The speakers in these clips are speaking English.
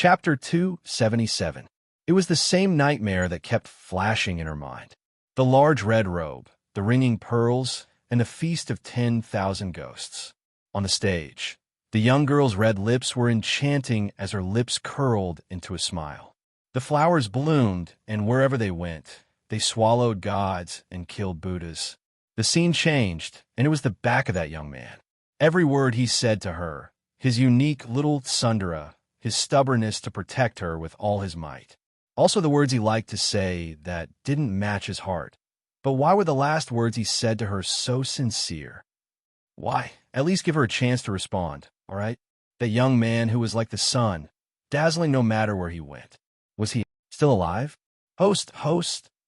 Chapter 277. It was the same nightmare that kept flashing in her mind. The large red robe, the ringing pearls, and the feast of 10,000 ghosts. On the stage, the young girl's red lips were enchanting as her lips curled into a smile. The flowers bloomed, and wherever they went, they swallowed gods and killed Buddhas. The scene changed, and it was the back of that young man. Every word he said to her, his unique little tsundere, his stubbornness to protect her with all his might. Also the words he liked to say that didn't match his heart. But why were the last words he said to her so sincere? Why? At least give her a chance to respond, all right? That young man who was like the sun, dazzling no matter where he went. Was he still alive? Host,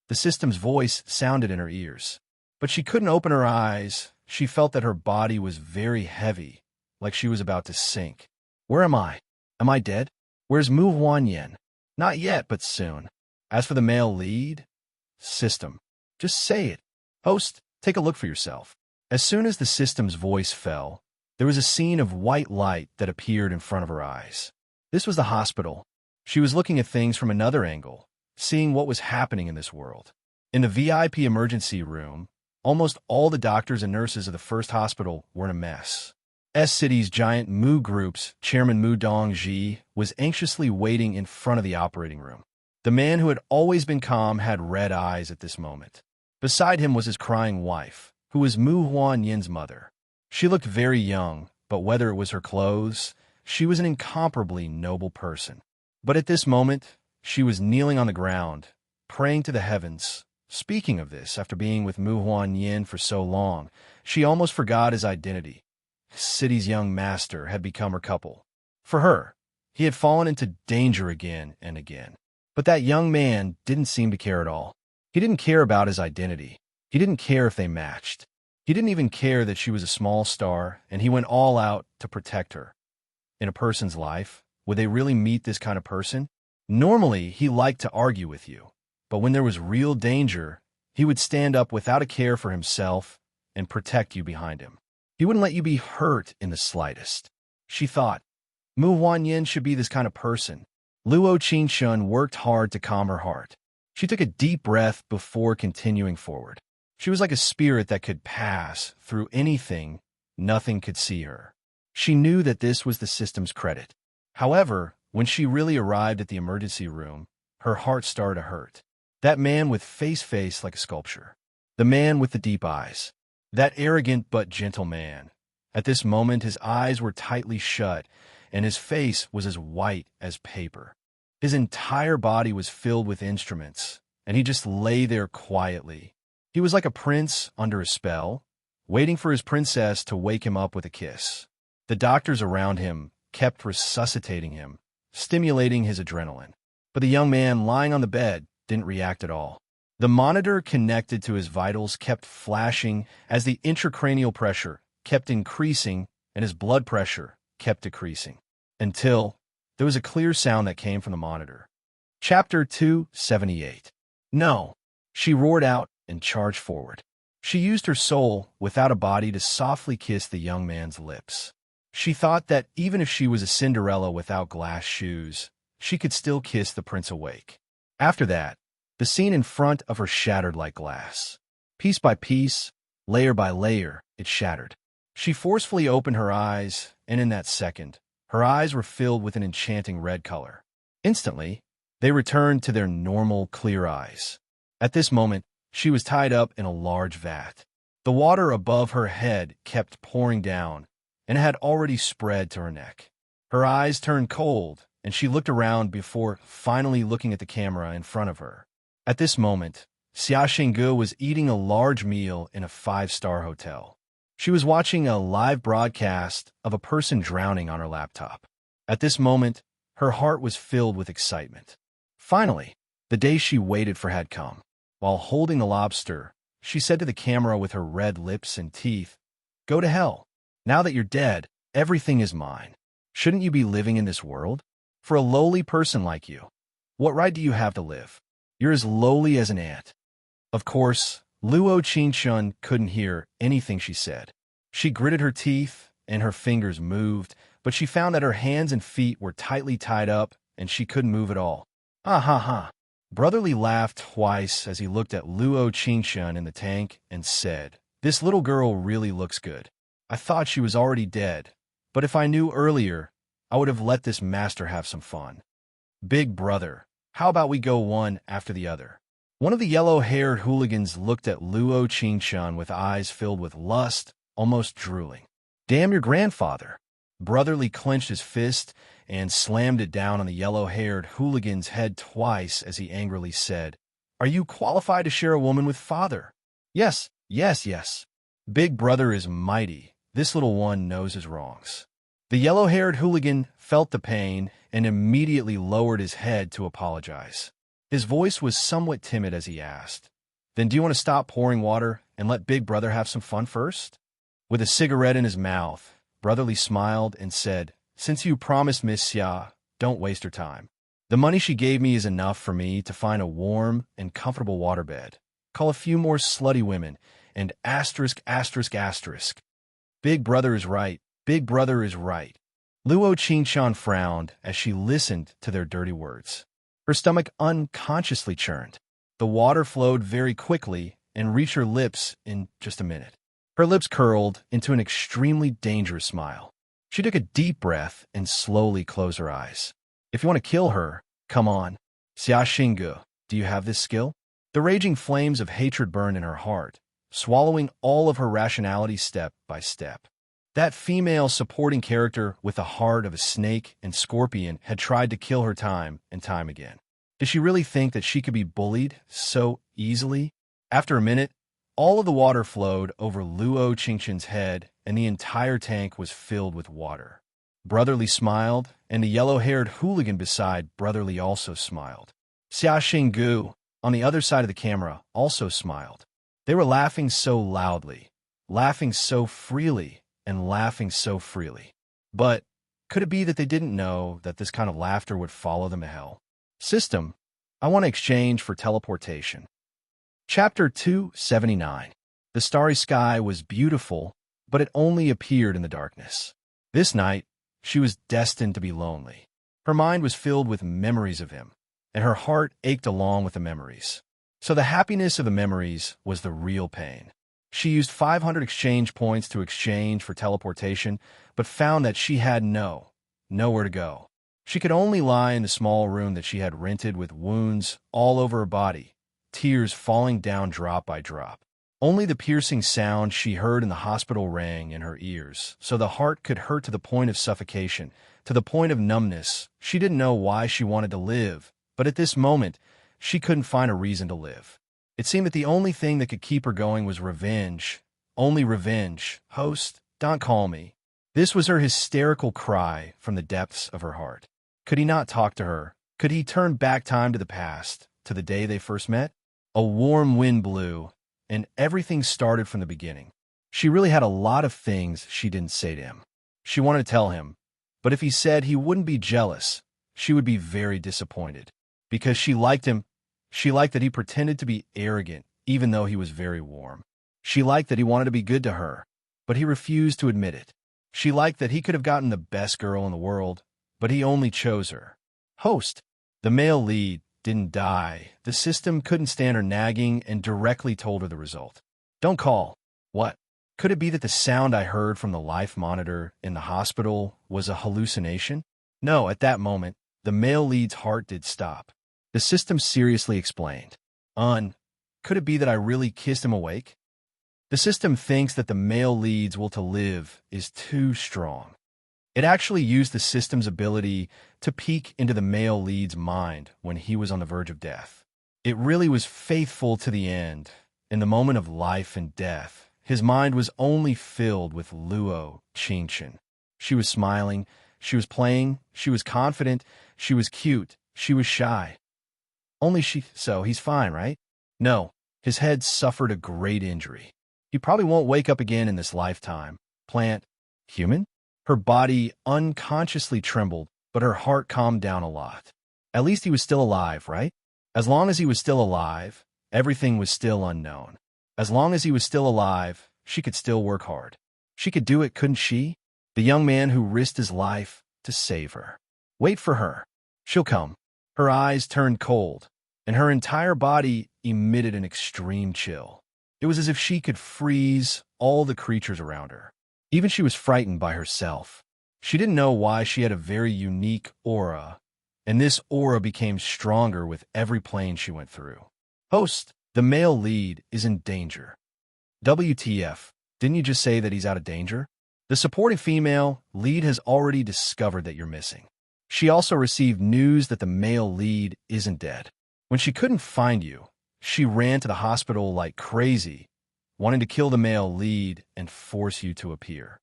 the system's voice sounded in her ears. But she couldn't open her eyes. She felt that her body was very heavy, like she was about to sink. Where am I? Am I dead? Where's Mu Huanyan? Not yet, but soon. As for the male lead, system, just say it. Host, take a look for yourself. As soon as the system's voice fell, there was a scene of white light that appeared in front of her eyes. This was the hospital. She was looking at things from another angle, seeing what was happening in this world. In the VIP emergency room, almost all the doctors and nurses of the first hospital were in a mess. S-City's giant Mu Group's chairman Mu Dongji was anxiously waiting in front of the operating room. The man who had always been calm had red eyes at this moment. Beside him was his crying wife, who was Mu Huanyan's mother. She looked very young, but whether it was her clothes, she was an incomparably noble person. But at this moment, she was kneeling on the ground, praying to the heavens. Speaking of this, after being with Mu Huanyan for so long, she almost forgot his identity. City's young master had become her couple. For her, he had fallen into danger again and again. But that young man didn't seem to care at all. He didn't care about his identity. He didn't care if they matched. He didn't even care that she was a small star, and he went all out to protect her. In a person's life, would they really meet this kind of person? Normally, he liked to argue with you. But when there was real danger, he would stand up without a care for himself and protect you behind him. He wouldn't let you be hurt in the slightest. She thought, Mu Huanyan should be this kind of person. Luo Qingshun worked hard to calm her heart. She took a deep breath before continuing forward. She was like a spirit that could pass through anything. Nothing could see her. She knew that this was the system's credit. However, when she really arrived at the emergency room, her heart started to hurt. That man with face like a sculpture. The man with the deep eyes. That arrogant but gentle man. At this moment, his eyes were tightly shut, and his face was as white as paper. His entire body was filled with instruments, and he just lay there quietly. He was like a prince under a spell, waiting for his princess to wake him up with a kiss. The doctors around him kept resuscitating him, stimulating his adrenaline. But the young man lying on the bed didn't react at all. The monitor connected to his vitals kept flashing as the intracranial pressure kept increasing and his blood pressure kept decreasing, until there was a clear sound that came from the monitor. Chapter 278. No, she roared out and charged forward. She used her soul without a body to softly kiss the young man's lips. She thought that even if she was a Cinderella without glass shoes, she could still kiss the prince awake. After that, the scene in front of her shattered like glass. Piece by piece, layer by layer, it shattered. She forcefully opened her eyes, and in that second, her eyes were filled with an enchanting red color. Instantly, they returned to their normal clear eyes. At this moment, she was tied up in a large vat. The water above her head kept pouring down, and it had already spread to her neck. Her eyes turned cold, and she looked around before finally looking at the camera in front of her. At this moment, Xia Xingge was eating a large meal in a 5-star hotel. She was watching a live broadcast of a person drowning on her laptop. At this moment, her heart was filled with excitement. Finally, the day she waited for had come. While holding the lobster, she said to the camera with her red lips and teeth, "Go to hell. Now that you're dead, everything is mine. Shouldn't you be living in this world? For a lowly person like you, what right do you have to live? You're as lowly as an ant." Of course, Luo Qingshun couldn't hear anything she said. She gritted her teeth, and her fingers moved, but she found that her hands and feet were tightly tied up, and she couldn't move at all. Ha ha ha. Brotherly laughed twice as he looked at Luo Qingshan in the tank and said, "This little girl really looks good. I thought she was already dead, but if I knew earlier, I would have let this master have some fun. Big brother, how about we go one after the other?" One of the yellow-haired hooligans looked at Luo Qingshan with eyes filled with lust, almost drooling. "Damn your grandfather." Brotherly clenched his fist and slammed it down on the yellow-haired hooligan's head twice as he angrily said, "Are you qualified to share a woman with father?" "Yes, yes, yes. Big brother is mighty. This little one knows his wrongs." The yellow-haired hooligan felt the pain and immediately lowered his head to apologize. His voice was somewhat timid as he asked, "Then do you want to stop pouring water and let Big Brother have some fun first?" With a cigarette in his mouth, Brotherly smiled and said, "Since you promised Miss Xia, don't waste her time. The money she gave me is enough for me to find a warm and comfortable waterbed, call a few more slutty women, and asterisk, asterisk, asterisk. Big Brother is right. Big Brother is right." Luo Qingshan frowned as she listened to their dirty words. Her stomach unconsciously churned. The water flowed very quickly and reached her lips in just a minute. Her lips curled into an extremely dangerous smile. She took a deep breath and slowly closed her eyes. "If you want to kill her, come on. Xia Xinggu, do you have this skill?" The raging flames of hatred burned in her heart, swallowing all of her rationality step by step. That female supporting character with the heart of a snake and scorpion had tried to kill her time and time again. Did she really think that she could be bullied so easily? After a minute, all of the water flowed over Luo Qingshan's head, and the entire tank was filled with water. Brotherly smiled, and the yellow-haired hooligan beside Brotherly also smiled. Xia Xinggu, on the other side of the camera, also smiled. They were laughing so loudly, laughing so freely, and laughing so freely. But could it be that they didn't know that this kind of laughter would follow them to hell? System, I want to exchange for teleportation. Chapter 279. The starry sky was beautiful, but it only appeared in the darkness. This night, she was destined to be lonely. Her mind was filled with memories of him, and her heart ached along with the memories. So the happiness of the memories was the real pain. She used 500 exchange points to exchange for teleportation, but found that she had nowhere to go. She could only lie in the small room that she had rented with wounds all over her body, tears falling down drop by drop. Only the piercing sound she heard in the hospital rang in her ears, so the heart could hurt to the point of suffocation, to the point of numbness. She didn't know why she wanted to live, but at this moment, she couldn't find a reason to live. It seemed that the only thing that could keep her going was revenge. Only revenge. "Host, don't call me." This was her hysterical cry from the depths of her heart. Could he not talk to her? Could he turn back time to the past, to the day they first met? A warm wind blew, and everything started from the beginning. She really had a lot of things she didn't say to him. She wanted to tell him, but if he said he wouldn't be jealous, she would be very disappointed. Because she liked him. She liked that he pretended to be arrogant, even though he was very warm. She liked that he wanted to be good to her, but he refused to admit it. She liked that he could have gotten the best girl in the world, but he only chose her. Host, the male lead, didn't die. The system couldn't stand her nagging and directly told her the result. "Don't call." What? Could it be that the sound I heard from the life monitor in the hospital was a hallucination? No, at that moment, the male lead's heart did stop. The system seriously explained. Could it be that I really kissed him awake? The system thinks that the male lead's will to live is too strong. It actually used the system's ability to peek into the male lead's mind when he was on the verge of death. It really was faithful to the end. In the moment of life and death, his mind was only filled with Luo Qingshan. She was smiling, she was playing, she was confident, she was cute, she was shy. So he's fine, right? No, his head suffered a great injury. He probably won't wake up again in this lifetime. Plant, human? Her body unconsciously trembled, but her heart calmed down a lot. At least he was still alive, right? As long as he was still alive, everything was still unknown. As long as he was still alive, she could still work hard. She could do it, couldn't she? The young man who risked his life to save her. Wait for her. She'll come. Her eyes turned cold, and her entire body emitted an extreme chill. It was as if she could freeze all the creatures around her. Even she was frightened by herself. She didn't know why she had a very unique aura, and this aura became stronger with every plane she went through. Host, the male lead is in danger. WTF, didn't you just say that he's out of danger? The supporting female lead has already discovered that you're missing. She also received news that the male lead isn't dead. When she couldn't find you, she ran to the hospital like crazy, wanting to kill the male lead and force you to appear.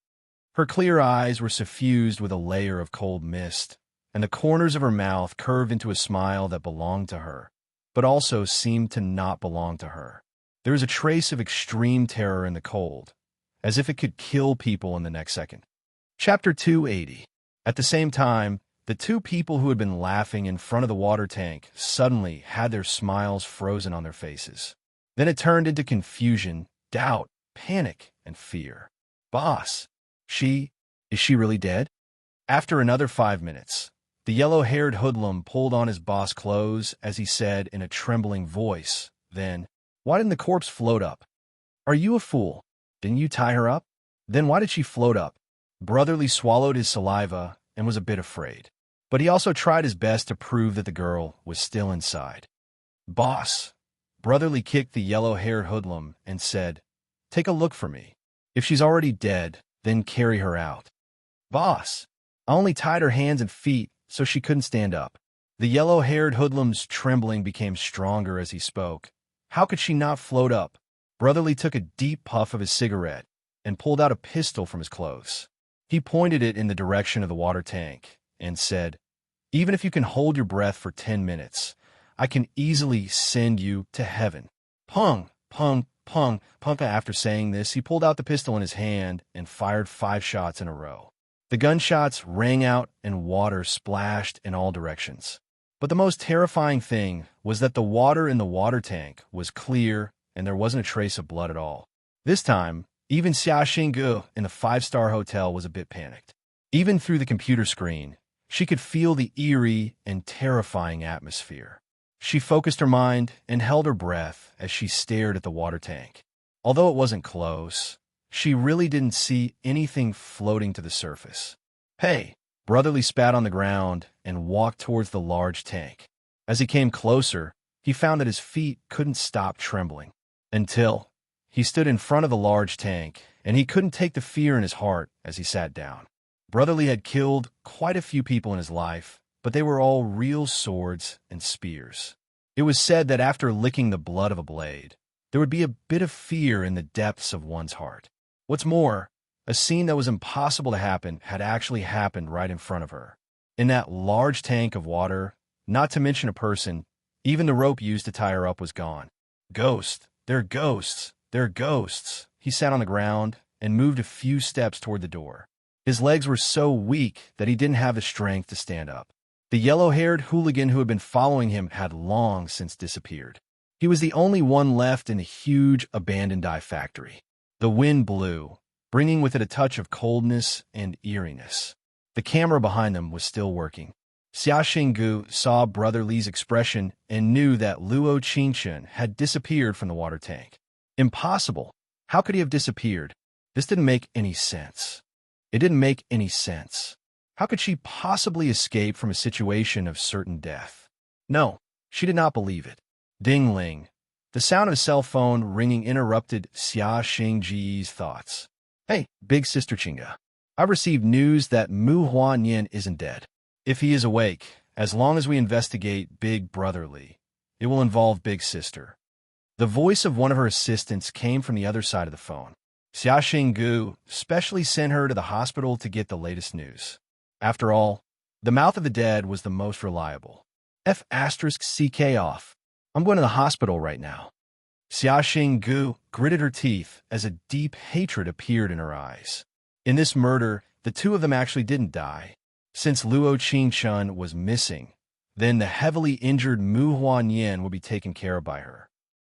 Her clear eyes were suffused with a layer of cold mist, and the corners of her mouth curved into a smile that belonged to her, but also seemed to not belong to her. There was a trace of extreme terror in the cold, as if it could kill people in the next second. Chapter 280. At the same time, the two people who had been laughing in front of the water tank suddenly had their smiles frozen on their faces. Then it turned into confusion, doubt, panic, and fear. Boss, is she really dead? After another 5 minutes, the yellow-haired hoodlum pulled on his boss clothes as he said in a trembling voice, then, why didn't the corpse float up? Are you a fool? Didn't you tie her up? Then why did she float up? Brotherly swallowed his saliva and was a bit afraid. But he also tried his best to prove that the girl was still inside. Boss, Brotherly kicked the yellow-haired hoodlum and said, take a look for me. If she's already dead, then carry her out. Boss, I only tied her hands and feet so she couldn't stand up. The yellow-haired hoodlum's trembling became stronger as he spoke. How could she not float up? Brotherly took a deep puff of his cigarette and pulled out a pistol from his clothes. He pointed it in the direction of the water tank and said, even if you can hold your breath for 10 minutes, I can easily send you to heaven. Pung, pung, pung, pung. After saying this, he pulled out the pistol in his hand and fired 5 shots in a row. The gunshots rang out and water splashed in all directions. But the most terrifying thing was that the water in the water tank was clear and there wasn't a trace of blood at all. This time, even Xia Xinggu in the 5-star hotel was a bit panicked. Even through the computer screen, she could feel the eerie and terrifying atmosphere. She focused her mind and held her breath as she stared at the water tank. Although it wasn't close, she really didn't see anything floating to the surface. Hey, Brotherly spat on the ground and walked towards the large tank. As he came closer, he found that his feet couldn't stop trembling. Until he stood in front of the large tank, and he couldn't take the fear in his heart as he sat down. Brotherly had killed quite a few people in his life, but they were all real swords and spears. It was said that after licking the blood of a blade, there would be a bit of fear in the depths of one's heart. What's more, a scene that was impossible to happen had actually happened right in front of her. In that large tank of water, not to mention a person, even the rope used to tie her up was gone. Ghosts, they're ghosts, they're ghosts. He sat on the ground and moved a few steps toward the door. His legs were so weak that he didn't have the strength to stand up. The yellow-haired hooligan who had been following him had long since disappeared. He was the only one left in the huge abandoned dye factory. The wind blew, bringing with it a touch of coldness and eeriness. The camera behind them was still working. Xia Xinggu saw Brotherly's expression and knew that Luo Qingchen had disappeared from the water tank. Impossible. How could he have disappeared? This didn't make any sense. It didn't make any sense. How could she possibly escape from a situation of certain death? No, she did not believe it. Ding-ling. The sound of a cell phone ringing interrupted Xia Xingji's thoughts. Hey, big sister Chinga. I've received news that Mu Huanyan isn't dead. If he is awake, as long as we investigate Big Brotherly, it will involve Big Sister. The voice of one of her assistants came from the other side of the phone. Xia Xinggu specially sent her to the hospital to get the latest news. After all, the mouth of the dead was the most reliable. F***CK off. I'm going to the hospital right now. Xia Xinggu gritted her teeth as a deep hatred appeared in her eyes. In this murder, the two of them actually didn't die. Since Luo Qingchen was missing, then the heavily injured Mu Huanyan would be taken care of by her.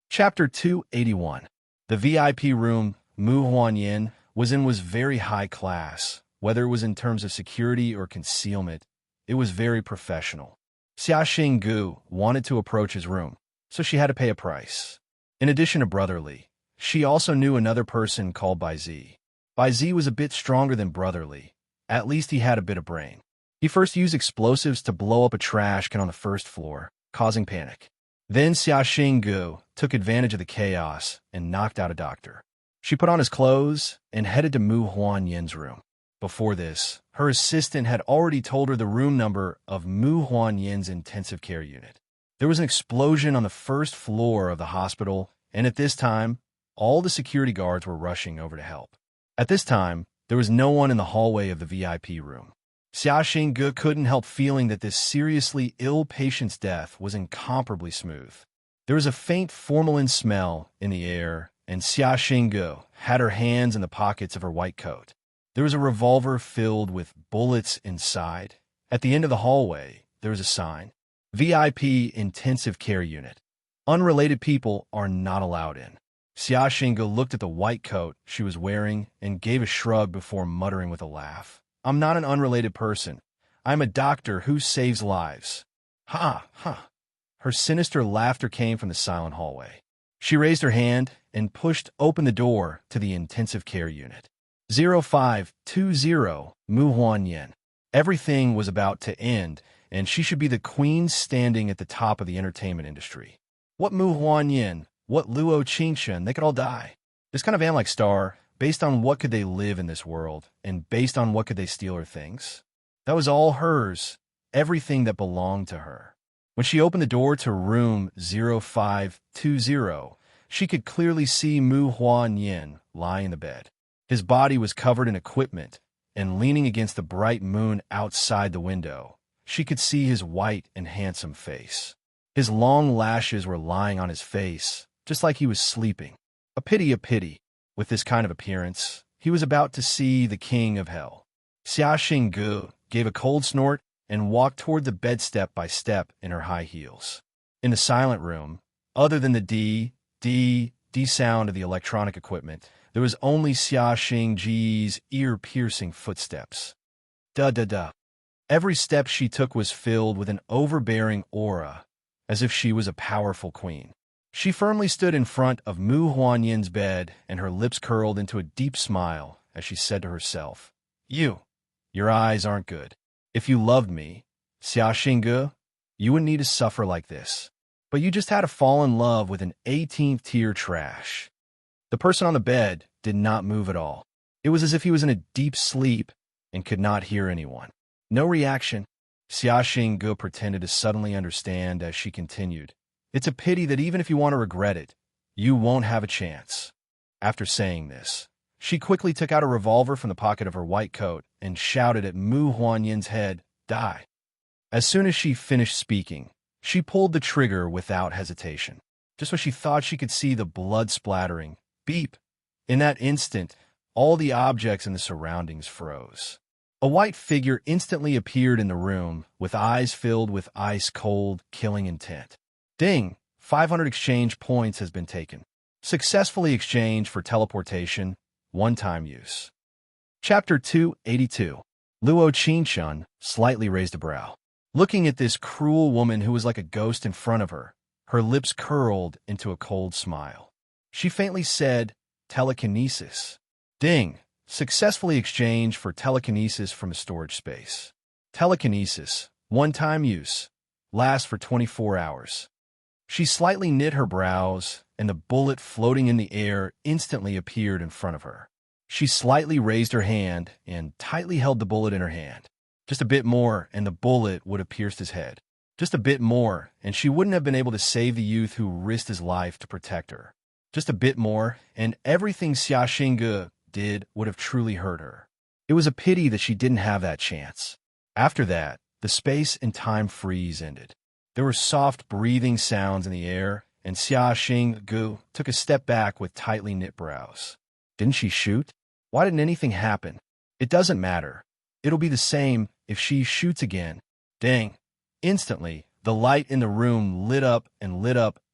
Chapter 281. The VIP room Mu Huanyan was in was very high class. Whether it was in terms of security or concealment, it was very professional. Xia Xinggu wanted to approach his room, so she had to pay a price. In addition to Brotherly, she also knew another person called Bai Zi. Bai Zi was a bit stronger than Brotherly. At least he had a bit of brain. He first used explosives to blow up a trash can on the first floor, causing panic. Then Xia Xinggu took advantage of the chaos and knocked out a doctor. She put on his clothes and headed to Mu Huanyin's room. Before this, her assistant had already told her the room number of Mu Huanyin's intensive care unit. There was an explosion on the first floor of the hospital, and at this time, all the security guards were rushing over to help. At this time, there was no one in the hallway of the VIP room. Xia Xinggu couldn't help feeling that this seriously ill patient's death was incomparably smooth. There was a faint formalin smell in the air, and Xia Xinggu had her hands in the pockets of her white coat. There was a revolver filled with bullets inside. At the end of the hallway, there was a sign, VIP Intensive Care Unit. Unrelated people are not allowed in. Xia Xinggu looked at the white coat she was wearing and gave a shrug before muttering with a laugh. I'm not an unrelated person. I'm a doctor who saves lives. Ha, ha. Her sinister laughter came from the silent hallway. She raised her hand and pushed open the door to the intensive care unit. 0520 Mu Huanyin. Everything was about to end, and she should be the queen standing at the top of the entertainment industry. What Mu Huanyin, what Luo Qingshan, they could all die. This kind of am like star, based on what could they live in this world, and based on what could they steal her things. That was all hers, everything that belonged to her. When she opened the door to room 0520, she could clearly see Mu Huanyin lie in the bed. His body was covered in equipment, and leaning against the bright moon outside the window, she could see his white and handsome face. His long lashes were lying on his face, just like he was sleeping. A pity. With this kind of appearance, he was about to see the king of hell. Xia Xinggu gave a cold snort and walked toward the bed step by step in her high heels. In the silent room, other than the D sound of the electronic equipment, there was only Xia Xingji's ear-piercing footsteps. Da. Every step she took was filled with an overbearing aura, as if she was a powerful queen. She firmly stood in front of Mu Huanyin's bed, and her lips curled into a deep smile as she said to herself, your eyes aren't good. If you loved me, Xia Xinggu, you wouldn't need to suffer like this. But you just had to fall in love with an 18th-tier trash. The person on the bed did not move at all. It was as if he was in a deep sleep and could not hear anyone. No reaction. Xia Xinggu pretended to suddenly understand as she continued. It's a pity that even if you want to regret it, you won't have a chance. After saying this, she quickly took out a revolver from the pocket of her white coat and shouted at Mu Huanyin's head, Die. As soon as she finished speaking, she pulled the trigger without hesitation. Just when she thought she could see the blood splattering, beep. In that instant, all the objects in the surroundings froze. A white figure instantly appeared in the room, with eyes filled with ice-cold, killing intent. Ding! 500 exchange points has been taken. Successfully exchanged for teleportation, one-time use. Chapter 282. Luo Qingshan slightly raised a brow. Looking at this cruel woman who was like a ghost in front of her, her lips curled into a cold smile. She faintly said, Telekinesis. Ding! Successfully exchanged for telekinesis from a storage space. Telekinesis, one-time use, lasts for 24 hours. She slightly knit her brows, and the bullet floating in the air instantly appeared in front of her. She slightly raised her hand and tightly held the bullet in her hand. Just a bit more, and the bullet would have pierced his head. Just a bit more, and she wouldn't have been able to save the youth who risked his life to protect her. Just a bit more, and everything Xia Xinggu did would have truly hurt her. It was a pity that she didn't have that chance. After that, the space and time freeze ended. There were soft breathing sounds in the air, and Xia Xinggu took a step back with tightly knit brows. Didn't she shoot? Why didn't anything happen? It doesn't matter. It'll be the same if she shoots again. Dang. Instantly, the light in the room lit up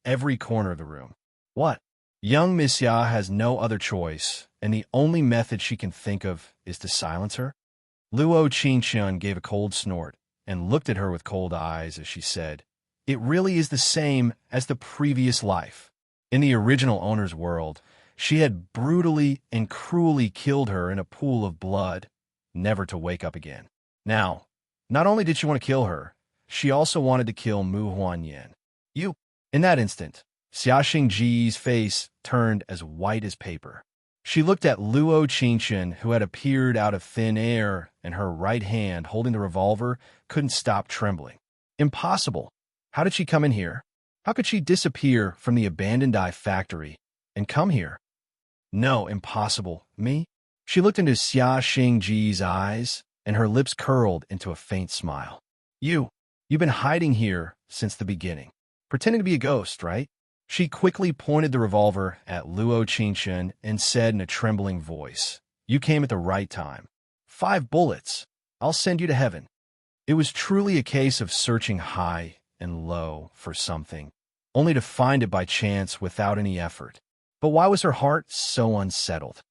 every corner of the room. What? Young Miss Ya has no other choice, and the only method she can think of is to silence her? Luo Qingshan gave a cold snort and looked at her with cold eyes as she said, "It really is the same as the previous life." In the original owner's world, she had brutally and cruelly killed her in a pool of blood, never to wake up again. Now, not only did she want to kill her, she also wanted to kill Mu Huanyan. You. In that instant, Xia Xingji's face turned as white as paper. She looked at Luo Qingchen, who had appeared out of thin air, and her right hand, holding the revolver, couldn't stop trembling. Impossible. How did she come in here? How could she disappear from the abandoned eye factory and come here? No, impossible. Me? She looked into Xia Xingji's eyes, and her lips curled into a faint smile. You've been hiding here since the beginning, pretending to be a ghost, right? She quickly pointed the revolver at Luo Qingchen and said in a trembling voice, "You came at the right time. 5 bullets. I'll send you to heaven." It was truly a case of searching high and low for something, only to find it by chance without any effort. But why was her heart so unsettled?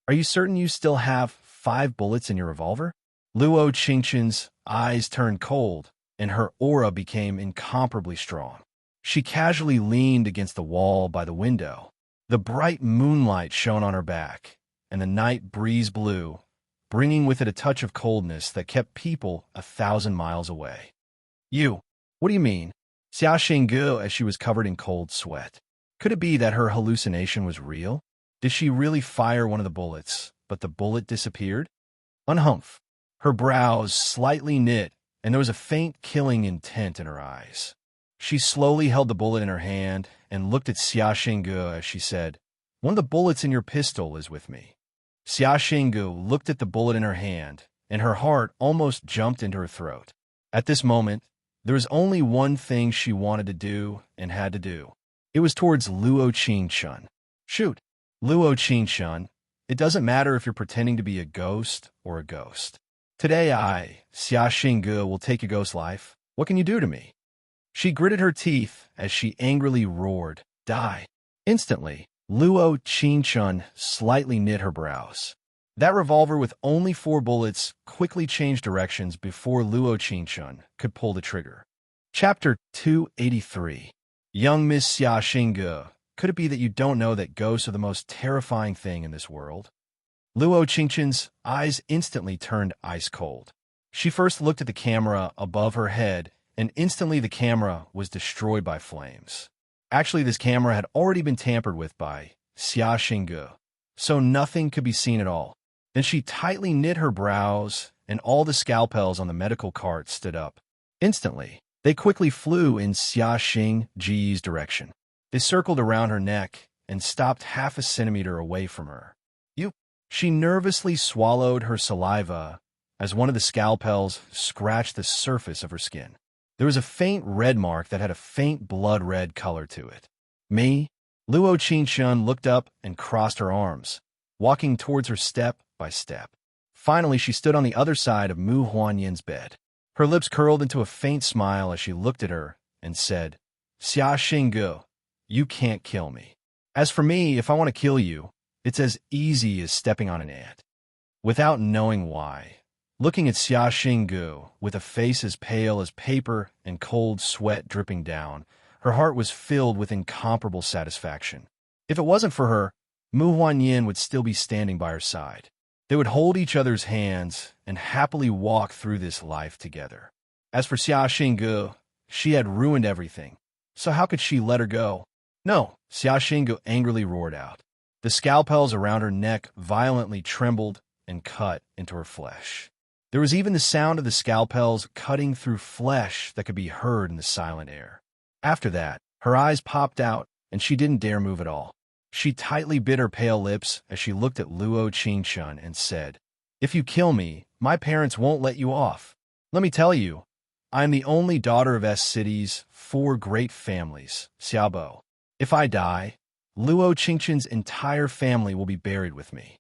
"Are you certain you still have 5 bullets in your revolver?" Luo Qingchen's eyes turned cold, and her aura became incomparably strong. She casually leaned against the wall by the window. The bright moonlight shone on her back, and the night breeze blew, bringing with it a touch of coldness that kept people 1,000 miles away. What do you mean?" Xia Xinggu, as she was covered in cold sweat. Could it be that her hallucination was real? Did she really fire one of the bullets, but the bullet disappeared? Unhumph. Her brows slightly knit, and there was a faint killing intent in her eyes. She slowly held the bullet in her hand and looked at Xia Xinggu as she said, "One of the bullets in your pistol is with me." Xia Xinggu looked at the bullet in her hand, and her heart almost jumped into her throat. At this moment, there was only one thing she wanted to do and had to do. It was towards Luo Qingchen. "Shoot, Luo Qingchen. It doesn't matter if you're pretending to be a ghost or a ghost. Today I, Xia Xinggu, will take a ghost's life. What can you do to me?" She gritted her teeth as she angrily roared, "Die!" Instantly, Luo Qingchen slightly knit her brows. That revolver with only 4 bullets quickly changed directions before Luo Qingchen could pull the trigger. Chapter 283. Young Miss Xia Xinggu, could it be that you don't know that ghosts are the most terrifying thing in this world? Luo Qingchen's eyes instantly turned ice cold. She first looked at the camera above her head, and instantly the camera was destroyed by flames. Actually, this camera had already been tampered with by Xia Xinggu, so nothing could be seen at all. Then she tightly knit her brows, and all the scalpels on the medical cart stood up. Instantly, they quickly flew in Xia Xingji's direction. They circled around her neck and stopped half a centimeter away from her. She nervously swallowed her saliva as one of the scalpels scratched the surface of her skin. There was a faint red mark that had a faint blood-red color to it. Me? Luo Qingchen looked up and crossed her arms, walking towards her step by step. Finally, she stood on the other side of Mu Huanyan's bed. Her lips curled into a faint smile as she looked at her and said, "Xia Xinggu, you can't kill me. As for me, if I want to kill you, it's as easy as stepping on an ant." Without knowing why, looking at Xia Xinggu with a face as pale as paper and cold sweat dripping down, her heart was filled with incomparable satisfaction. If it wasn't for her, Mu Huanyan would still be standing by her side. They would hold each other's hands and happily walk through this life together. As for Xia Xinggu, she had ruined everything, so how could she let her go? "No!" Xia Xinggu angrily roared out. The scalpels around her neck violently trembled and cut into her flesh. There was even the sound of the scalpels cutting through flesh that could be heard in the silent air. After that, her eyes popped out, and she didn't dare move at all. She tightly bit her pale lips as she looked at Luo Qingchen and said, "If you kill me, my parents won't let you off. Let me tell you, I am the only daughter of S City's 4 great families, Xiaobo. If I die, Luo Qingchen's entire family will be buried with me."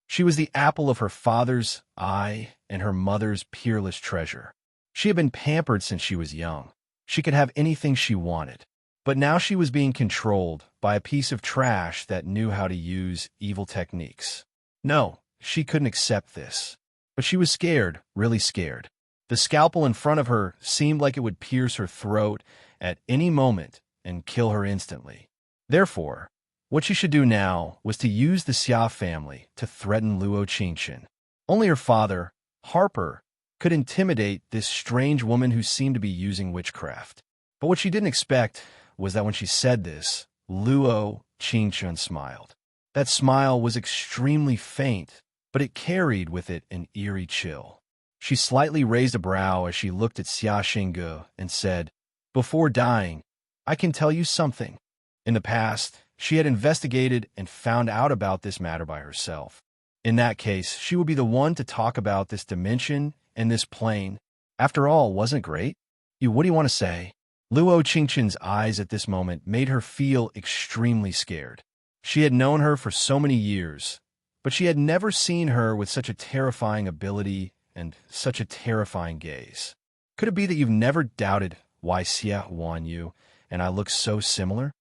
She was the apple of her father's eye and her mother's peerless treasure. She had been pampered since she was young. She could have anything she wanted. But now she was being controlled by a piece of trash that knew how to use evil techniques. No, she couldn't accept this. But she was scared, really scared. The scalpel in front of her seemed like it would pierce her throat at any moment and kill her instantly. Therefore, what she should do now was to use the Xia family to threaten Luo Qingxin. Only her father, Harper, could intimidate this strange woman who seemed to be using witchcraft. But what she didn't expect was that when she said this, Luo Qingxin smiled. That smile was extremely faint, but it carried with it an eerie chill. She slightly raised a brow as she looked at Xia Xingge and said, "Before dying, I can tell you something." In the past, she had investigated and found out about this matter by herself. In that case, she would be the one to talk about this dimension and this plane. After all, wasn't it great? What do you want to say? Luo Qingxin's eyes at this moment made her feel extremely scared. She had known her for so many years, but she had never seen her with such a terrifying ability and such a terrifying gaze. Could it be that you've never doubted why Xia Wan Yu and I look so similar?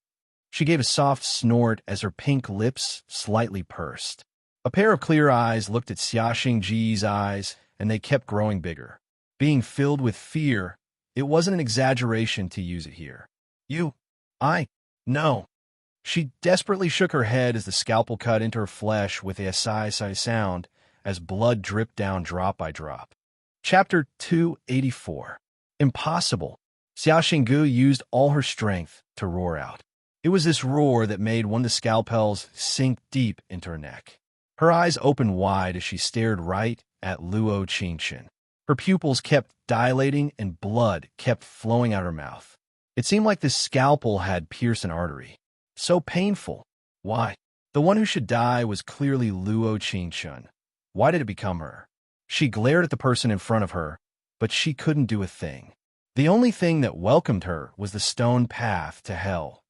She gave a soft snort as her pink lips slightly pursed. A pair of clear eyes looked at Xia Xingji's eyes, and they kept growing bigger. Being filled with fear, it wasn't an exaggeration to use it here. No. She desperately shook her head as the scalpel cut into her flesh with a sigh sound as blood dripped down drop by drop. Chapter 284. Impossible. Xia Xingge used all her strength to roar out. It was this roar that made one of the scalpels sink deep into her neck. Her eyes opened wide as she stared right at Luo Qingxin. Her pupils kept dilating and blood kept flowing out her mouth. It seemed like this scalpel had pierced an artery. So painful. Why? The one who should die was clearly Luo Qingxin. Why did it become her? She glared at the person in front of her, but she couldn't do a thing. The only thing that welcomed her was the stone path to hell.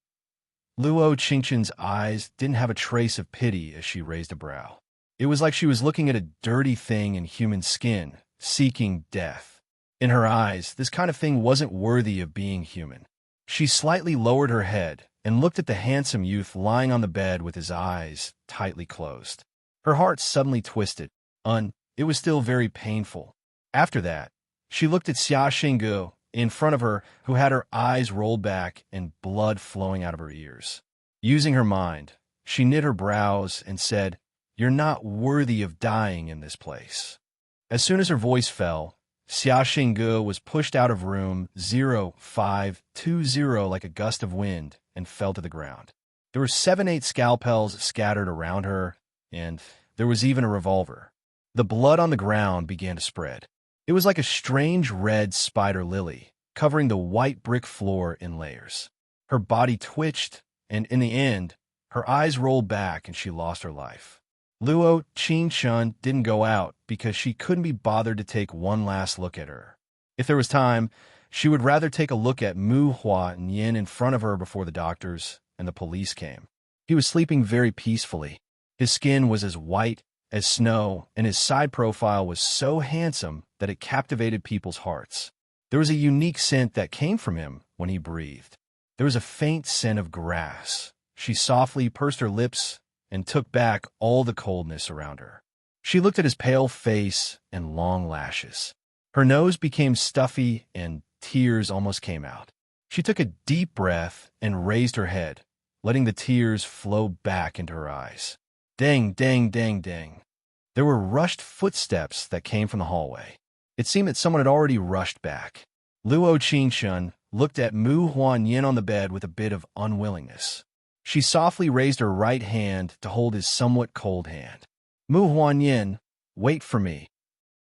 Luo Qingxin's eyes didn't have a trace of pity as she raised a brow. It was like she was looking at a dirty thing in human skin, seeking death. In her eyes, this kind of thing wasn't worthy of being human. She slightly lowered her head and looked at the handsome youth lying on the bed with his eyes tightly closed. Her heart suddenly twisted. It was still very painful. After that, she looked at Xia Xingge in front of her, who had her eyes rolled back and blood flowing out of her ears. Using her mind, she knit her brows and said, "You're not worthy of dying in this place." As soon as her voice fell, Xia Xingge was pushed out of room 0520 like a gust of wind and fell to the ground. There were 7-8 scalpels scattered around her, and there was even a revolver. The blood on the ground began to spread. It was like a strange red spider lily, covering the white brick floor in layers. Her body twitched, and in the end, her eyes rolled back and she lost her life. Luo Qingxin didn't go out because she couldn't be bothered to take one last look at her. If there was time, she would rather take a look at Mu Hua Nian in front of her before the doctors and the police came. He was sleeping very peacefully. His skin was as white as snow, and his side profile was so handsome that it captivated people's hearts. There was a unique scent that came from him when he breathed. There was a faint scent of grass. She softly pursed her lips and took back all the coldness around her. She looked at his pale face and long lashes. Her nose became stuffy and tears almost came out. She took a deep breath and raised her head, letting the tears flow back into her eyes. Dang, dang, dang, dang. There were rushed footsteps that came from the hallway. It seemed that someone had already rushed back. Luo Qingxin looked at Mu Huanyin on the bed with a bit of unwillingness. She softly raised her right hand to hold his somewhat cold hand. Mu Huanyin, wait for me.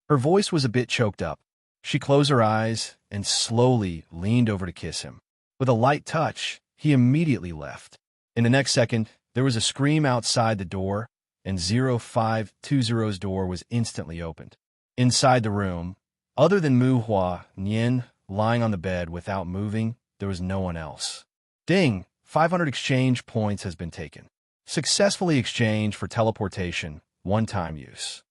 Her voice was a bit choked up. She closed her eyes and slowly leaned over to kiss him. With a light touch, he immediately left. In the next second, there was a scream outside the door, and 0520's door was instantly opened. Inside the room, other than Mu Hua Nian lying on the bed without moving, there was no one else. Ding! 500 exchange points has been taken. Successfully exchanged for teleportation, one-time use.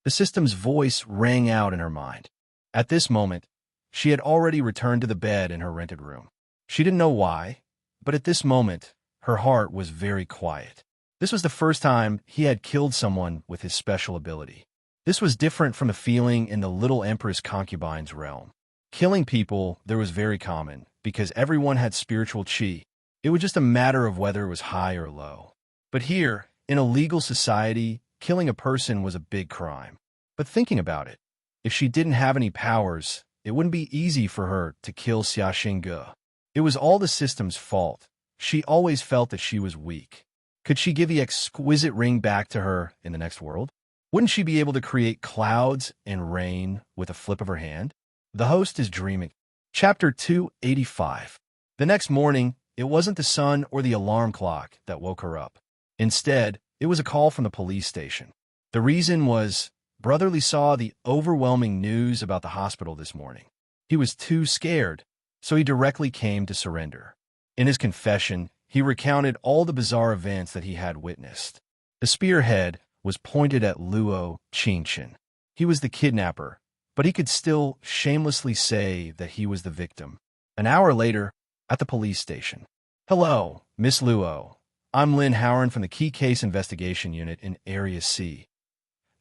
The system's voice rang out in her mind. At this moment, she had already returned to the bed in her rented room. She didn't know why, but at this moment, her heart was very quiet. This was the first time he had killed someone with his special ability. This was different from the feeling in the little empress concubine's realm. Killing people there was very common, because everyone had spiritual chi. It was just a matter of whether it was high or low. But here, in a legal society, killing a person was a big crime. But thinking about it, if she didn't have any powers, it wouldn't be easy for her to kill Xia Xingge. It was all the system's fault. She always felt that she was weak. Could she give the exquisite ring back to her in the next world? Wouldn't she be able to create clouds and rain with a flip of her hand? The host is dreaming. Chapter 285. The next morning, it wasn't the sun or the alarm clock that woke her up. Instead, it was a call from the police station. The reason was Brotherly saw the overwhelming news about the hospital this morning. He was too scared, so he directly came to surrender. In his confession, he recounted all the bizarre events that he had witnessed. The spearhead was pointed at Luo Qingchen. He was the kidnapper, but he could still shamelessly say that he was the victim. An hour later, at the police station. "Hello, Miss Luo. I'm Lin Howard from the Key Case Investigation Unit in Area C."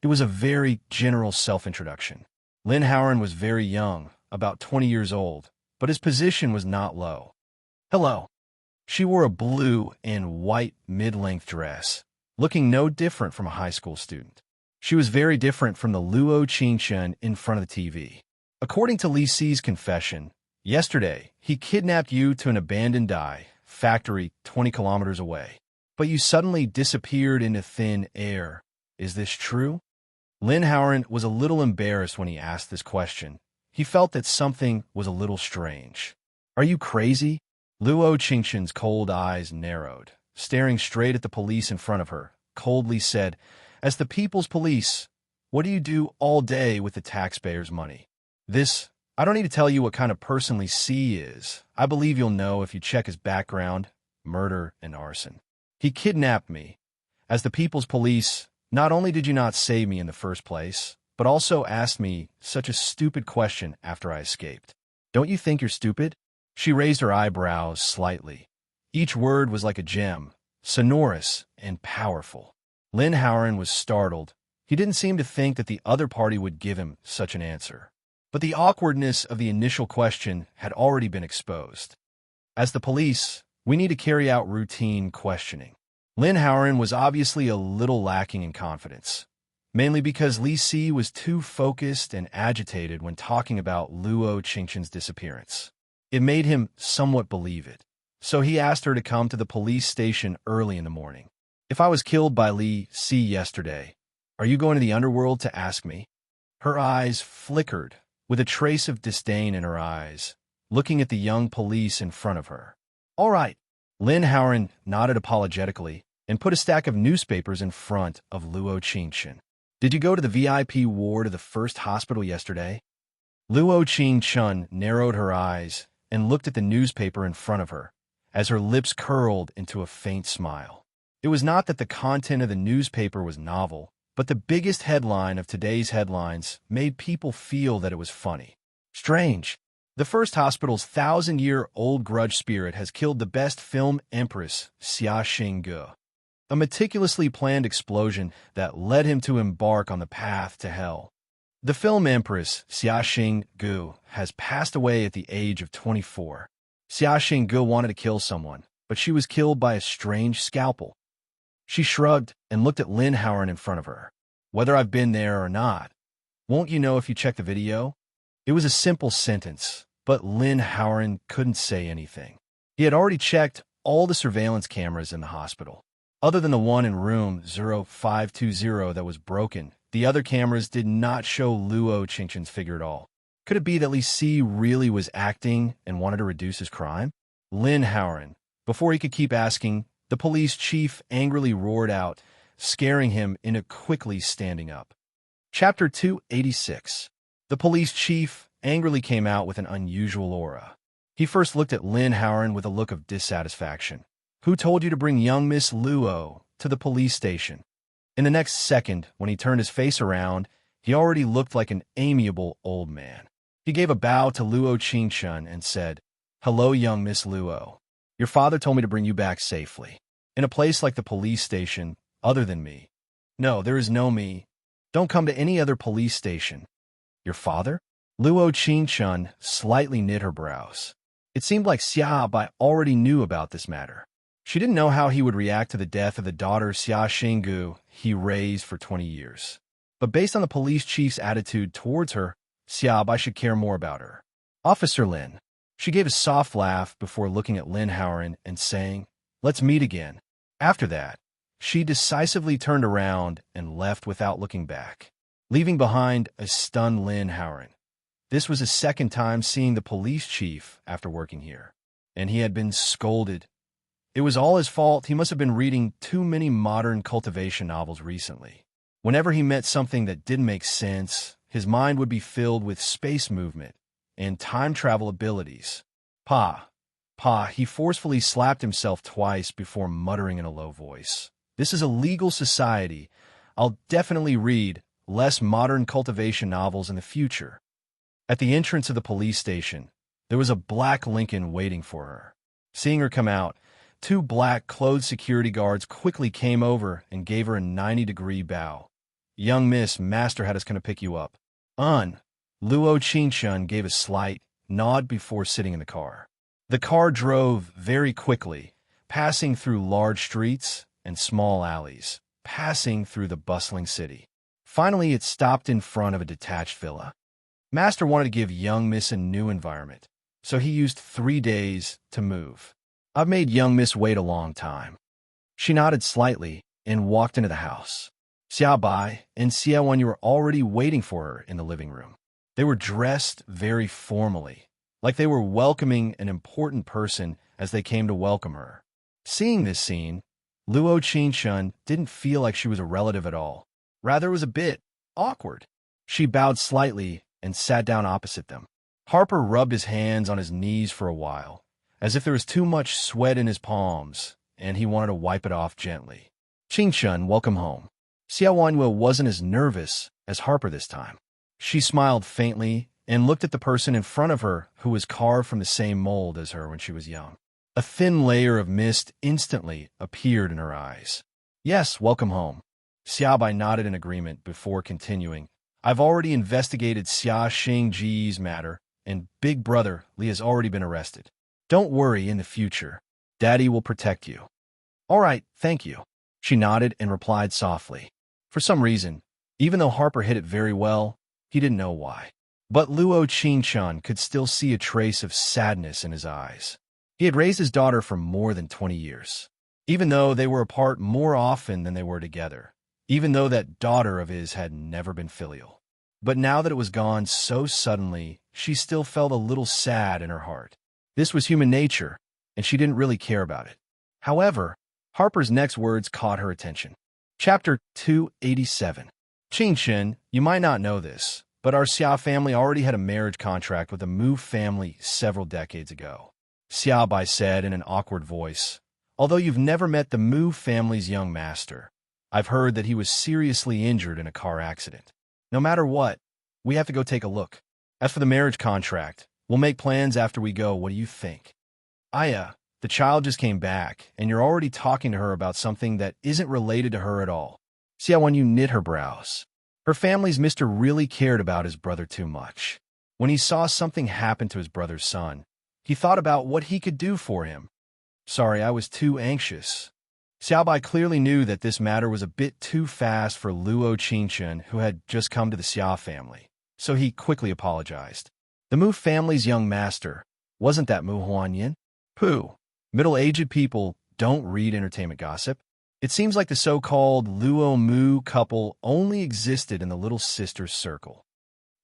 It was a very general self-introduction. Lin Howard was very young, about 20 years old, but his position was not low. "Hello." She wore a blue and white mid-length dress, looking no different from a high school student. She was very different from the Luo Qingchen in front of the TV. According to Li Si's confession, yesterday he kidnapped you to an abandoned dye factory 20 kilometers away, but you suddenly disappeared into thin air. Is this true? Lin Howard was a little embarrassed when he asked this question. He felt that something was a little strange. "Are you crazy?" Luo Qingchen's cold eyes narrowed. Staring straight at the police in front of her, coldly said, "As the people's police, what do you do all day with the taxpayers' money?" I don't need to tell you what kind of person Li Si is. I believe you'll know if you check his background, murder and arson. He kidnapped me. As the people's police, not only did you not save me in the first place, but also asked me such a stupid question after I escaped. Don't you think you're stupid? She raised her eyebrows slightly. Each word was like a gem, sonorous and powerful. Lin Howard was startled. He didn't seem to think that the other party would give him such an answer. But the awkwardness of the initial question had already been exposed. As the police, we need to carry out routine questioning. Lin Howard was obviously a little lacking in confidence, mainly because Li Si was too focused and agitated when talking about Luo Qingchen's disappearance. It made him somewhat believe it, so he asked her to come to the police station early in the morning. "If I was killed by Li Si yesterday, are you going to the underworld to ask me?" Her eyes flickered, with a trace of disdain in her eyes, looking at the young police in front of her. "All right." Lin Howard nodded apologetically and put a stack of newspapers in front of Luo Qingchen. "Did you go to the VIP ward of the first hospital yesterday?" Luo Qingchen narrowed her eyes and looked at the newspaper in front of her, as her lips curled into a faint smile. It was not that the content of the newspaper was novel, but the biggest headline of today's headlines made people feel that it was funny. Strange. The first hospital's 1,000-year-old grudge spirit has killed the best film empress, Xia Xingge. A meticulously planned explosion that led him to embark on the path to hell. The film empress, Xia Xingge, has passed away at the age of 24. Xia Xingge wanted to kill someone, but she was killed by a strange scalpel. She shrugged and looked at Lin Howard in front of her. "Whether I've been there or not, won't you know if you check the video?" It was a simple sentence, but Lin Howard couldn't say anything. He had already checked all the surveillance cameras in the hospital. Other than the one in room 0520 that was broken, the other cameras did not show Luo Qingchen's figure at all. Could it be that Li Si really was acting and wanted to reduce his crime? Lin Howard, before he could keep asking, the police chief angrily roared out, scaring him into quickly standing up. Chapter 286. The police chief angrily came out with an unusual aura. He first looked at Lin Howard with a look of dissatisfaction. "Who told you to bring young Miss Luo to the police station?" In the next second, when he turned his face around, he already looked like an amiable old man. He gave a bow to Luo Qingchen and said, "Hello, young Miss Luo. Your father told me to bring you back safely. In a place like the police station, other than me." "No, there is no me. Don't come to any other police station. Your father? Luo Qingchun slightly knit her brows. It seemed like Xia Bai already knew about this matter. She didn't know how he would react to the death of the daughter Xia Xinggu he raised for 20 years. But based on the police chief's attitude towards her, Xia Bai should care more about her. Officer Lin. She gave a soft laugh before looking at Lin Howren and saying, "Let's meet again." After that, she decisively turned around and left without looking back, leaving behind a stunned Lin Howren. This was his second time seeing the police chief after working here, and he had been scolded. It was all his fault. He must have been reading too many modern cultivation novels recently. Whenever he met something that didn't make sense, his mind would be filled with space movement and time travel abilities. Pa, he forcefully slapped himself twice before muttering in a low voice. This is a legal society. I'll definitely read less modern cultivation novels in the future. At the entrance of the police station, there was a black Lincoln waiting for her. Seeing her come out, two black-clothed security guards quickly came over and gave her a 90-degree bow. "Young miss, master had us come to pick you up." Luo Qingchun gave a slight nod before sitting in the car. The car drove very quickly, passing through large streets and small alleys, passing through the bustling city. Finally, it stopped in front of a detached villa. Master wanted to give young miss a new environment, so he used 3 days to move. "I've made young miss wait a long time." She nodded slightly and walked into the house. Xia Bai and Xia Wan were already waiting for her in the living room. They were dressed very formally, like they were welcoming an important person as they came to welcome her. Seeing this scene, Luo Qingchun didn't feel like she was a relative at all. Rather, it was a bit awkward. She bowed slightly and sat down opposite them. Harper rubbed his hands on his knees for a while, as if there was too much sweat in his palms, and he wanted to wipe it off gently. "Qingchun, welcome home." Xia Wanyu wasn't as nervous as Harper this time. She smiled faintly and looked at the person in front of her who was carved from the same mold as her when she was young. A thin layer of mist instantly appeared in her eyes. "Yes, welcome home." Xia Bai nodded in agreement before continuing. "I've already investigated Xia Xingji's matter, and Big Brother Li has already been arrested. Don't worry, in the future, Daddy will protect you." "All right, thank you." She nodded and replied softly. For some reason, even though Harper hit it very well, he didn't know why. But Luo Qingchun could still see a trace of sadness in his eyes. He had raised his daughter for more than 20 years. Even though they were apart more often than they were together. Even though that daughter of his had never been filial. But now that it was gone so suddenly, she still felt a little sad in her heart. This was human nature, and she didn't really care about it. However, Harper's next words caught her attention. Chapter 287. "Qingchun, you might not know this, but our Xia family already had a marriage contract with the Mu family several decades ago," Xia Bai said in an awkward voice. "Although you've never met the Mu family's young master, I've heard that he was seriously injured in a car accident. No matter what, we have to go take a look. As for the marriage contract, we'll make plans after we go. What do you think?" "Aya, the child just came back, and you're already talking to her about something that isn't related to her at all." Xia Wanyu knit her brows. Her family's mister really cared about his brother too much. When he saw something happen to his brother's son, he thought about what he could do for him. "Sorry, I was too anxious." Xiao Bai clearly knew that this matter was a bit too fast for Luo Qingchun, who had just come to the Xia family, so he quickly apologized. "The Mu family's young master, wasn't that Mu Huanyin?" "Pooh. Middle-aged people don't read entertainment gossip. It seems like the so-called Luo Mu couple only existed in the little sister's circle."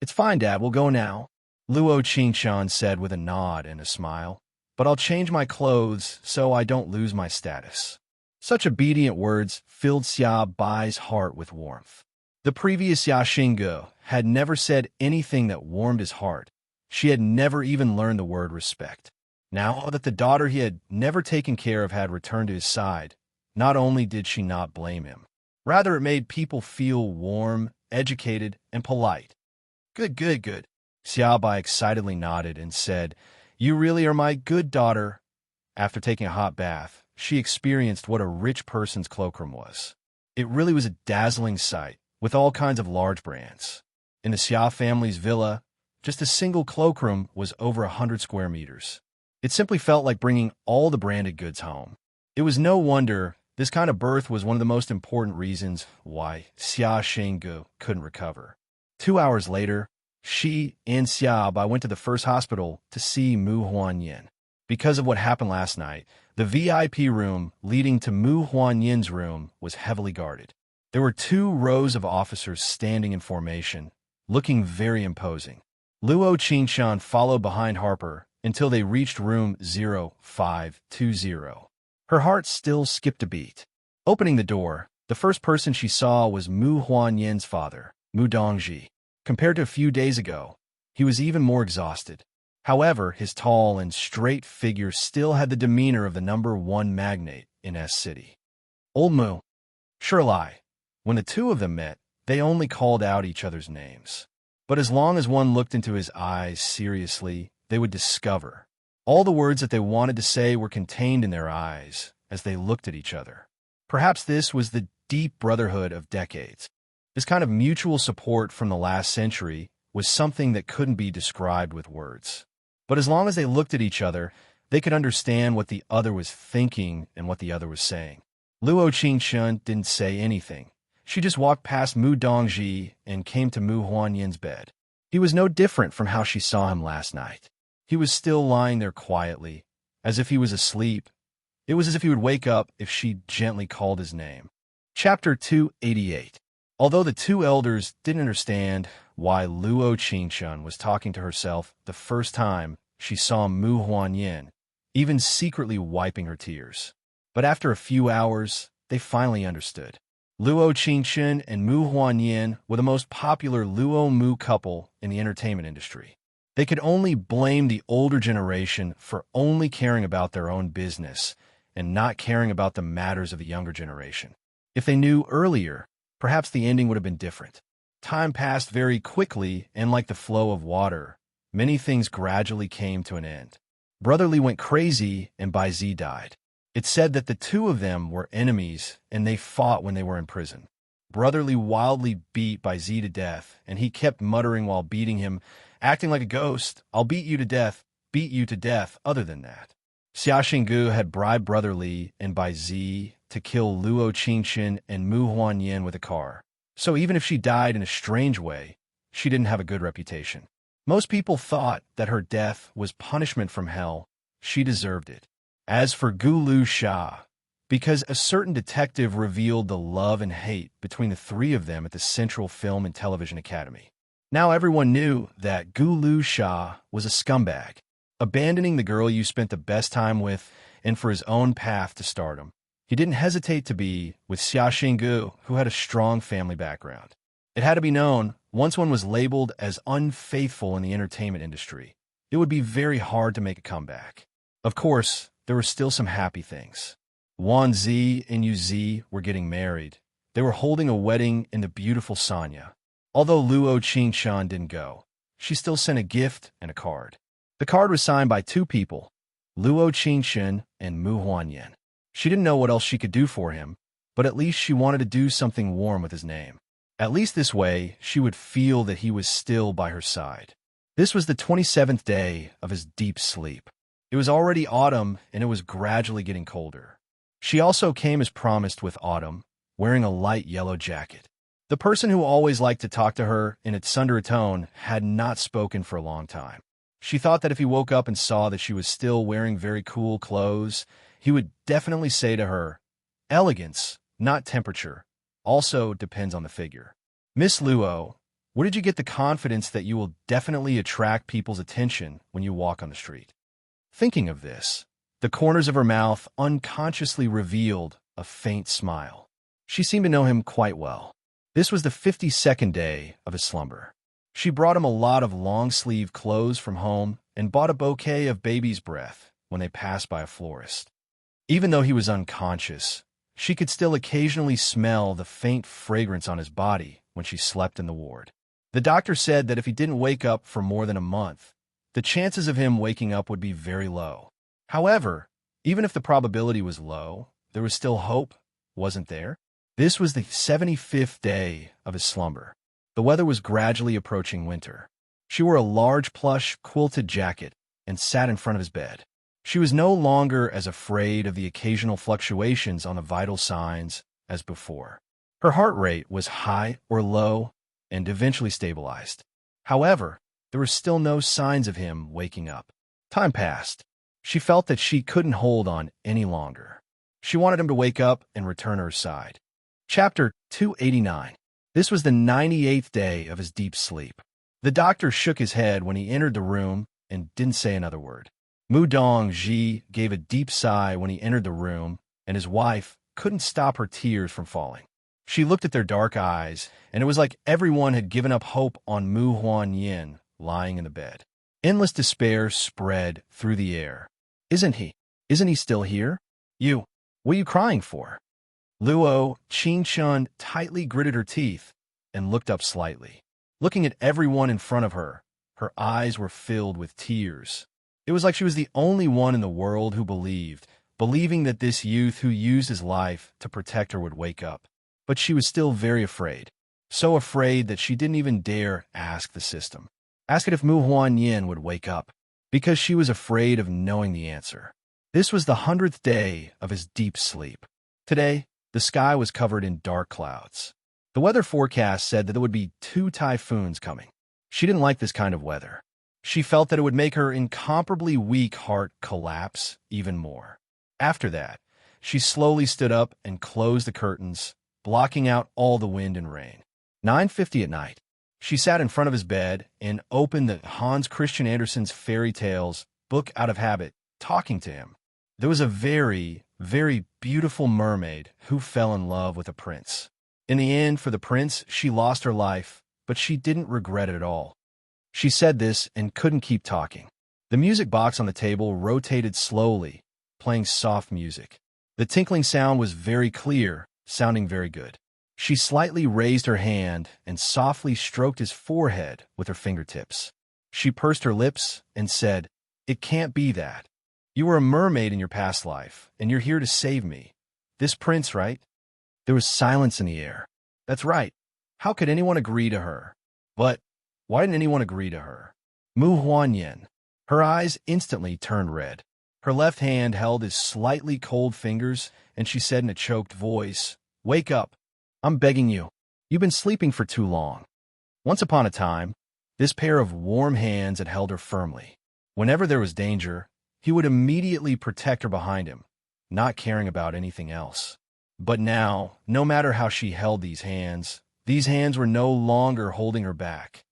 "It's fine, Dad, we'll go now," Luo Qingchun said with a nod and a smile. "But I'll change my clothes so I don't lose my status." Such obedient words filled Xia Bai's heart with warmth. The previous Xia Xinggu had never said anything that warmed his heart. She had never even learned the word respect. Now that the daughter he had never taken care of had returned to his side, not only did she not blame him, rather it made people feel warm, educated, and polite. Good. Xia Bai excitedly nodded and said, "You really are my good daughter." After taking a hot bath, she experienced what a rich person's cloakroom was. It really was a dazzling sight, with all kinds of large brands. In the Xia family's villa, just a single cloakroom was over 100 square meters. It simply felt like bringing all the branded goods home. It was no wonder this kind of birth was one of the most important reasons why Xia Shenggu couldn't recover. 2 hours later, she and Xiaobai went to the first hospital to see Mu Huanyin. Because of what happened last night, the VIP room leading to Mu Huanyin's room was heavily guarded. There were 2 rows of officers standing in formation, looking very imposing. Luo Qingshan followed behind Harper until they reached room 0520. Her heart still skipped a beat. Opening the door, the first person she saw was Mu Huanyin's father, Mu Dongji. Compared to a few days ago, he was even more exhausted. However, his tall and straight figure still had the demeanor of the #1 magnate in S City. Old Mu. Sure lie. When the 2 of them met, they only called out each other's names. But as long as one looked into his eyes seriously, they would discover all the words that they wanted to say were contained in their eyes as they looked at each other. Perhaps this was the deep brotherhood of decades. This kind of mutual support from the last century was something that couldn't be described with words. But as long as they looked at each other, they could understand what the other was thinking and what the other was saying. Luo Qingshan didn't say anything. She just walked past Mu Dongji and came to Mu Huanyin's bed. He was no different from how she saw him last night. He was still lying there quietly, as if he was asleep. It was as if he would wake up if she gently called his name. Chapter 288. Although the 2 elders didn't understand why Luo Qingshan was talking to herself the first time she saw Mu Huanyin, even secretly wiping her tears. But after a few hours, they finally understood. Luo Qingshan and Mu Huanyin were the most popular Luo-Mu couple in the entertainment industry. They could only blame the older generation for only caring about their own business and not caring about the matters of the younger generation. If they knew earlier, perhaps the ending would have been different. Time passed very quickly, and like the flow of water, many things gradually came to an end. Brotherly went crazy, and Baizi died. It's said that the 2 of them were enemies, and they fought when they were in prison. Brotherly wildly beat Baizi to death, and he kept muttering while beating him, acting like a ghost, "I'll beat you to death, other than that." Xia Shenggu had bribed Brotherly and Baizi to kill Luo Qingshan and Mu Huanyin with a car. So even if she died in a strange way, she didn't have a good reputation. Most people thought that her death was punishment from hell. She deserved it. As for Gulu Sha, because a certain detective revealed the love and hate between the 3 of them at the Central Film and Television Academy. Now everyone knew that Gulu Sha was a scumbag, abandoning the girl you spent the best time with and for his own path to stardom. He didn't hesitate to be with Xia Shenggu, who had a strong family background. It had to be known, once one was labeled as unfaithful in the entertainment industry, it would be very hard to make a comeback. Of course, there were still some happy things. Wan Zi and Yu Zi were getting married. They were holding a wedding in the beautiful Sanya. Although Luo Qingshan didn't go, she still sent a gift and a card. The card was signed by 2 people, Luo Qingshan and Mu Huanyin. She didn't know what else she could do for him, but at least she wanted to do something warm with his name. At least this way, she would feel that he was still by her side. This was the 27th day of his deep sleep. It was already autumn, and it was gradually getting colder. She also came as promised with autumn, wearing a light yellow jacket. The person who always liked to talk to her in its thunder tone had not spoken for a long time. She thought that if he woke up and saw that she was still wearing very cool clothes, he would definitely say to her, "Elegance, not temperature, also depends on the figure." "Miss Luo, where did you get the confidence that you will definitely attract people's attention when you walk on the street?" Thinking of this, the corners of her mouth unconsciously revealed a faint smile. She seemed to know him quite well. This was the 52nd day of his slumber. She brought him a lot of long-sleeve clothes from home and bought a bouquet of baby's breath when they passed by a florist. Even though he was unconscious, she could still occasionally smell the faint fragrance on his body when she slept in the ward. The doctor said that if he didn't wake up for more than a month, the chances of him waking up would be very low. However, even if the probability was low, there was still hope, wasn't there? This was the 75th day of his slumber. The weather was gradually approaching winter. She wore a large plush quilted jacket and sat in front of his bed. She was no longer as afraid of the occasional fluctuations on the vital signs as before. Her heart rate was high or low and eventually stabilized. However, there were still no signs of him waking up. Time passed. She felt that she couldn't hold on any longer. She wanted him to wake up and return to her side. Chapter 289. This was the 98th day of his deep sleep. The doctor shook his head when he entered the room and didn't say another word. Mu Dong-ji gave a deep sigh when he entered the room, and his wife couldn't stop her tears from falling. She looked at their dark eyes, and it was like everyone had given up hope on Mu Huan-yin lying in the bed. Endless despair spread through the air. Isn't he? Isn't he still here? You. What are you crying for? Luo Qingchun tightly gritted her teeth and looked up slightly. Looking at everyone in front of her, her eyes were filled with tears. It was like she was the only one in the world who believing that this youth who used his life to protect her would wake up. But she was still very afraid. So afraid that she didn't even dare ask the system. Ask it if Mu Huan-yin would wake up, because she was afraid of knowing the answer. This was the 100th day of his deep sleep. Today, the sky was covered in dark clouds. The weather forecast said that there would be 2 typhoons coming. She didn't like this kind of weather. She felt that it would make her incomparably weak heart collapse even more. After that, she slowly stood up and closed the curtains, blocking out all the wind and rain. 9:50 at night. She sat in front of his bed and opened the Hans Christian Andersen's fairy tales book out of habit, talking to him. There was a very, very beautiful mermaid who fell in love with a prince. In the end, for the prince, she lost her life, but she didn't regret it at all. She said this and couldn't keep talking. The music box on the table rotated slowly, playing soft music. The tinkling sound was very clear, sounding very good. She slightly raised her hand and softly stroked his forehead with her fingertips. She pursed her lips and said, "It can't be that. You were a mermaid in your past life, and you're here to save me. This prince, right?" There was silence in the air. That's right. How could anyone agree to her? But why didn't anyone agree to her? Mu Huan-yin. Her eyes instantly turned red. Her left hand held his slightly cold fingers, and she said in a choked voice, "Wake up. I'm begging you. You've been sleeping for too long." Once upon a time, this pair of warm hands had held her firmly. Whenever there was danger, he would immediately protect her behind him, not caring about anything else. But now, no matter how she held these hands were no longer holding her back.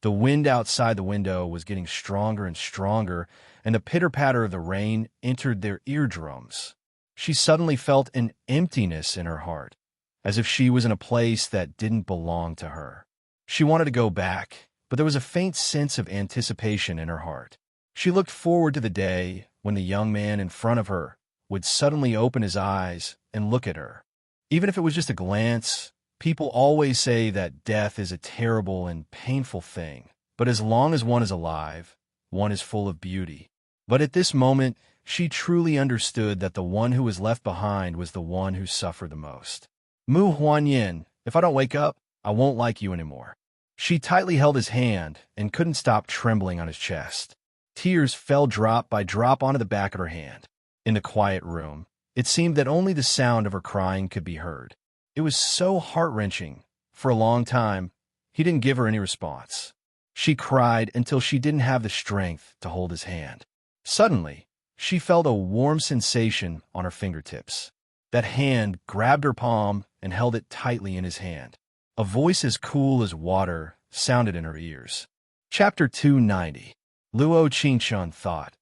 The wind outside the window was getting stronger and stronger, and the pitter-patter of the rain entered their eardrums. She suddenly felt an emptiness in her heart, as if she was in a place that didn't belong to her. She wanted to go back, but there was a faint sense of anticipation in her heart. She looked forward to the day when the young man in front of her would suddenly open his eyes and look at her. Even if it was just a glance, people always say that death is a terrible and painful thing, but as long as one is alive, one is full of beauty. But at this moment, she truly understood that the one who was left behind was the one who suffered the most. Mu Huan-yin, if I don't wake up, I won't like you anymore. She tightly held his hand and couldn't stop trembling on his chest. Tears fell drop by drop onto the back of her hand. In the quiet room, it seemed that only the sound of her crying could be heard. It was so heart-wrenching. For a long time, he didn't give her any response. She cried until she didn't have the strength to hold his hand. Suddenly, she felt a warm sensation on her fingertips. That hand grabbed her palm and held it tightly in his hand. A voice as cool as water sounded in her ears. Chapter 290. Luo Qingchun thought.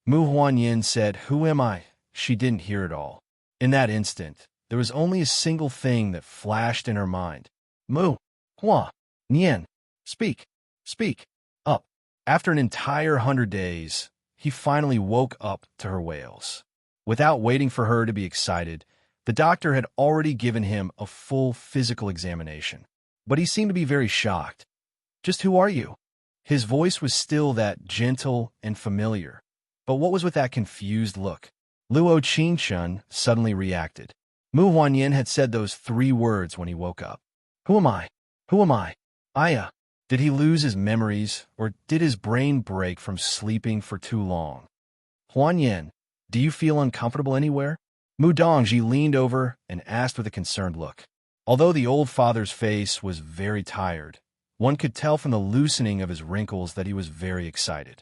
Mu Huan-yin said, "Who am I?" She didn't hear it all. In that instant, there was only a single thing that flashed in her mind. Mu Huan-yin, speak, speak, up. After an entire 100 days, he finally woke up to her wails. Without waiting for her to be excited, the doctor had already given him a full physical examination. But he seemed to be very shocked. "Just who are you?" His voice was still that gentle and familiar. But what was with that confused look? Luo Qingchun suddenly reacted. Mu Huan-yin had said those 3 words when he woke up. "Who am I?" Who am I? Aya. Did he lose his memories, or did his brain break from sleeping for too long? Huan Yin, do you feel uncomfortable anywhere? Mu Dongji leaned over and asked with a concerned look. Although the old father's face was very tired, one could tell from the loosening of his wrinkles that he was very excited.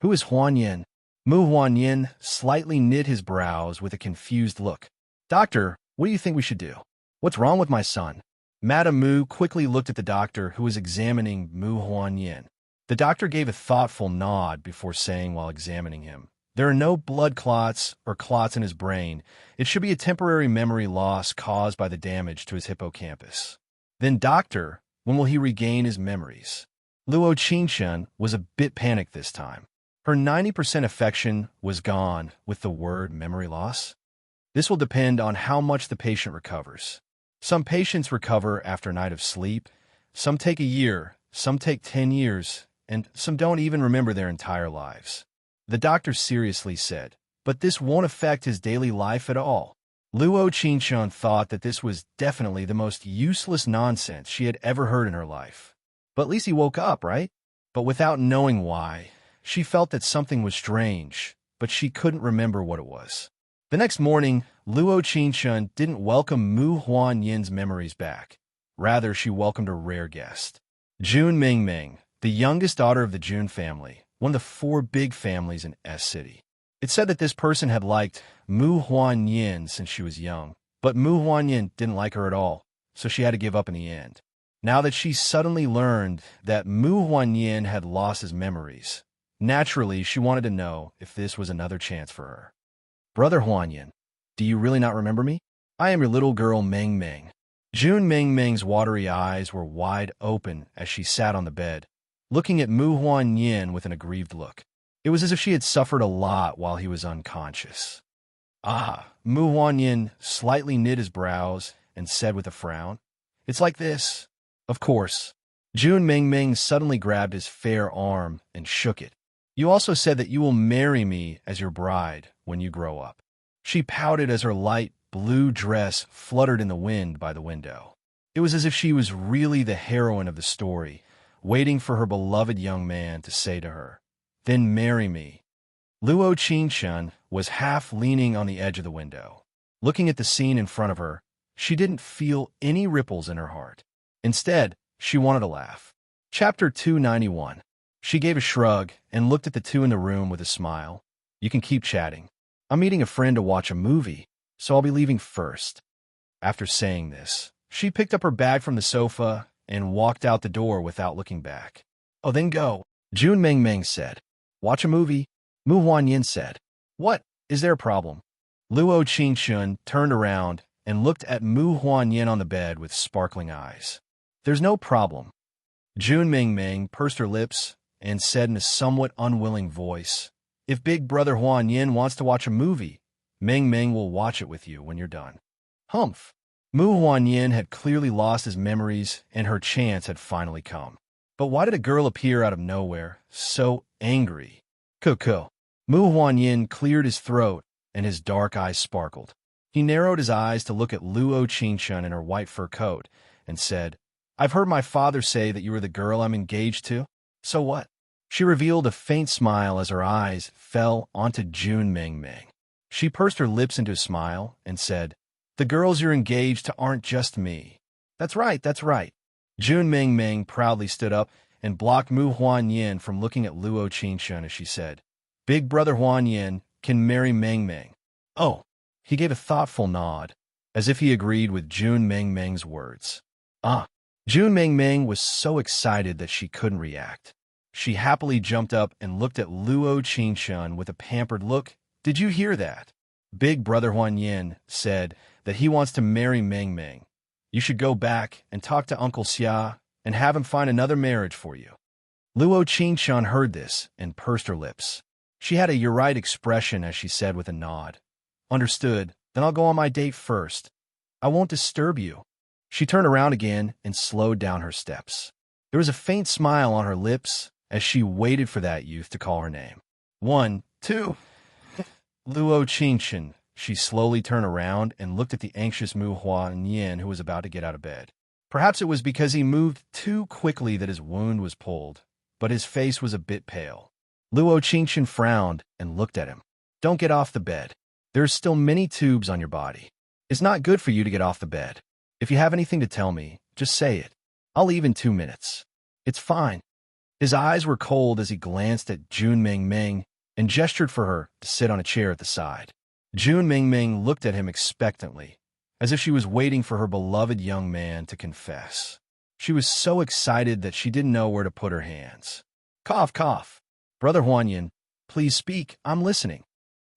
Who is Huan Yin? Mu Huan Yin slightly knit his brows with a confused look. Doctor, what do you think we should do? What's wrong with my son? Madame Mu quickly looked at the doctor who was examining Mu Huan Yin. The doctor gave a thoughtful nod before saying while examining him, "There are no blood clots or clots in his brain. It should be a temporary memory loss caused by the damage to his hippocampus." Then, doctor, when will he regain his memories? Luo Qingshan was a bit panicked this time. Her 90% affection was gone with the word memory loss. This will depend on how much the patient recovers. Some patients recover after a night of sleep, some take a year, some take 10 years, and some don't even remember their entire lives. The doctor seriously said, but this won't affect his daily life at all. Luo Qingshan thought that this was definitely the most useless nonsense she had ever heard in her life. But at least he woke up, right? But without knowing why, she felt that something was strange, but she couldn't remember what it was. The next morning, Luo Qingshan didn't welcome Mu Huan Yin's memories back. Rather, she welcomed a rare guest. Jun Mingming, the youngest daughter of the Jun family, one of the 4 big families in S City. It said that this person had liked Mu Huan Yin since she was young, but Mu Huan Yin didn't like her at all, so she had to give up in the end. Now that she suddenly learned that Mu Huan Yin had lost his memories, naturally she wanted to know if this was another chance for her. Brother Huan Yin, do you really not remember me? I am your little girl Meng Meng. Jun Meng Meng's watery eyes were wide open as she sat on the bed, looking at Mu Huan Yin with an aggrieved look. It was as if she had suffered a lot while he was unconscious. Ah, Mu Huan Yin slightly knit his brows and said with a frown, "It's like this." Of course. Jun Meng Meng suddenly grabbed his fair arm and shook it. "You also said that you will marry me as your bride when you grow up." She pouted as her light blue dress fluttered in the wind by the window. It was as if she was really the heroine of the story, waiting for her beloved young man to say to her, "Then marry me." Luo Qingshan was half leaning on the edge of the window. Looking at the scene in front of her, she didn't feel any ripples in her heart. Instead, she wanted to laugh. Chapter 291. She gave a shrug and looked at the two in the room with a smile. "You can keep chatting. I'm meeting a friend to watch a movie, so I'll be leaving first." After saying this, she picked up her bag from the sofa and walked out the door without looking back. "Oh, then go," Jun Meng Meng said. "Watch a movie," Mu Huan Yin said. "What? Is there a problem?" Luo Qingshan turned around and looked at Mu Huan Yin on the bed with sparkling eyes. "There's no problem." Jun Meng Meng pursed her lips and said in a somewhat unwilling voice, "If Big Brother Huan Yin wants to watch a movie, Meng Meng will watch it with you when you're done." Humph! Mu Huan Yin had clearly lost his memories and her chance had finally come. But why did a girl appear out of nowhere, so angry? Cuckoo. Mu Huan Yin cleared his throat and his dark eyes sparkled. He narrowed his eyes to look at Luo Qingshan in her white fur coat and said, "I've heard my father say that you are the girl I'm engaged to. So what?" She revealed a faint smile as her eyes fell onto Jun Meng Meng. She pursed her lips into a smile and said, "The girls you're engaged to aren't just me." That's right, that's right." Jun Meng Meng proudly stood up and blocked Mu Huan Yin from looking at Luo Qingshan as she said, "Big Brother Huan Yin can marry Meng Meng." "Oh." He gave a thoughtful nod, as if he agreed with Jun Meng Meng's words. "Ah." Jun Meng Meng was so excited that she couldn't react. She happily jumped up and looked at Luo Qingshan with a pampered look. "Did you hear that? Big Brother Huan Yin said that he wants to marry Meng Meng. You should go back and talk to Uncle Xia and have him find another marriage for you." Luo Qingshan heard this and pursed her lips. She had a "you're right" expression as she said with a nod, "Understood, then I'll go on my date first. I won't disturb you." She turned around again and slowed down her steps. There was a faint smile on her lips as she waited for that youth to call her name. "1, 2. Luo Qingshan." She slowly turned around and looked at the anxious Mu Huan Yin who was about to get out of bed. Perhaps it was because he moved too quickly that his wound was pulled, but his face was a bit pale. Luo Qingqian frowned and looked at him. Don't get off the bed. There's still many tubes on your body. It's not good for you to get off the bed. If you have anything to tell me, just say it. I'll leave in 2 minutes. It's fine. His eyes were cold as he glanced at Jun Mingming and gestured for her to sit on a chair at the side. Jun Mingming looked at him expectantly, as if she was waiting for her beloved young man to confess. She was so excited that she didn't know where to put her hands. Cough, cough. Brother Huanyin, please speak. I'm listening.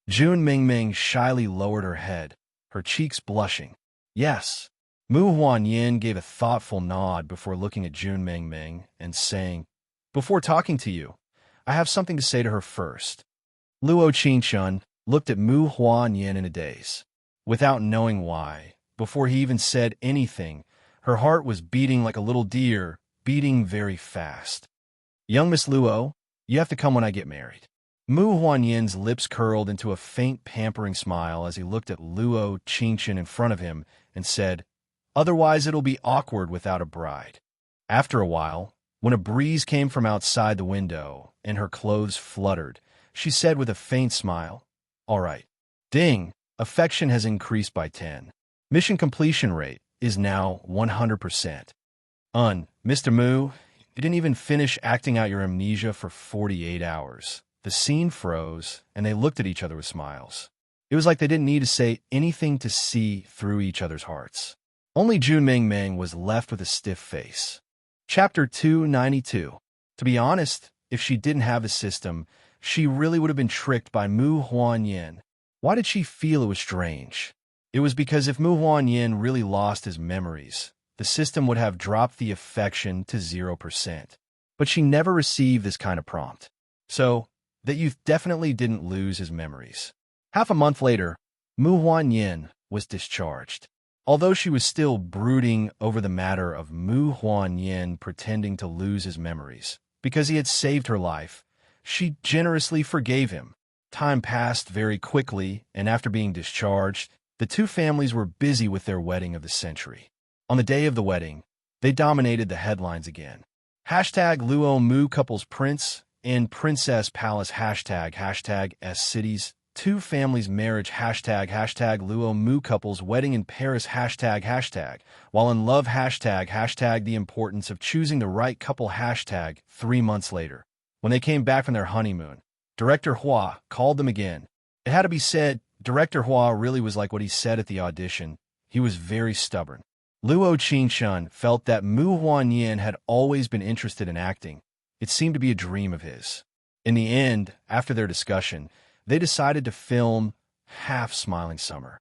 Jun Mingming shyly lowered her head, her cheeks blushing. Yes. Mu Huanyin gave a thoughtful nod before looking at Jun Mingming and saying, Before talking to you, I have something to say to her first. Luo Qingqian looked at Mu Huanyin in a daze. Without knowing why, before he even said anything, her heart was beating like a little deer, beating very fast. Young Miss Luo, you have to come when I get married. Mu Huanyin's lips curled into a faint pampering smile as he looked at Luo Qingqian in front of him and said, Otherwise it'll be awkward without a bride. After a while, when a breeze came from outside the window and her clothes fluttered, she said with a faint smile, All right. Ding, affection has increased by 10. Mission completion rate is now 100%. Mr. Mu, you didn't even finish acting out your amnesia for 48 hours. The scene froze, and they looked at each other with smiles. It was like they didn't need to say anything to see through each other's hearts. Only Jun Mingming was left with a stiff face. Chapter 292. To be honest, if she didn't have the system, she really would have been tricked by Mu Huanyin. Why did she feel it was strange? It was because if Mu Huanyin really lost his memories, the system would have dropped the affection to 0%. But she never received this kind of prompt. So, that youth definitely didn't lose his memories. Half a month later, Mu Huanyin was discharged. Although she was still brooding over the matter of Mu Huanyin pretending to lose his memories because he had saved her life, she generously forgave him. Time passed very quickly, and after being discharged, the two families were busy with their wedding of the century. On the day of the wedding, they dominated the headlines again. Hashtag Luo Mu couples prince and princess palace hashtag S cities. Two families marriage hashtag Luo Mu couples wedding in Paris hashtag while in love hashtag the importance of choosing the right couple hashtag 3 months later. When they came back from their honeymoon, Director Hua called them again. It had to be said, Director Hua really was like what he said at the audition. He was very stubborn. Luo Qingqian felt that Mu Huanyin had always been interested in acting. It seemed to be a dream of his. In the end, after their discussion, they decided to film Half Smiling Summer.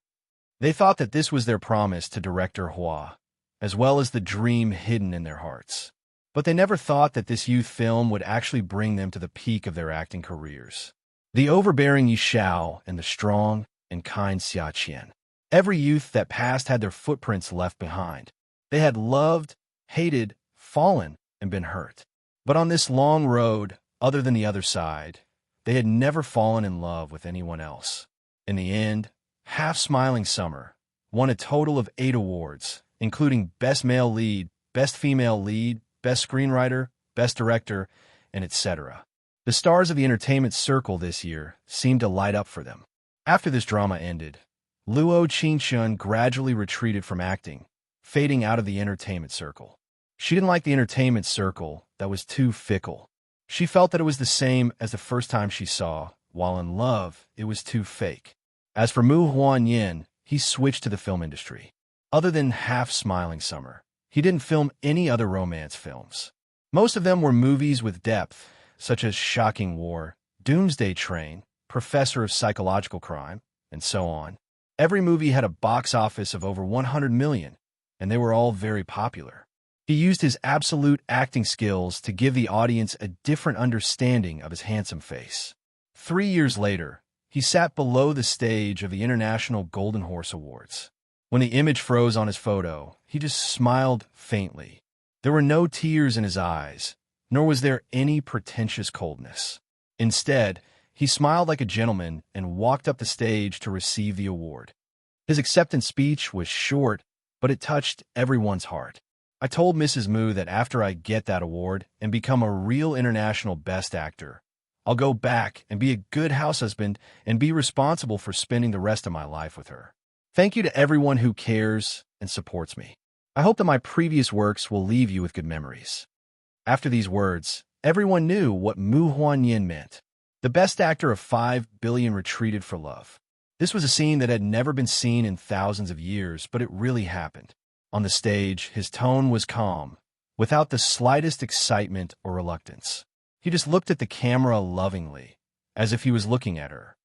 They thought that this was their promise to Director Hua, as well as the dream hidden in their hearts. But they never thought that this youth film would actually bring them to the peak of their acting careers. The overbearing Yi Xiao and the strong and kind Xia Qian. Every youth that passed had their footprints left behind. They had loved, hated, fallen, and been hurt. But on this long road, other than the other side, they had never fallen in love with anyone else. In the end, Half Smiling Summer won a total of 8 awards, including Best Male Lead, Best Female Lead, Best Screenwriter, Best Director, and etc. The stars of the entertainment circle this year seemed to light up for them. After this drama ended, Luo Qingqian gradually retreated from acting, fading out of the entertainment circle. She didn't like the entertainment circle that was too fickle. She felt that it was the same as the first time she saw, while in love, it was too fake. As for Mu Huanyin, he switched to the film industry. Other than Half Smiling Summer, he didn't film any other romance films. Most of them were movies with depth, such as Shocking War, Doomsday Train, Professor of Psychological Crime, and so on. Every movie had a box office of over 100 million, and they were all very popular. He used his absolute acting skills to give the audience a different understanding of his handsome face. 3 years later, he sat below the stage of the International Golden Horse Awards. When the image froze on his photo, he just smiled faintly. There were no tears in his eyes, nor was there any pretentious coldness. Instead, he smiled like a gentleman and walked up the stage to receive the award. His acceptance speech was short, but it touched everyone's heart. I told Mrs. Mu that after I get that award and become a real international best actor, I'll go back and be a good house husband and be responsible for spending the rest of my life with her. Thank you to everyone who cares and supports me. I hope that my previous works will leave you with good memories. After these words, everyone knew what Mu Huanyin meant. The best actor of 5 billion retreated for love. This was a scene that had never been seen in thousands of years, but it really happened. On the stage, his tone was calm, without the slightest excitement or reluctance. He just looked at the camera lovingly, as if he was looking at her.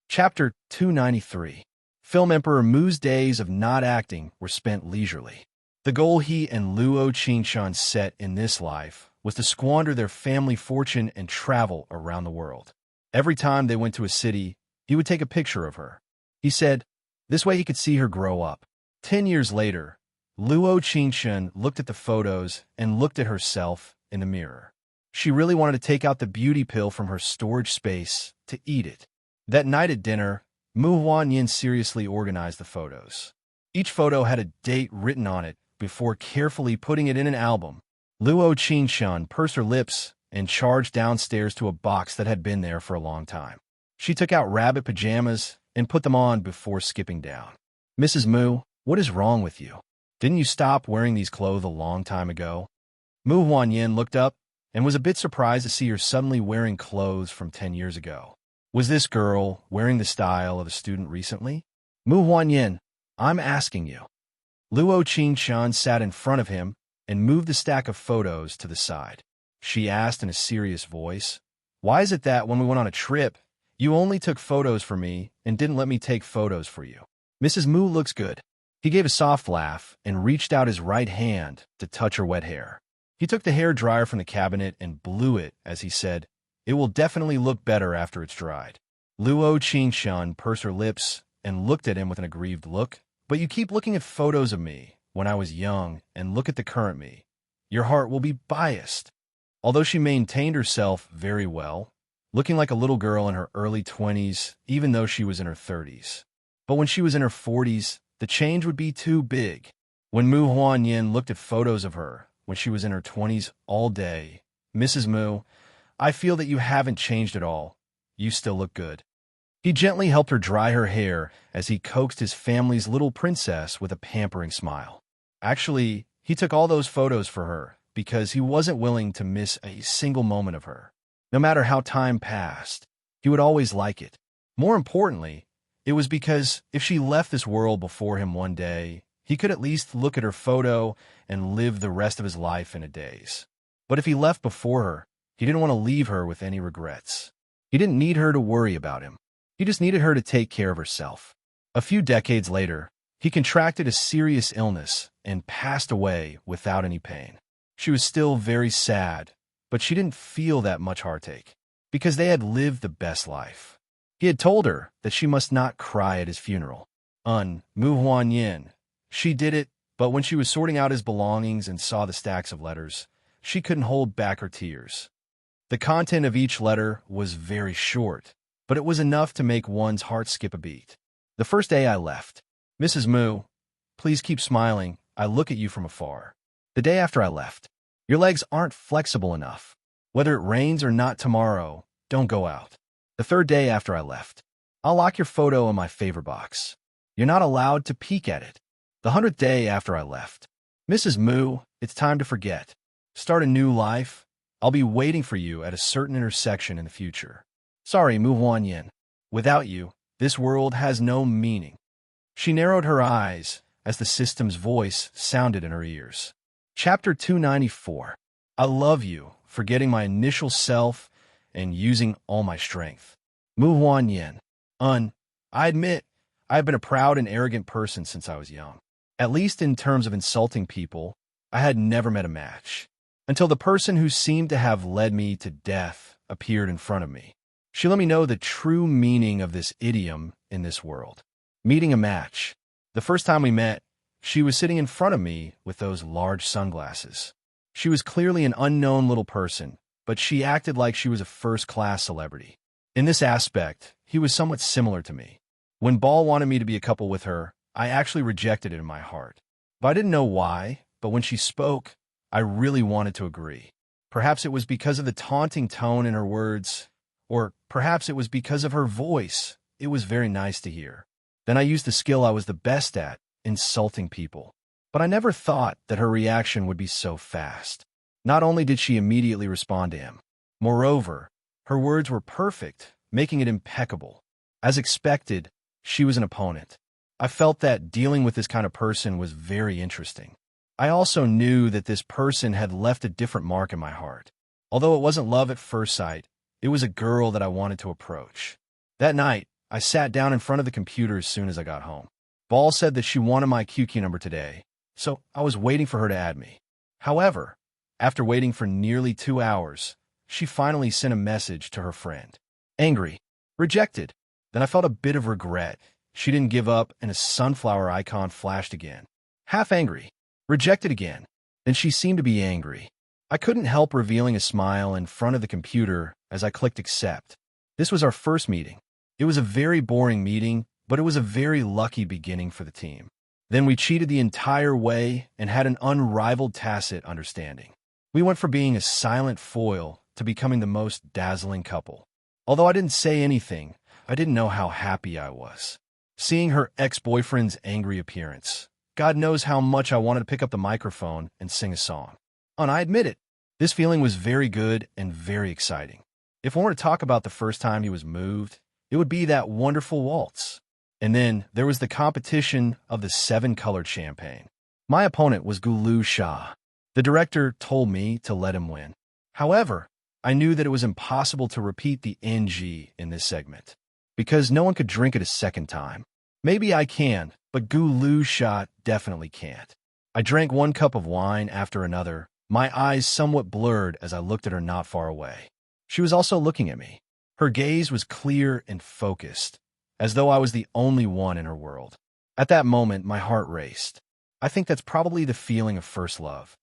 Chapter 293. Film Emperor Mu's days of not acting were spent leisurely. The goal he and Luo Qingshan set in this life was to squander their family fortune and travel around the world. Every time they went to a city, he would take a picture of her. He said, this way he could see her grow up. 10 years later, Luo Qingshan looked at the photos and looked at herself in the mirror. She really wanted to take out the beauty pill from her storage space to eat it. That night at dinner, Mu Huanyin seriously organized the photos. Each photo had a date written on it before carefully putting it in an album. Luo Qingshan pursed her lips and charged downstairs to a box that had been there for a long time. She took out rabbit pajamas and put them on before skipping down. Mrs. Mu, what is wrong with you? Didn't you stop wearing these clothes a long time ago? Mu Huanyin looked up and was a bit surprised to see her suddenly wearing clothes from 10 years ago. Was this girl wearing the style of a student recently? Mu Huanyin, I'm asking you. Luo Qingshan sat in front of him and moved the stack of photos to the side. She asked in a serious voice, why is it that when we went on a trip, you only took photos for me and didn't let me take photos for you? Mrs. Mu looks good. He gave a soft laugh and reached out his right hand to touch her wet hair. He took the hair dryer from the cabinet and blew it as he said, it will definitely look better after it's dried. Luo Qingshan pursed her lips and looked at him with an aggrieved look. But you keep looking at photos of me when I was young and look at the current me. Your heart will be biased. Although she maintained herself very well, looking like a little girl in her early 20s, even though she was in her 30s. But when she was in her 40s, the change would be too big. When Mu Huanyin looked at photos of her when she was in her 20s all day, Mrs. Mu, I feel that you haven't changed at all. You still look good. He gently helped her dry her hair as he coaxed his family's little princess with a pampering smile. Actually, he took all those photos for her because he wasn't willing to miss a single moment of her. No matter how time passed, he would always like it. More importantly, it was because if she left this world before him one day, he could at least look at her photo and live the rest of his life in a daze. But if he left before her, he didn't want to leave her with any regrets. He didn't need her to worry about him. He just needed her to take care of herself. A few decades later, he contracted a serious illness and passed away without any pain. She was still very sad, but she didn't feel that much heartache, because they had lived the best life. He had told her that she must not cry at his funeral. Mu Huanyin. She did it, but when she was sorting out his belongings and saw the stacks of letters, she couldn't hold back her tears. The content of each letter was very short, but it was enough to make one's heart skip a beat. The first day I left. Mrs. Mu, please keep smiling. I look at you from afar. The day after I left. Your legs aren't flexible enough. Whether it rains or not tomorrow, don't go out. The third day after I left. I'll lock your photo in my favor box. You're not allowed to peek at it. The 100th day after I left. Mrs. Mu, it's time to forget. Start a new life. I'll be waiting for you at a certain intersection in the future. Sorry, Mu Huanyin. Without you, this world has no meaning. She narrowed her eyes as the system's voice sounded in her ears. Chapter 294. I love you, forgetting my initial self and using all my strength. Mu Huanyin. I admit, I've been a proud and arrogant person since I was young. At least in terms of insulting people, I had never met a match, until the person who seemed to have led me to death appeared in front of me. She let me know the true meaning of this idiom in this world. Meeting a match. The first time we met, she was sitting in front of me with those large sunglasses. She was clearly an unknown little person, but she acted like she was a first-class celebrity. In this aspect, he was somewhat similar to me. When Ball wanted me to be a couple with her, I actually rejected it in my heart. But I didn't know why, but when she spoke, I really wanted to agree. Perhaps it was because of the taunting tone in her words, or perhaps it was because of her voice. It was very nice to hear. Then I used the skill I was the best at, insulting people. But I never thought that her reaction would be so fast. Not only did she immediately respond to him, moreover, her words were perfect, making it impeccable. As expected, she was an opponent. I felt that dealing with this kind of person was very interesting. I also knew that this person had left a different mark in my heart. Although it wasn't love at first sight, it was a girl that I wanted to approach. That night, I sat down in front of the computer as soon as I got home. Ball said that she wanted my QQ number today, so I was waiting for her to add me. However, after waiting for nearly 2 hours, she finally sent a message to her friend. Angry. Rejected. Then I felt a bit of regret. She didn't give up, and a sunflower icon flashed again. Half angry. Rejected again. Then she seemed to be angry. I couldn't help revealing a smile in front of the computer as I clicked accept. This was our first meeting. It was a very boring meeting, but it was a very lucky beginning for the team. Then we cheated the entire way and had an unrivaled tacit understanding. We went from being a silent foil to becoming the most dazzling couple. Although I didn't say anything, I didn't know how happy I was. Seeing her ex-boyfriend's angry appearance, God knows how much I wanted to pick up the microphone and sing a song. And I admit it, this feeling was very good and very exciting. If I were to talk about the first time he was moved, it would be that wonderful waltz. And then there was the competition of the 7-colored champagne. My opponent was Gulu Shah. The director told me to let him win. However, I knew that it was impossible to repeat the NG in this segment, because no one could drink it a second time. Maybe I can, but Gulu Shah definitely can't. I drank 1 cup of wine after another, my eyes somewhat blurred as I looked at her not far away. She was also looking at me. Her gaze was clear and focused, as though I was the only one in her world. At that moment, my heart raced. I think that's probably the feeling of first love.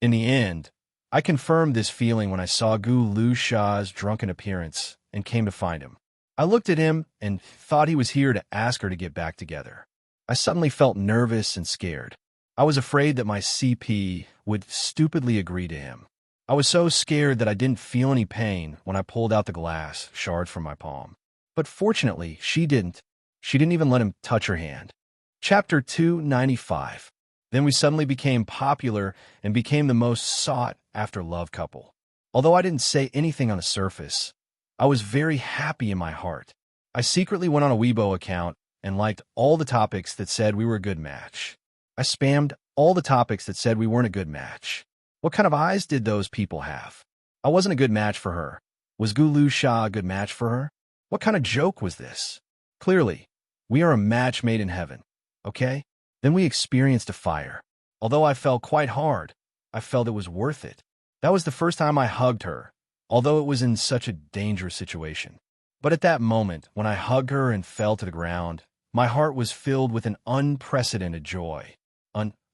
In the end, I confirmed this feeling when I saw Gulu Shah's drunken appearance and came to find him. I looked at him and thought he was here to ask her to get back together. I suddenly felt nervous and scared. I was afraid that my CP would stupidly agree to him. I was so scared that I didn't feel any pain when I pulled out the glass shard from my palm. But fortunately, she didn't. She didn't even let him touch her hand. Chapter 295. Then we suddenly became popular and became the most sought-after love couple. Although I didn't say anything on the surface, I was very happy in my heart. I secretly went on a Weibo account and liked all the topics that said we were a good match. I spammed all the topics that said we weren't a good match. What kind of eyes did those people have? I wasn't a good match for her. Was Gulu Shah a good match for her? What kind of joke was this? Clearly, we are a match made in heaven, okay? Then we experienced a fire. Although I fell quite hard, I felt it was worth it. That was the first time I hugged her, although it was in such a dangerous situation. But at that moment, when I hugged her and fell to the ground, my heart was filled with an unprecedented joy.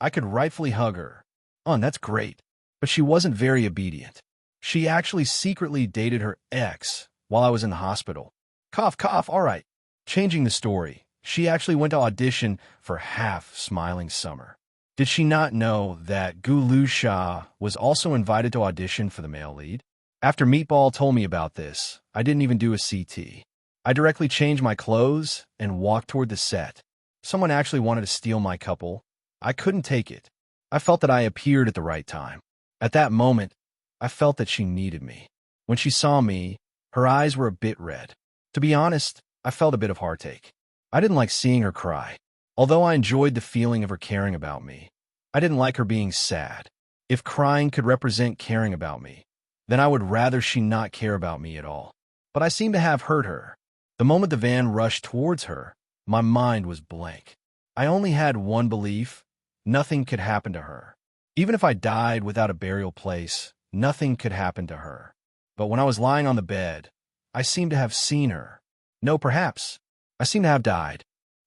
I could rightfully hug her. That's great. But she wasn't very obedient. She actually secretly dated her ex while I was in the hospital. Cough, cough, all right. Changing the story, she actually went to audition for Half Smiling Summer. Did she not know that Gulu Shah was also invited to audition for the male lead? After Meatball told me about this, I didn't even do a CT. I directly changed my clothes and walked toward the set. Someone actually wanted to steal my couple. I couldn't take it. I felt that I appeared at the right time. At that moment, I felt that she needed me. When she saw me, her eyes were a bit red. To be honest, I felt a bit of heartache. I didn't like seeing her cry. Although I enjoyed the feeling of her caring about me, I didn't like her being sad. If crying could represent caring about me, then I would rather she not care about me at all. But I seemed to have hurt her. The moment the van rushed towards her, my mind was blank. I only had one belief: nothing could happen to her. Even if I died without a burial place, nothing could happen to her. But when I was lying on the bed, I seemed to have seen her. No, perhaps. I seemed to have died.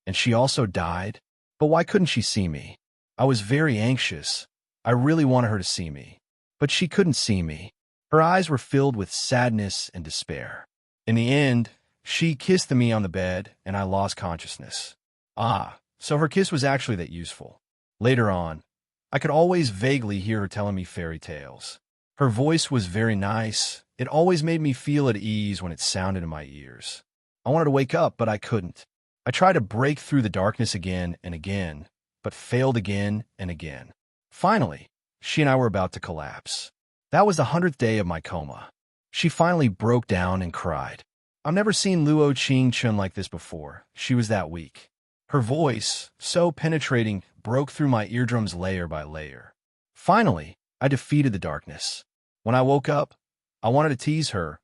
And she also died? But why couldn't she see me? I was very anxious. I really wanted her to see me. But she couldn't see me. Her eyes were filled with sadness and despair. In the end, she kissed me on the bed, and I lost consciousness. So her kiss was actually that useful. Later on, I could always vaguely hear her telling me fairy tales. Her voice was very nice. It always made me feel at ease when it sounded in my ears. I wanted to wake up, but I couldn't. I tried to break through the darkness again and again, but failed again and again. Finally, she and I were about to collapse. That was the 100th day of my coma. She finally broke down and cried. I've never seen Luo Qing-chun like this before. She was that weak. Her voice, so penetrating, broke through my eardrums layer by layer. Finally, I defeated the darkness. When I woke up, I wanted to tease her,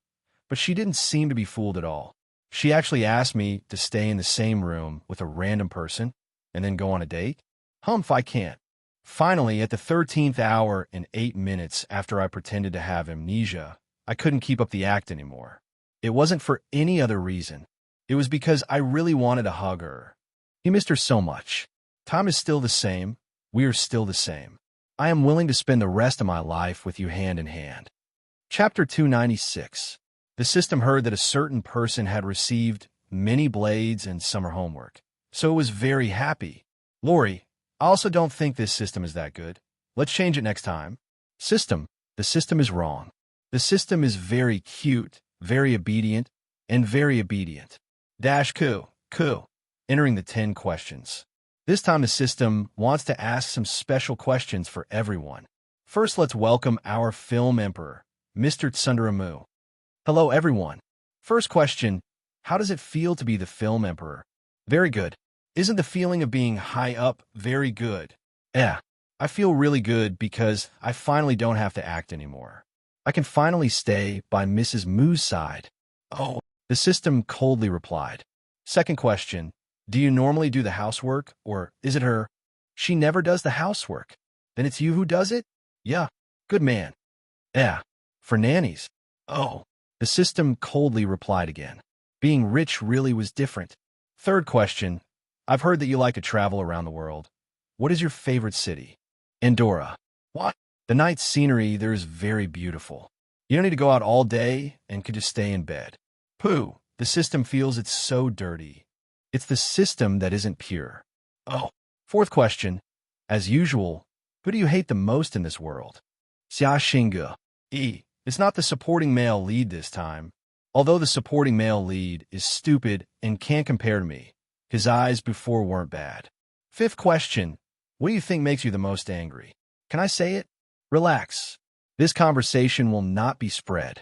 but she didn't seem to be fooled at all. She actually asked me to stay in the same room with a random person and then go on a date. Humph, I can't. Finally, at the 13th hour and 8 minutes after I pretended to have amnesia, I couldn't keep up the act anymore. It wasn't for any other reason. It was because I really wanted to hug her. He missed her so much. Time is still the same. We are still the same. I am willing to spend the rest of my life with you hand in hand. Chapter 296. The system heard that a certain person had received many blades and summer homework, so it was very happy. Lori, I also don't think this system is that good. Let's change it next time. System. The system is wrong. The system is very cute, very obedient, and very obedient. Dash coup. Entering the 10 questions. This time the system wants to ask some special questions for everyone. First, let's welcome our film emperor, Mr. Tsunderamu. Hello, everyone. First question, how does it feel to be the film emperor? Very good. Isn't the feeling of being high up very good? Yeah, I feel really good because I finally don't have to act anymore. I can finally stay by Mrs. Mu's side. Oh, the system coldly replied. Second question, do you normally do the housework, or is it her? She never does the housework. Then it's you who does it? Yeah, good man. Yeah, for nannies. Oh, the system coldly replied again. Being rich really was different. Third question, I've heard that you like to travel around the world. What is your favorite city? Andorra. What? The night scenery there is very beautiful. You don't need to go out all day and could just stay in bed. Pooh, the system feels it's so dirty. It's the system that isn't pure. Oh. Fourth question, as usual, who do you hate the most in this world? Xia Xingge. It's not the supporting male lead this time. Although the supporting male lead is stupid and can't compare to me. His eyes before weren't bad. Fifth question, what do you think makes you the most angry? Can I say it? Relax. This conversation will not be spread.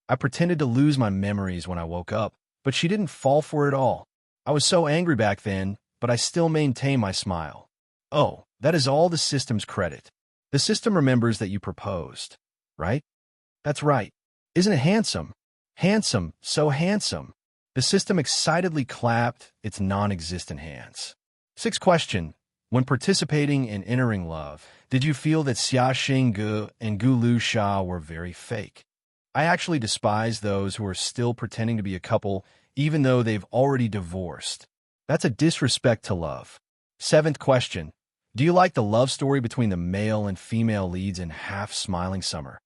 I pretended to lose my memories when I woke up, but she didn't fall for it all. I was so angry back then, but I still maintain my smile. Oh, that is all the system's credit. The system remembers that you proposed, right? That's right. Isn't it handsome? Handsome, so handsome. The system excitedly clapped its non-existent hands. Sixth question. When participating in entering love, did you feel that Xia Xingge and Gu Lu Sha were very fake? I actually despise those who are still pretending to be a couple even though they've already divorced. That's a disrespect to love. Seventh question. Do you like the love story between the male and female leads in Half Smiling Summer?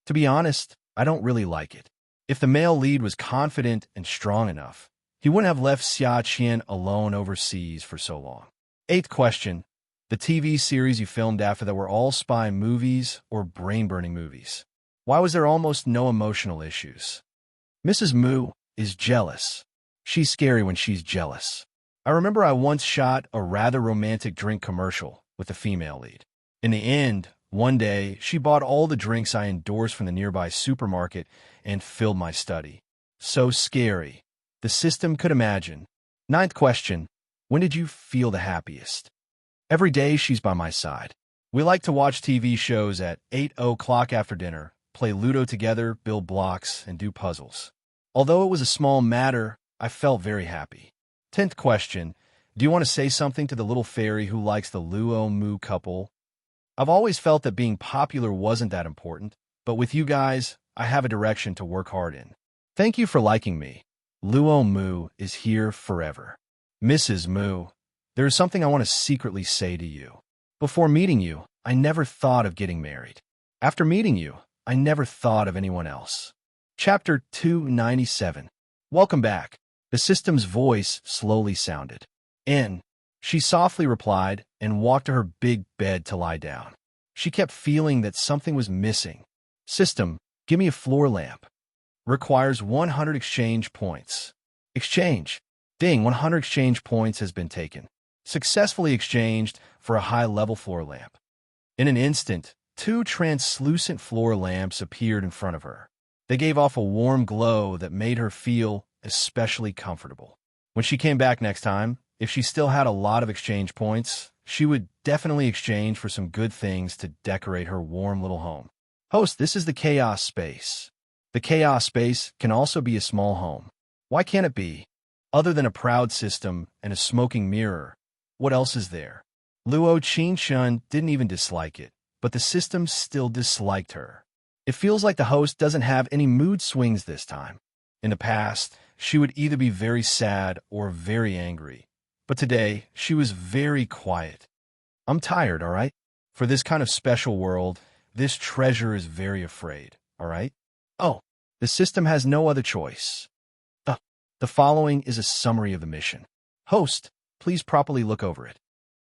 To be honest, I don't really like it. If the male lead was confident and strong enough, he wouldn't have left Xia Qian alone overseas for so long. Eighth question. The TV series you filmed after that were all spy movies or brain-burning movies. Why was there almost no emotional issues? Mrs. Mu is jealous. She's scary when she's jealous. I remember I once shot a rather romantic drink commercial with the female lead. In the end, one day, she bought all the drinks I endorsed from the nearby supermarket and filled my study. So scary. The system could imagine. Ninth question. When did you feel the happiest? Every day she's by my side. We like to watch TV shows at 8 o'clock after dinner, play Ludo together, build blocks, and do puzzles. Although it was a small matter, I felt very happy. 10th question. Do you want to say something to the little fairy who likes the Luo Mu couple? I've always felt that being popular wasn't that important, but with you guys, I have a direction to work hard in. Thank you for liking me. Luo Mu is here forever. Mrs. Mu, there is something I want to secretly say to you. Before meeting you, I never thought of getting married. After meeting you, I never thought of anyone else. Chapter 297. Welcome back. The system's voice slowly sounded. In. She softly replied, and walked to her big bed to lie down. She kept feeling that something was missing. System, give me a floor lamp. Requires 100 exchange points. Exchange. Ding, 100 exchange points has been taken. Successfully exchanged for a high-level floor lamp. In an instant, 2 translucent floor lamps appeared in front of her. They gave off a warm glow that made her feel especially comfortable. When she came back next time, if she still had a lot of exchange points, she would definitely exchange for some good things to decorate her warm little home. Host, this is the chaos space. The chaos space can also be a small home. Why can't it be? Other than a proud system and a smoking mirror, what else is there? Luo Qingshun didn't even dislike it, but the system still disliked her. It feels like the host doesn't have any mood swings this time. In the past, she would either be very sad or very angry, but today she was very quiet. I'm tired, all right? For this kind of special world, this treasure is very afraid, all right? Oh, the system has no other choice. The following is a summary of the mission. Host, please properly look over it.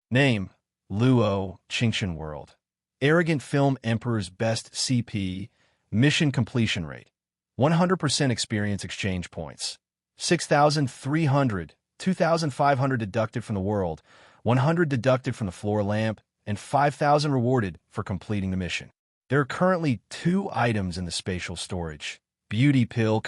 Name, Luo Qingshun World. Arrogant Film Emperor's Best CP. Mission completion rate. 100% experience exchange points. 6,300, 2,500 deducted from the world, 100 deducted from the floor lamp, and 5,000 rewarded for completing the mission. There are currently 2 items in the spatial storage. Beauty Pill,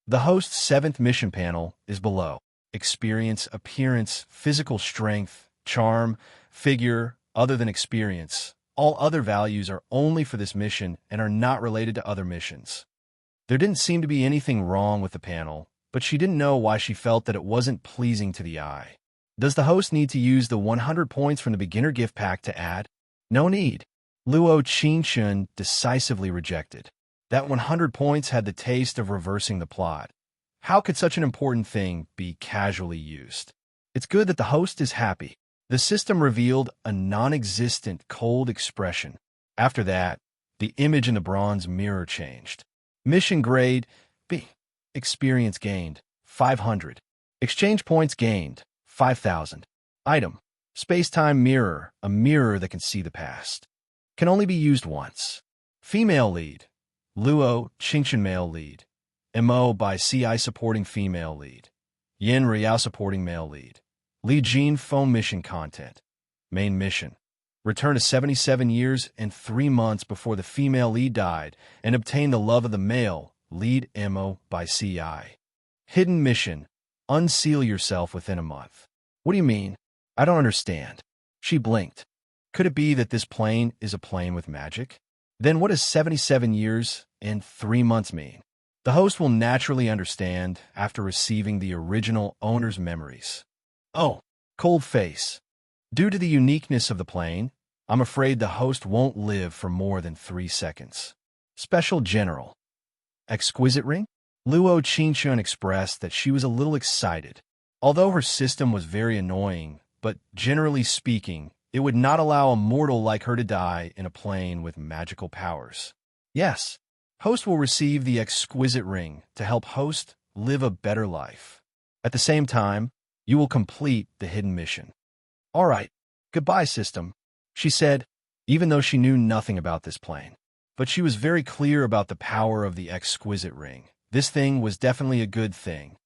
the host's 7th mission panel is below. Experience, appearance, physical strength, charm, figure, other than experience. All other values are only for this mission and are not related to other missions. There didn't seem to be anything wrong with the panel, but she didn't know why she felt that it wasn't pleasing to the eye. Does the host need to use the 100 points from the beginner gift pack to add? No need. Luo Qingshun decisively rejected. That 100 points had the taste of reversing the plot. How could such an important thing be casually used? It's good that the host is happy. The system revealed a non-existent cold expression. After that, the image in the bronze mirror changed. Mission grade B. Experience gained 500. Exchange points gained 5,000. Item. Space-time mirror, a mirror that can see the past. Can only be used once. Female lead. Luo Qingshun male lead. MO by CI supporting female lead. Yin Riao supporting male lead. Li Jin phone mission content. Main mission. Return to 77 years and 3 months before the female lead died and obtain the love of the male lead MO by CI. Hidden mission. Unseal yourself within a month. What do you mean? I don't understand. She blinked. Could it be that this plane is a plane with magic? Then what does 77 years and 3 months mean? The host will naturally understand after receiving the original owner's memories. Oh, cold face. Due to the uniqueness of the plane, I'm afraid the host won't live for more than 3 seconds. Special General. Exquisite ring? Luo Qingshun expressed that she was a little excited. Although her system was very annoying, but generally speaking, it would not allow a mortal like her to die in a plane with magical powers. Yes, host will receive the exquisite ring to help host live a better life. At the same time, you will complete the hidden mission. All right, goodbye, system, she said, even though she knew nothing about this plane. But she was very clear about the power of the exquisite ring. This thing was definitely a good thing.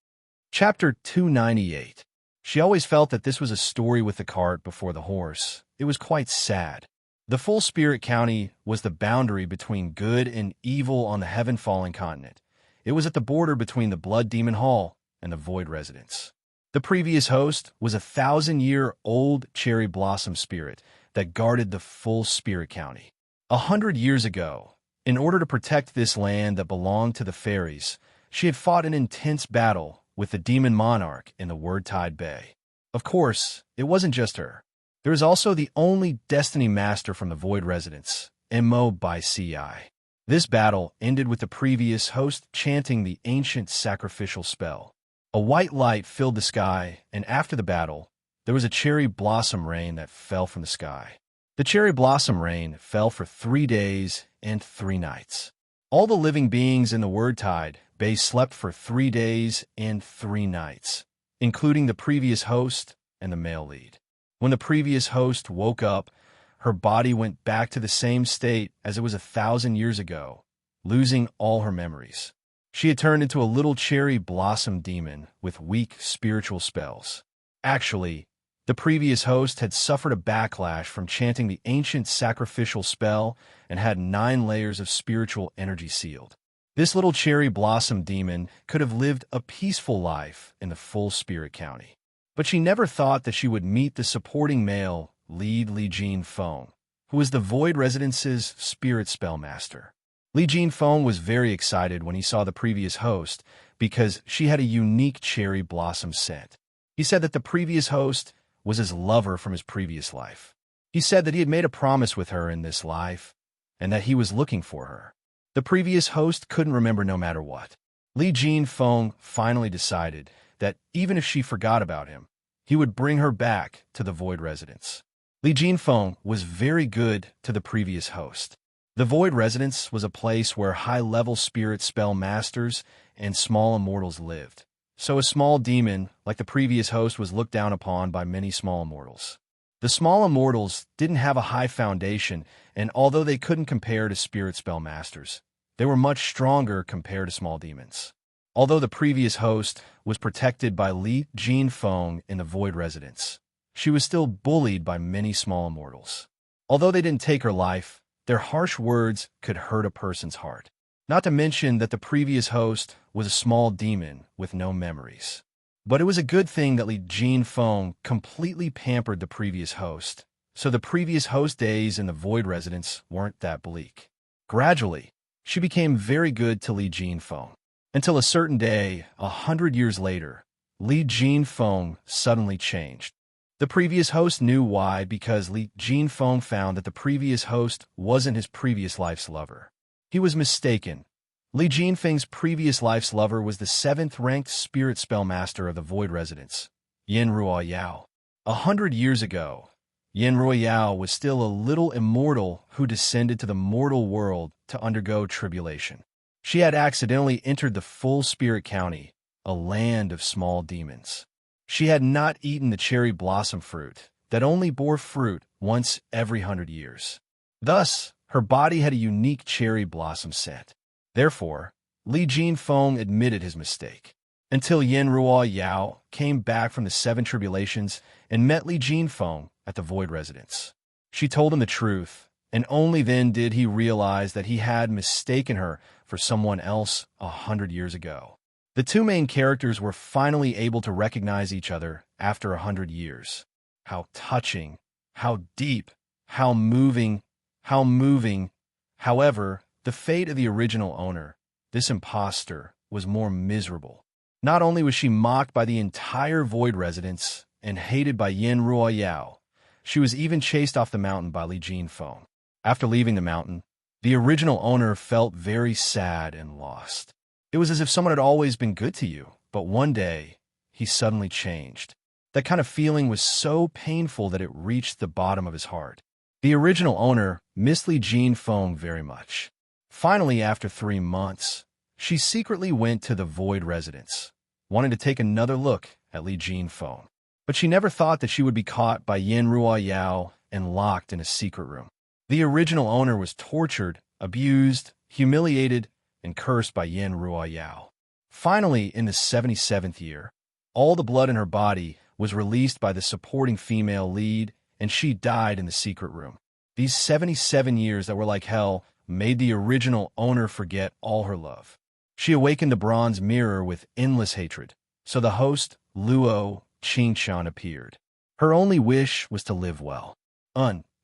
Chapter 298. She always felt that this was a story with the cart before the horse. It was quite sad. The full Spirit County was the boundary between good and evil on the heaven-falling continent. It was at the border between the Blood Demon Hall and the Void Residence. The previous host was a 1,000-year-old cherry blossom spirit that guarded the full Spirit County. 100 years ago, in order to protect this land that belonged to the fairies, she had fought an intense battle with the demon monarch in the Wordtide Bay. Of course, it wasn't just her. There is also the only Destiny Master from the Void Residence, MO by CI. This battle ended with the previous host chanting the ancient sacrificial spell. A white light filled the sky, and after the battle, there was a cherry blossom rain that fell from the sky. The cherry blossom rain fell for 3 days and 3 nights. All the living beings in the Wordtide Bay slept for 3 days and 3 nights, including the previous host and the male lead. When the previous host woke up, her body went back to the same state as it was 1,000 years ago, losing all her memories. She had turned into a little cherry blossom demon with weak spiritual spells. Actually, the previous host had suffered a backlash from chanting the ancient sacrificial spell and had 9 layers of spiritual energy sealed. This little cherry blossom demon could have lived a peaceful life in the full spirit county. But she never thought that she would meet the supporting male, Li Jin-feng, who was the Void Residence's spirit spell master. Li Jin-feng was very excited when he saw the previous host because she had a unique cherry blossom scent. He said that the previous host was his lover from his previous life. He said that he had made a promise with her in this life and that he was looking for her. The previous host couldn't remember no matter what. Li Jin-feng finally decided that even if she forgot about him, he would bring her back to the Void Residence. Li Jin-feng was very good to the previous host. The Void Residence was a place where high-level spirit spell masters and small immortals lived. So a small demon, like the previous host, was looked down upon by many small immortals. The small immortals didn't have a high foundation, and although they couldn't compare to spirit spell masters, they were much stronger compared to small demons. Although the previous host was protected by Li Jin-feng in the Void Residence, she was still bullied by many small immortals. Although they didn't take her life, their harsh words could hurt a person's heart. Not to mention that the previous host was a small demon with no memories. But it was a good thing that Li Jin-feng completely pampered the previous host, so the previous host days in the Void Residence weren't that bleak. Gradually, she became very good to Li Jin-feng, until a certain day, 100 years later, Li Jin-feng suddenly changed. The previous host knew why because Li Jin-feng found that the previous host wasn't his previous life's lover. He was mistaken. Li Jin-feng's previous life's lover was the 7th-ranked spirit spell master of the Void Residence, Yin Ruoyao. 100 years ago, Yin Ruoyao was still a little immortal who descended to the mortal world to undergo tribulation. She had accidentally entered the full spirit county, a land of small demons. She had not eaten the cherry blossom fruit that only bore fruit once every 100 years. Thus, her body had a unique cherry blossom scent. Therefore, Li Jin-feng admitted his mistake, until Yin Ruoyao came back from the 7 tribulations and met Li Jin-feng at the Void Residence. She told him the truth, and only then did he realize that he had mistaken her for someone else 100 years ago. The 2 main characters were finally able to recognize each other after 100 years. How touching, how deep, how moving. However, the fate of the original owner, this imposter, was more miserable. Not only was she mocked by the entire Void Residence and hated by Yin Ruoyao, she was even chased off the mountain by Li Jin-feng. After leaving the mountain, the original owner felt very sad and lost. It was as if someone had always been good to you, but one day, he suddenly changed. That kind of feeling was so painful that it reached the bottom of his heart. The original owner missed Li Jin-feng very much. Finally, after 3 months, she secretly went to the Void Residence, wanting to take another look at Li Jin-feng. But she never thought that she would be caught by Yin Ruoyao and locked in a secret room. The original owner was tortured, abused, humiliated, and cursed by Yin Ruoyao. Finally, in the 77th year, all the blood in her body was released by the supporting female lead, and she died in the secret room. These 77 years that were like hell made the original owner forget all her love. She awakened the bronze mirror with endless hatred, so the host, Luo Qingshan, appeared. Her only wish was to live well.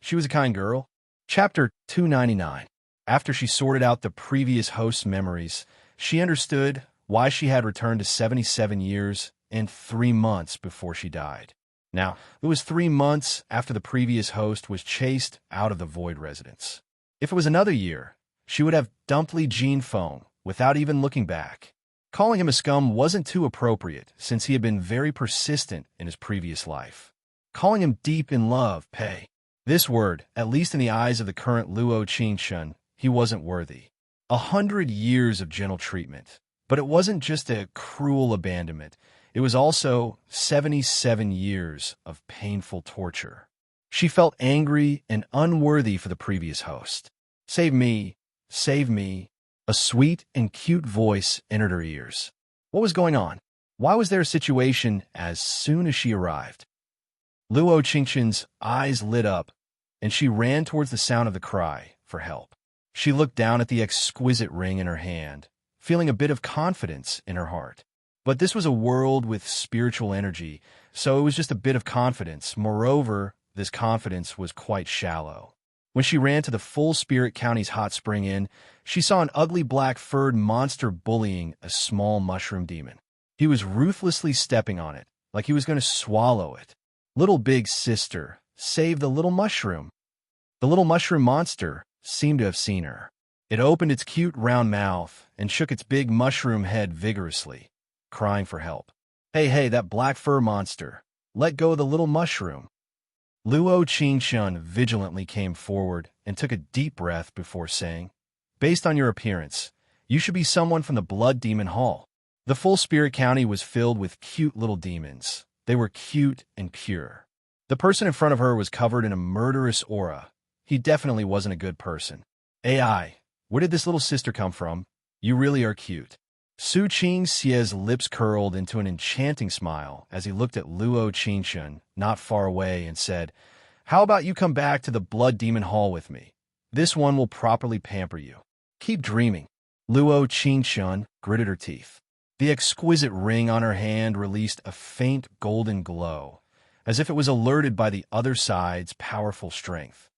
She was a kind girl. Chapter 299. After she sorted out the previous host's memories, she understood why she had returned to 77 years and 3 months before she died. Now, it was 3 months after the previous host was chased out of the Void Residence. If it was another year, she would have dumped Li Jin-feng without even looking back. Calling him a scum wasn't too appropriate since he had been very persistent in his previous life. Calling him deep in love, Pei. This word, at least in the eyes of the current Luo Qingshan, he wasn't worthy. 100 years of gentle treatment. But it wasn't just a cruel abandonment. It was also 77 years of painful torture. She felt angry and unworthy for the previous host. "Save me! Save me!" A sweet and cute voice entered her ears. What was going on? Why was there a situation as soon as she arrived? Luo Qingqian's eyes lit up, and she ran towards the sound of the cry for help. She looked down at the exquisite ring in her hand, feeling a bit of confidence in her heart. But this was a world with spiritual energy, so it was just a bit of confidence. Moreover, this confidence was quite shallow. When she ran to the full Spirit County's hot spring inn, she saw an ugly black-furred monster bullying a small mushroom demon. He was ruthlessly stepping on it, like he was going to swallow it. "Little big sister, save the little mushroom." The little mushroom monster seemed to have seen her. It opened its cute round mouth and shook its big mushroom head vigorously, crying for help. Hey, that black fur monster, let go of the little mushroom." Luo Qingqian vigilantly came forward and took a deep breath before saying, "Based on your appearance, you should be someone from the Blood Demon Hall." The full Spirit County was filled with cute little demons. They were cute and pure. The person in front of her was covered in a murderous aura. He definitely wasn't a good person. "AI, where did this little sister come from? You really are cute." Su Qingxie's lips curled into an enchanting smile as he looked at Luo Qingqian not far away and said, "How about you come back to the Blood Demon Hall with me? This one will properly pamper you. Keep dreaming." Luo Qingqian gritted her teeth. The exquisite ring on her hand released a faint golden glow, as if it was alerted by the other side's powerful strength.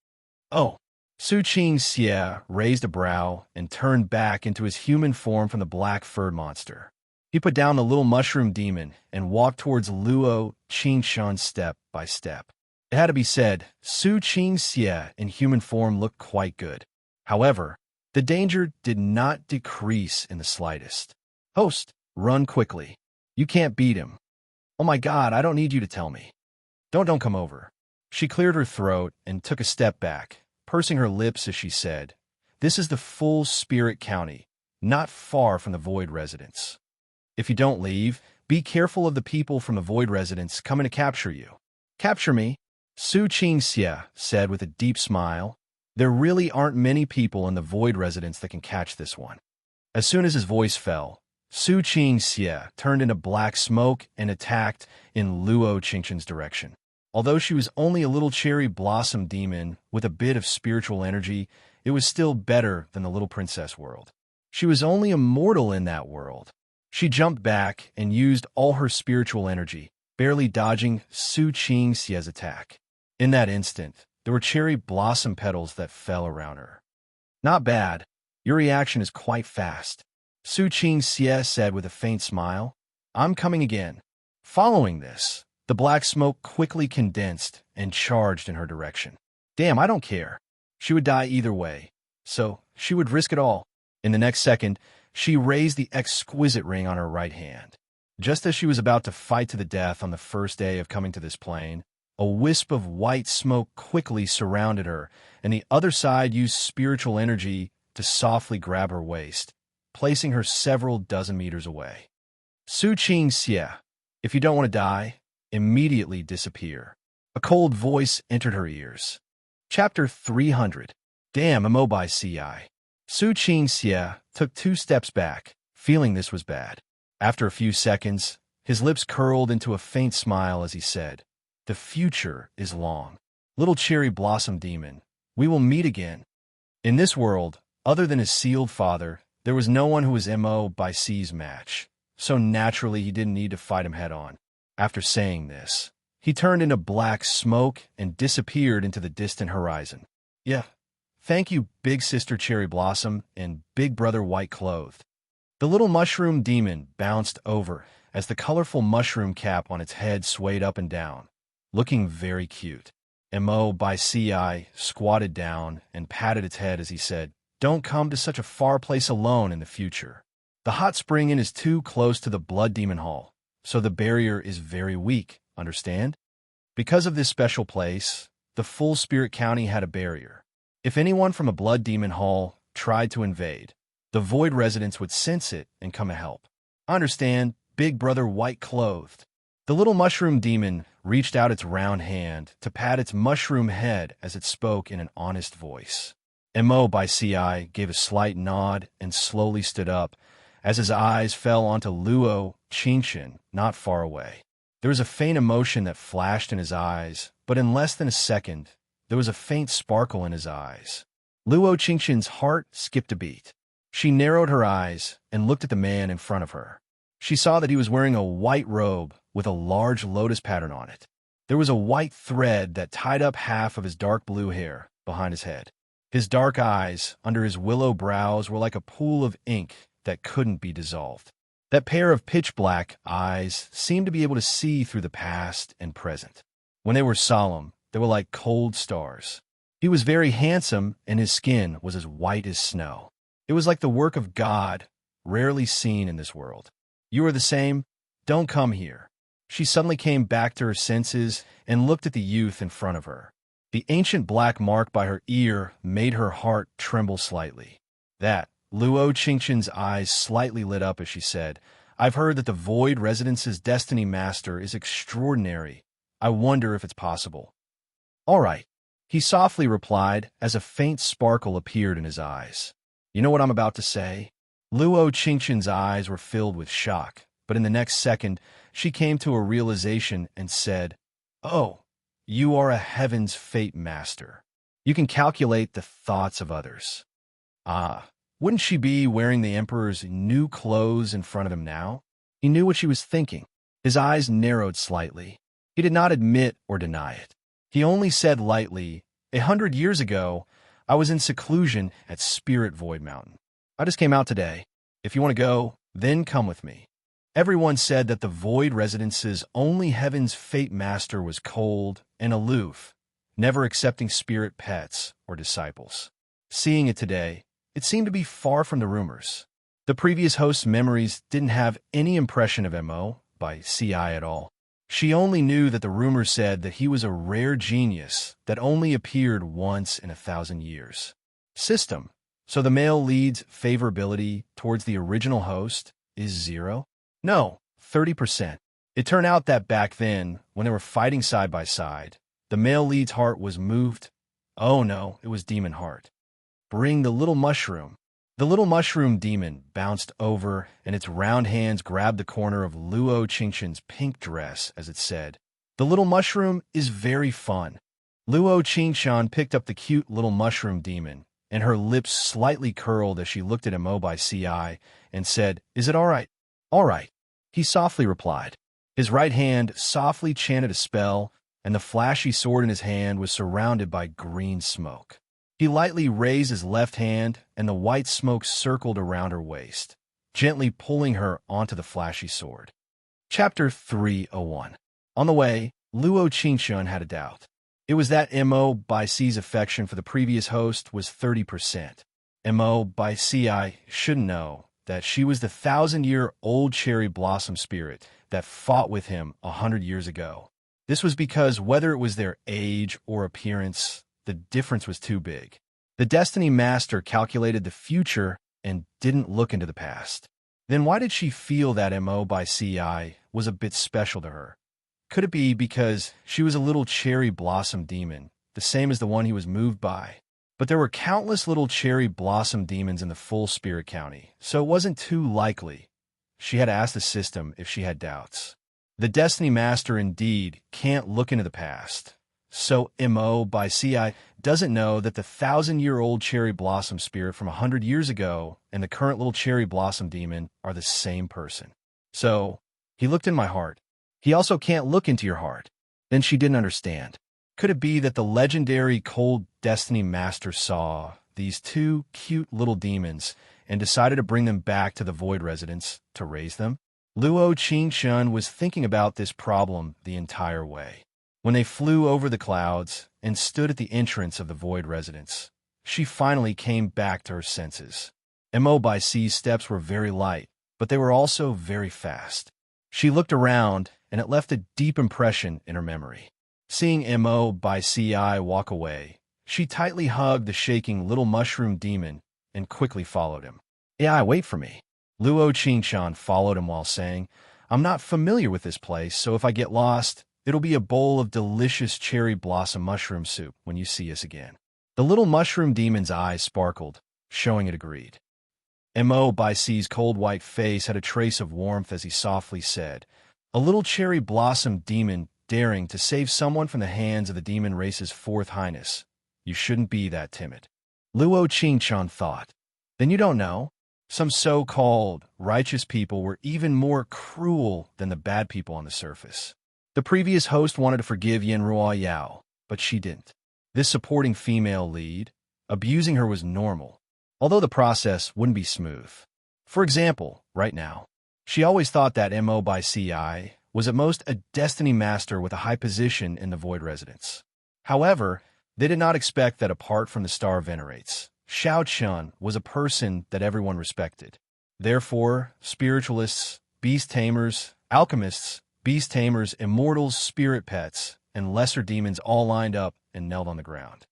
"Oh." Su Qingxie raised a brow and turned back into his human form from the black-furred monster. He put down the little mushroom demon and walked towards Luo Qingqian step by step. It had to be said, Su Qingxie in human form looked quite good. However, the danger did not decrease in the slightest. "Host, run quickly. You can't beat him." "Oh my God, I don't need you to tell me." Don't come over." She cleared her throat and took a step back, pursing her lips as she said, "This is the full Spirit County, not far from the Void Residence. If you don't leave, be careful of the people from the Void Residence coming to capture you." "Capture me?" Su Qingxie said with a deep smile. "There really aren't many people in the Void Residence that can catch this one." As soon as his voice fell, Su Qingxie turned into black smoke and attacked in Luo Qingqian's direction. Although she was only a little cherry blossom demon with a bit of spiritual energy, it was still better than the little princess world. She was only a mortal in that world. She jumped back and used all her spiritual energy, barely dodging Su Qingxie's attack. In that instant, there were cherry blossom petals that fell around her. "Not bad. Your reaction is quite fast," Su Qingxie said with a faint smile. "I'm coming again." Following this, the black smoke quickly condensed and charged in her direction. Damn, I don't care. She would die either way, so she would risk it all. In the next second, she raised the exquisite ring on her right hand. Just as she was about to fight to the death on the first day of coming to this plane, a wisp of white smoke quickly surrounded her, and the other side used spiritual energy to softly grab her waist, placing her several dozen meters away. "Su Qingxie, if you don't want to die, immediately disappear." A cold voice entered her ears. Chapter 300. Damn, Mo by CI. Su Qingxie took 2 steps back, feeling this was bad. After a few seconds, his lips curled into a faint smile as he said, "The future is long. Little cherry blossom demon, we will meet again." In this world, other than his sealed father, there was no one who was Mo by C's match, so naturally he didn't need to fight him head-on. After saying this, he turned into black smoke and disappeared into the distant horizon. "Yeah, thank you, Big Sister Cherry Blossom and Big Brother White Clothed." The little mushroom demon bounced over as the colorful mushroom cap on its head swayed up and down, looking very cute. Mo by CI squatted down and patted its head as he said, "Don't come to such a far place alone in the future. The hot spring inn is too close to the Blood Demon Hall, so the barrier is very weak, understand? Because of this special place, the full Spirit County had a barrier. If anyone from a Blood Demon Hall tried to invade, the Void residents would sense it and come to help. I understand, big brother white-clothed. The little mushroom demon reached out its round hand to pat its mushroom head as it spoke in an honest voice. Mo by Ci gave a slight nod and slowly stood up as his eyes fell onto Luo Qingshan not far away. There was a faint emotion that flashed in his eyes, but in less than a second, there was a faint sparkle in his eyes. Luo Qingshan's heart skipped a beat. She narrowed her eyes and looked at the man in front of her. She saw that he was wearing a white robe with a large lotus pattern on it. There was a white thread that tied up half of his dark blue hair behind his head. His dark eyes, under his willow brows, were like a pool of ink that couldn't be dissolved. That pair of pitch-black eyes seemed to be able to see through the past and present. When they were solemn, they were like cold stars. He was very handsome, and his skin was as white as snow. It was like the work of God, rarely seen in this world. "You are the same? Don't come here." She suddenly came back to her senses and looked at the youth in front of her. The ancient black mark by her ear made her heart tremble slightly. Luo Qingshan's eyes slightly lit up as she said, "I've heard that the Void Residence's Destiny Master is extraordinary. I wonder if it's possible." "All right," he softly replied as a faint sparkle appeared in his eyes. "You know what I'm about to say?" Luo Qingshan's eyes were filled with shock, but in the next second, she came to a realization and said, "Oh, you are a Heaven's Fate Master. You can calculate the thoughts of others." Ah, wouldn't she be wearing the Emperor's new clothes in front of him now? He knew what she was thinking. His eyes narrowed slightly. He did not admit or deny it. He only said lightly, 100 years ago, I was in seclusion at Spirit Void Mountain. I just came out today. If you want to go, then come with me." Everyone said that the Void Residence's only Heaven's Fate Master was cold and aloof, never accepting spirit pets or disciples. Seeing it today, it seemed to be far from the rumors. The previous host's memories didn't have any impression of Mo by Ci at all. She only knew that the rumors said that he was a rare genius that only appeared once in 1,000 years. System. So the male lead's favorability towards the original host is 0? No, 30%. It turned out that back then, when they were fighting side by side, the male lead's heart was moved. Oh no, it was demon heart. Bring the little mushroom. The little mushroom demon bounced over, and its round hands grabbed the corner of Luo Qingshan's pink dress as it said, "The little mushroom is very fun." Luo Qingshan picked up the cute little mushroom demon, and her lips slightly curled as she looked at Mo by Ci and said, "Is it all right?" "All right," he softly replied. His right hand softly chanted a spell, and the flashy sword in his hand was surrounded by green smoke. He lightly raised his left hand, and the white smoke circled around her waist, gently pulling her onto the flashy sword. Chapter 301. On the way, Luo Qingshan had a doubt. It was that Mo by Ci's affection for the previous host was 30%. Mo by Ci shouldn't know that she was the 1,000-year-old cherry blossom spirit that fought with him 100 years ago. This was because whether it was their age or appearance, the difference was too big. The Destiny Master calculated the future and didn't look into the past. Then why did she feel that Mo by Ci was a bit special to her? Could it be because she was a little cherry blossom demon, the same as the one he was moved by? But there were countless little cherry blossom demons in the full Spirit County, so it wasn't too likely. She had asked the system if she had doubts. The Destiny Master indeed can't look into the past. So Mo by Ci doesn't know that the 1,000-year-old cherry blossom spirit from 100 years ago and the current little cherry blossom demon are the same person. So he looked in my heart. He also can't look into your heart. Then she didn't understand. Could it be that the legendary cold Destiny Master saw these two cute little demons and decided to bring them back to the Void Residence to raise them? Luo Qingshan was thinking about this problem the entire way. When they flew over the clouds and stood at the entrance of the Void Residence, she finally came back to her senses. Mo by Ci's steps were very light, but they were also very fast. She looked around, and it left a deep impression in her memory. Seeing Mo by Ci walk away, she tightly hugged the shaking little mushroom demon and quickly followed him. "Yeah, wait for me." Luo Qingshan followed him while saying, I'm not familiar with this place, so if I get lost, it'll be a bowl of delicious cherry blossom mushroom soup when you see us again." The little mushroom demon's eyes sparkled, showing it agreed. Mo by C's cold white face had a trace of warmth as he softly said, "A little cherry blossom demon daring to save someone from the hands of the demon race's fourth highness. You shouldn't be that timid." Luo Qingchun thought. "Then you don't know? Some so-called righteous people were even more cruel than the bad people on the surface." The previous host wanted to forgive Yen Ruo Yao, but she didn't. This supporting female lead, abusing her was normal, although the process wouldn't be smooth. For example, right now, she always thought that Mo by Ci was at most a destiny master with a high position in the Void Residence. However, they did not expect that apart from the Star Venerates, Xiao Chun was a person that everyone respected. Therefore, spiritualists, beast tamers, alchemists, beast tamers, immortals, spirit pets, and lesser demons all lined up and knelt on the ground.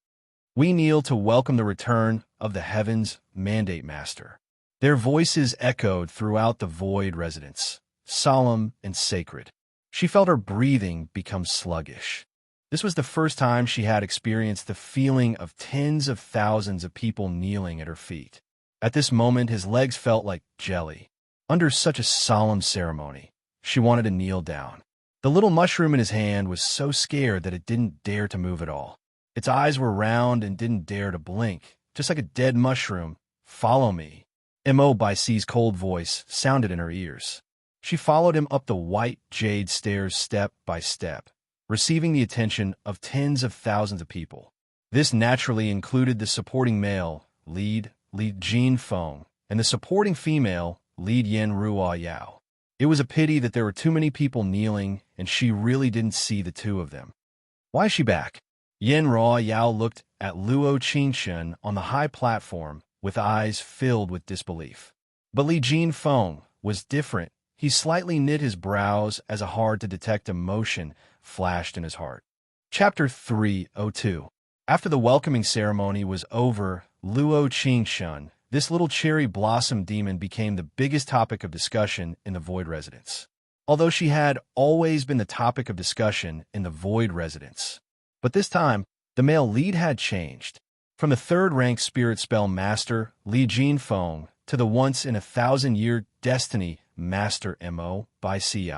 "We kneel to welcome the return of the Heavens Mandate Master." Their voices echoed throughout the Void Residence, solemn and sacred. She felt her breathing become sluggish. This was the first time she had experienced the feeling of tens of thousands of people kneeling at her feet. At this moment, his legs felt like jelly. Under such a solemn ceremony, she wanted to kneel down. The little mushroom in his hand was so scared that it didn't dare to move at all. Its eyes were round and didn't dare to blink, just like a dead mushroom. "Follow me." Mo by C's cold voice sounded in her ears. She followed him up the white jade stairs step by step, receiving the attention of tens of thousands of people. This naturally included the supporting male, lead Jin Feng, and the supporting female, lead Yen Ruo Yao. It was a pity that there were too many people kneeling, and she really didn't see the two of them. "Why is she back?" Yen Ruo Yao looked at Luo Qingchun on the high platform with eyes filled with disbelief. But Li Jin Feng was different. He slightly knit his brows as a hard-to-detect emotion flashed in his heart. Chapter 302. After the welcoming ceremony was over, Luo Qingchun, this little cherry blossom demon, became the biggest topic of discussion in the Void Residence. Although she had always been the topic of discussion in the Void Residence. But this time, the male lead had changed. From the third-ranked spirit spell master, Li Jin Feng, to the once-in-a-thousand-year destiny master Mo by Ci.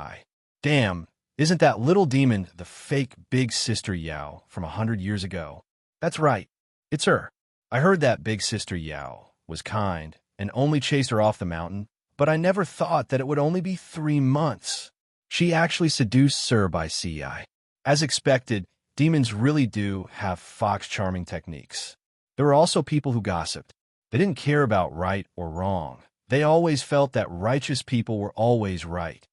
"Damn, isn't that little demon the fake big sister Yao from 100 years ago?" "That's right, it's her. I heard that big sister Yao was kind and only chased her off the mountain, but I never thought that it would only be 3 months. She actually seduced Sir by Ci." As expected, demons really do have fox charming techniques. There were also people who gossiped. They didn't care about right or wrong. They always felt that righteous people were always right.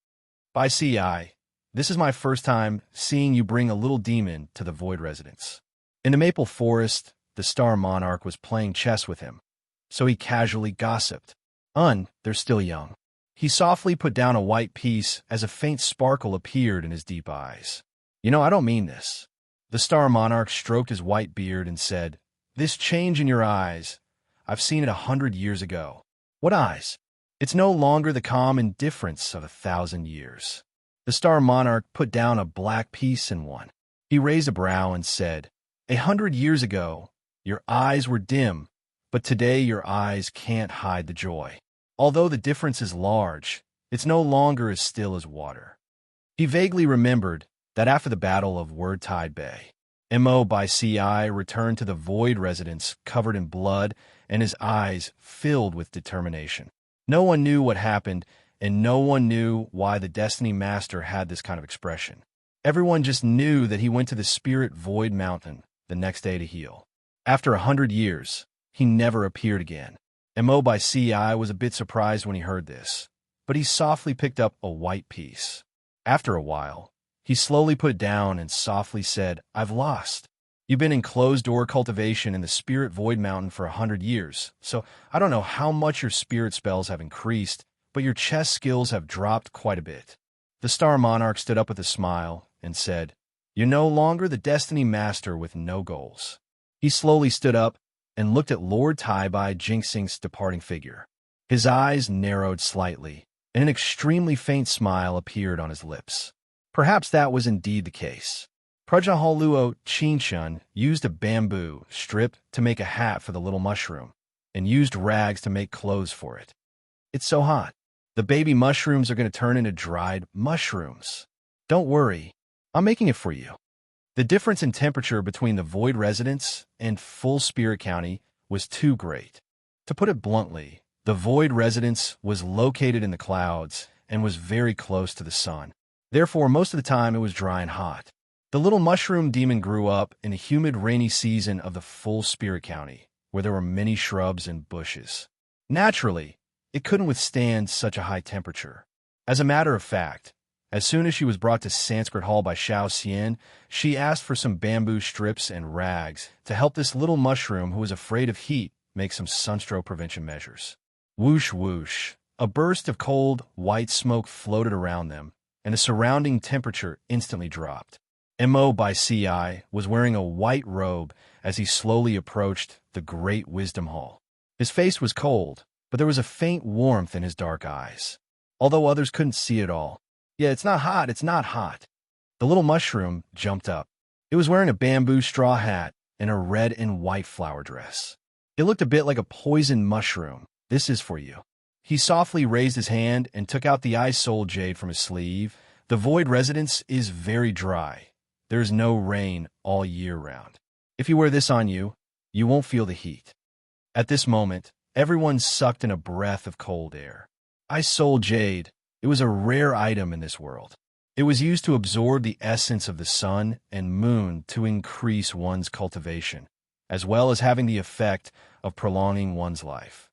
"By Ci, this is my first time seeing you bring a little demon to the Void Residence." In the Maple Forest, the Star Monarch was playing chess with him, so he casually gossiped. They're still young." He softly put down a white piece as a faint sparkle appeared in his deep eyes. "You know, I don't mean this." The Star Monarch stroked his white beard and said, "This change in your eyes, I've seen it 100 years ago." "What eyes?" "It's no longer the calm indifference of 1,000 years." The Star Monarch put down a black piece in one. He raised a brow and said, 100 years ago, your eyes were dim, but today your eyes can't hide the joy. Although the difference is large, it's no longer as still as water." He vaguely remembered that after the Battle of Wordtide Bay, Mo by Ci returned to the Void Residence covered in blood and his eyes filled with determination. No one knew what happened, and no one knew why the Destiny Master had this kind of expression. Everyone just knew that he went to the Spirit Void Mountain the next day to heal. After 100 years, he never appeared again. Mo by Ci was a bit surprised when he heard this, but he softly picked up a white piece. After a while, he slowly put it down and softly said, "I've lost. You've been in closed-door cultivation in the Spirit Void Mountain for 100 years, so I don't know how much your spirit spells have increased, but your chess skills have dropped quite a bit." The Star Monarch stood up with a smile and said, "You're no longer the Destiny Master with no goals." He slowly stood up and looked at Lord Tai Bai Jinxing's departing figure. His eyes narrowed slightly, and an extremely faint smile appeared on his lips. Perhaps that was indeed the case. Prajahal Luo Chinshan used a bamboo strip to make a hat for the little mushroom, and used rags to make clothes for it. It's so hot. The baby mushrooms are going to turn into dried mushrooms. Don't worry, I'm making it for you. The difference in temperature between the Void Residence and full Spirit County was too great. To put it bluntly, the Void Residence was located in the clouds and was very close to the sun. Therefore, most of the time it was dry and hot. The little mushroom demon grew up in the humid, rainy season of the full Spirit County, where there were many shrubs and bushes. Naturally, it couldn't withstand such a high temperature. As a matter of fact, as soon as she was brought to Sanskrit Hall by Xiao Xian, she asked for some bamboo strips and rags to help this little mushroom who was afraid of heat make some sunstroke prevention measures. Whoosh whoosh, a burst of cold, white smoke floated around them, and the surrounding temperature instantly dropped. Mo by Ci was wearing a white robe as he slowly approached the Great Wisdom Hall. His face was cold, but there was a faint warmth in his dark eyes, although others couldn't see it all. Yeah, it's not hot, it's not hot. The little mushroom jumped up. It was wearing a bamboo straw hat and a red and white flower dress. It looked a bit like a poison mushroom. This is for you. He softly raised his hand and took out the ice soul jade from his sleeve. The Void Residence is very dry. There is no rain all year round. If you wear this on you, you won't feel the heat. At this moment, everyone sucked in a breath of cold air. Ice soul jade. It was a rare item in this world. It was used to absorb the essence of the sun and moon to increase one's cultivation, as well as having the effect of prolonging one's life.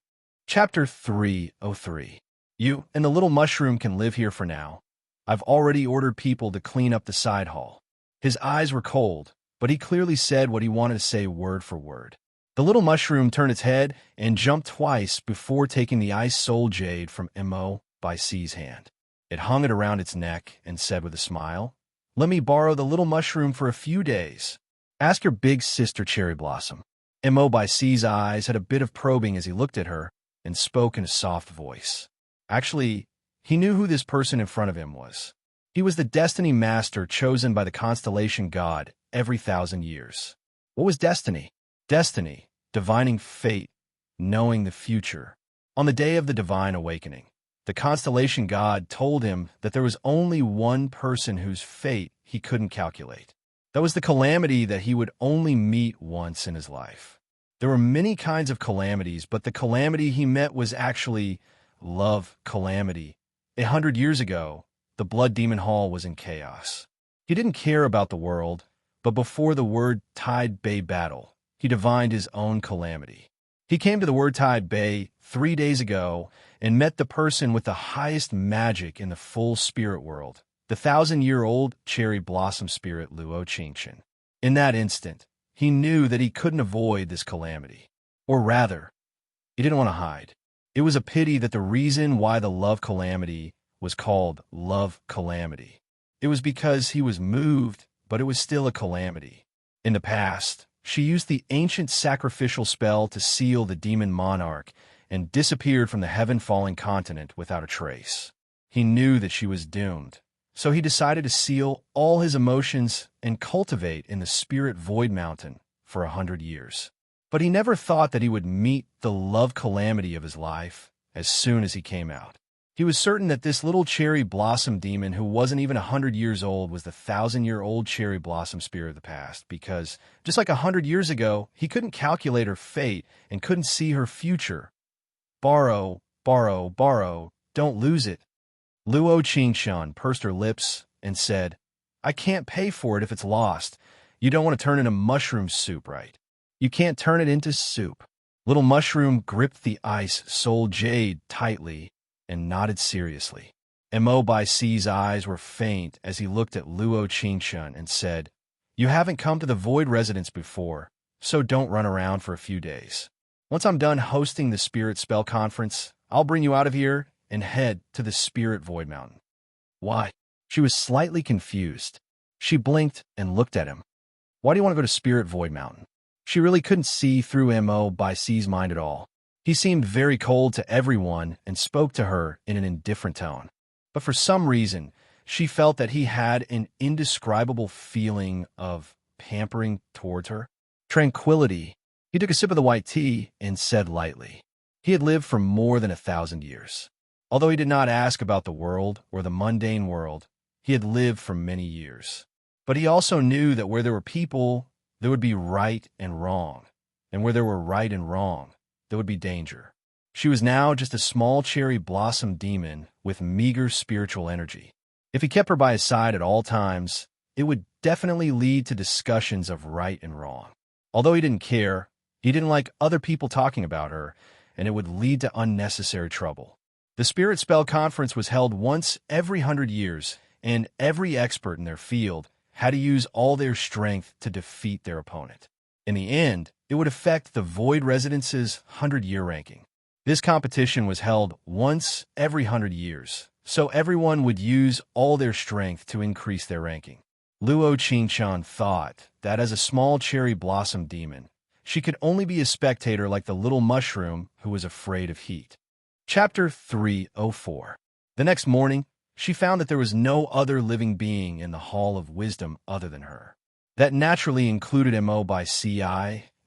Chapter 303. You and the little mushroom can live here for now. I've already ordered people to clean up the side hall. His eyes were cold, but he clearly said what he wanted to say word for word. The little mushroom turned its head and jumped twice before taking the ice soul jade from Mo by C's hand. It hung it around its neck and said with a smile, "Let me borrow the little mushroom for a few days. Ask your big sister Cherry Blossom." Mo by C's eyes had a bit of probing as he looked at her and spoke in a soft voice. Actually, he knew who this person in front of him was. He was the destiny master chosen by the constellation god every 1,000 years. What was destiny? Destiny, divining fate, knowing the future. On the day of the divine awakening, the constellation god told him that there was only one person whose fate he couldn't calculate. That was the calamity that he would only meet once in his life. There were many kinds of calamities, but the calamity he met was actually love calamity. 100 years ago, the Blood Demon Hall was in chaos. He didn't care about the world, but before the Word Tide Bay battle, he divined his own calamity. He came to the Word Tide Bay 3 days ago and met the person with the highest magic in the full spirit world, the 1,000-year-old cherry blossom spirit Luo Qingshan. In that instant, he knew that he couldn't avoid this calamity. Or rather, he didn't want to hide. It was a pity that the reason why the love calamity was called love calamity. It was because he was moved, but it was still a calamity. In the past, she used the ancient sacrificial spell to seal the demon monarch and disappeared from the heaven-falling continent without a trace. He knew that she was doomed, so he decided to seal all his emotions and cultivate in the spirit void mountain for 100 years. But he never thought that he would meet the love calamity of his life as soon as he came out. He was certain that this little cherry blossom demon who wasn't even 100 years old was the 1,000-year-old cherry blossom spirit of the past because, just like 100 years ago, he couldn't calculate her fate and couldn't see her future. Borrow, borrow, borrow, don't lose it. Luo Qingshan pursed her lips and said, "I can't pay for it if it's lost. You don't want to turn into mushroom soup, right? You can't turn it into soup." Little mushroom gripped the ice soul jade tightly and nodded seriously. Mo by C's eyes were faint as he looked at Luo Qingshan and said, "You haven't come to the Void Residence before, so don't run around for a few days. Once I'm done hosting the Spirit Spell Conference, I'll bring you out of here and head to the Spirit Void Mountain." Why? She was slightly confused. She blinked and looked at him. Why do you want to go to Spirit Void Mountain? She really couldn't see through Mo by C's mind at all. He seemed very cold to everyone and spoke to her in an indifferent tone. But for some reason, she felt that he had an indescribable feeling of pampering towards her. Tranquility. He took a sip of the white tea and said lightly, he had lived for more than 1,000 years. Although he did not ask about the world or the mundane world, he had lived for many years. But he also knew that where there were people, there would be right and wrong. And where there were right and wrong, there would be danger. She was now just a small cherry blossom demon with meager spiritual energy. If he kept her by his side at all times, it would definitely lead to discussions of right and wrong. Although he didn't care, he didn't like other people talking about her, and it would lead to unnecessary trouble. The Spirit Spell Conference was held once every 100 years, and every expert in their field had to use all their strength to defeat their opponent. In the end, it would affect the Void Residence's 100-year ranking. This competition was held once every 100 years, so everyone would use all their strength to increase their ranking. Luo Qingshan thought that as a small cherry blossom demon, she could only be a spectator like the little mushroom who was afraid of heat. Chapter 304. The next morning, she found that there was no other living being in the Hall of Wisdom other than her. That naturally included Mo by Ci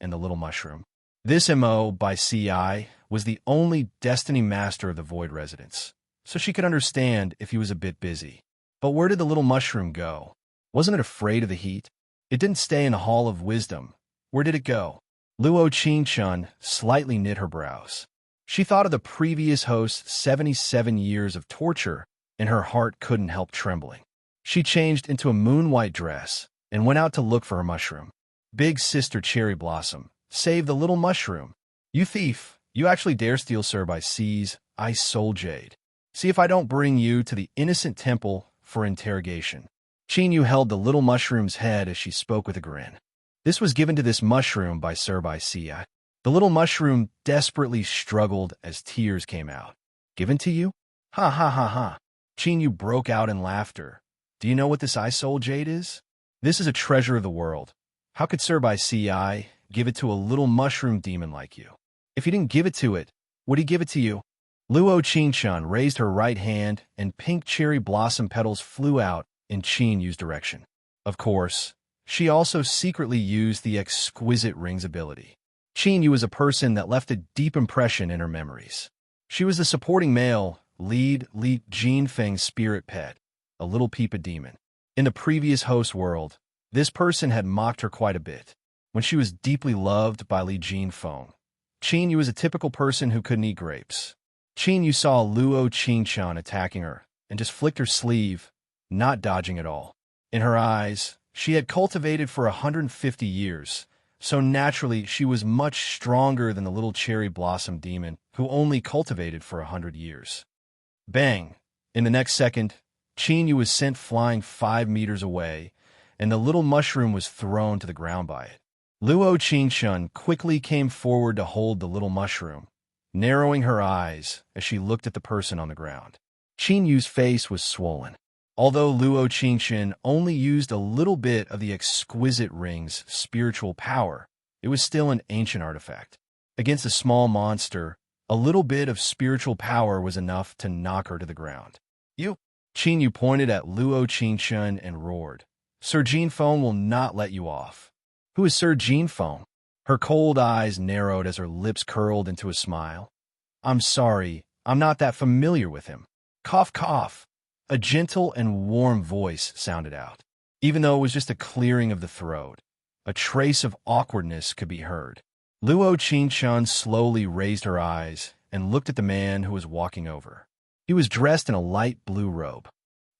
and the little mushroom. This Mo by Ci was the only Destiny Master of the Void Residence, so she could understand if he was a bit busy. But where did the little mushroom go? Wasn't it afraid of the heat? It didn't stay in the Hall of Wisdom. Where did it go? Luo Qingshan slightly knit her brows. She thought of the previous host's 77 years of torture, and her heart couldn't help trembling. She changed into a moon-white dress and went out to look for her mushroom. Big Sister Cherry Blossom, save the little mushroom. You thief, you actually dare steal Sir by C's Ice Soul Jade. See if I don't bring you to the innocent temple for interrogation. Qin Yu held the little mushroom's head as she spoke with a grin. This was given to this mushroom by Sir by Ci. The little mushroom desperately struggled as tears came out. Given to you? Ha ha ha ha. Qin Yu broke out in laughter. Do you know what this Ice Soul Jade is? This is a treasure of the world. How could Sir by Ci give it to a little mushroom demon like you? If he didn't give it to it, would he give it to you? Luo Qingshan raised her right hand, and pink cherry blossom petals flew out in Qin Yu's direction. Of course, she also secretly used the exquisite rings ability. Qin Yu was a person that left a deep impression in her memories. She was the supporting male, lead Jin Feng's spirit pet, a little peepa demon. In the previous host world, this person had mocked her quite a bit. When she was deeply loved by Li Jinfeng, Qin Yu was a typical person who couldn't eat grapes. Qin Yu saw Luo Qingshan attacking her and just flicked her sleeve, not dodging at all. In her eyes, she had cultivated for 150 years, so naturally she was much stronger than the little cherry blossom demon who only cultivated for 100 years. Bang! In the next second, Qin Yu was sent flying 5 meters away, and the little mushroom was thrown to the ground by it. Luo Qingshan quickly came forward to hold the little mushroom, narrowing her eyes as she looked at the person on the ground. Qin Yu's face was swollen. Although Luo Qingshan only used a little bit of the exquisite ring's spiritual power, it was still an ancient artifact. Against a small monster, a little bit of spiritual power was enough to knock her to the ground. You! Qin Yu pointed at Luo Qingshan and roared. Sir Jinfeng will not let you off. Who is Sir Jinfeng? Her cold eyes narrowed as her lips curled into a smile. I'm sorry, I'm not that familiar with him. Cough, cough. A gentle and warm voice sounded out. Even though it was just a clearing of the throat, a trace of awkwardness could be heard. Luo Qingshan slowly raised her eyes and looked at the man who was walking over. He was dressed in a light blue robe.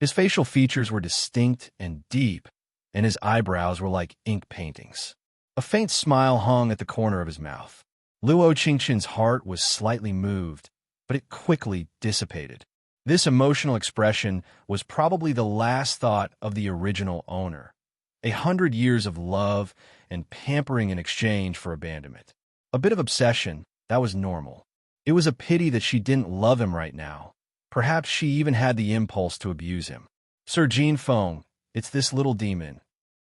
His facial features were distinct and deep, and his eyebrows were like ink paintings. A faint smile hung at the corner of his mouth. Luo Qingshan's heart was slightly moved, but it quickly dissipated. This emotional expression was probably the last thought of the original owner. 100 years of love and pampering in exchange for abandonment. A bit of obsession, that was normal. It was a pity that she didn't love him right now. Perhaps she even had the impulse to abuse him. Sir Jinfeng, it's this little demon.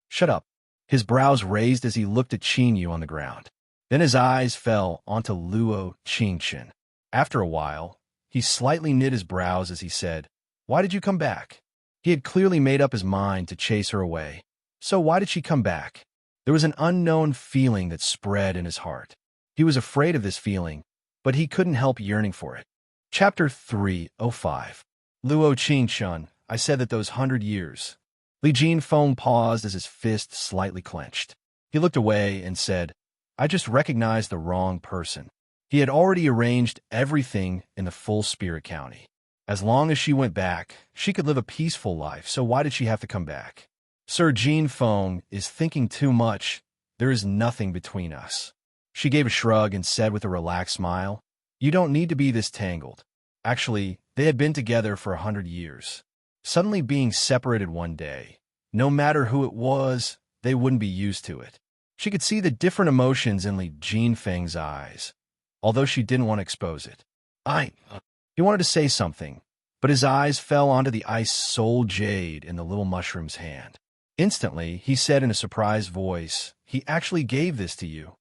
Shut up. His brows raised as he looked at Qin Yu on the ground. Then his eyes fell onto Luo Qingchen. After a while, he slightly knit his brows as he said, "Why did you come back?" He had clearly made up his mind to chase her away. So why did she come back? There was an unknown feeling that spread in his heart. He was afraid of this feeling, but he couldn't help yearning for it. Chapter 305. Luo Qingchen, I said that those 100 years. Li Jinfeng paused as his fist slightly clenched. He looked away and said, "I just recognized the wrong person." He had already arranged everything in the full spirit county. As long as she went back, she could live a peaceful life, so why did she have to come back? Sir Jinfeng is thinking too much. There is nothing between us. She gave a shrug and said with a relaxed smile, "You don't need to be this tangled." Actually, they had been together for 100 years. Suddenly being separated one day, no matter who it was, they wouldn't be used to it. She could see the different emotions in Li Jinfeng's eyes, although she didn't want to expose it. He wanted to say something, but his eyes fell onto the ice soul jade in the little mushroom's hand. Instantly, he said in a surprised voice, "He actually gave this to you."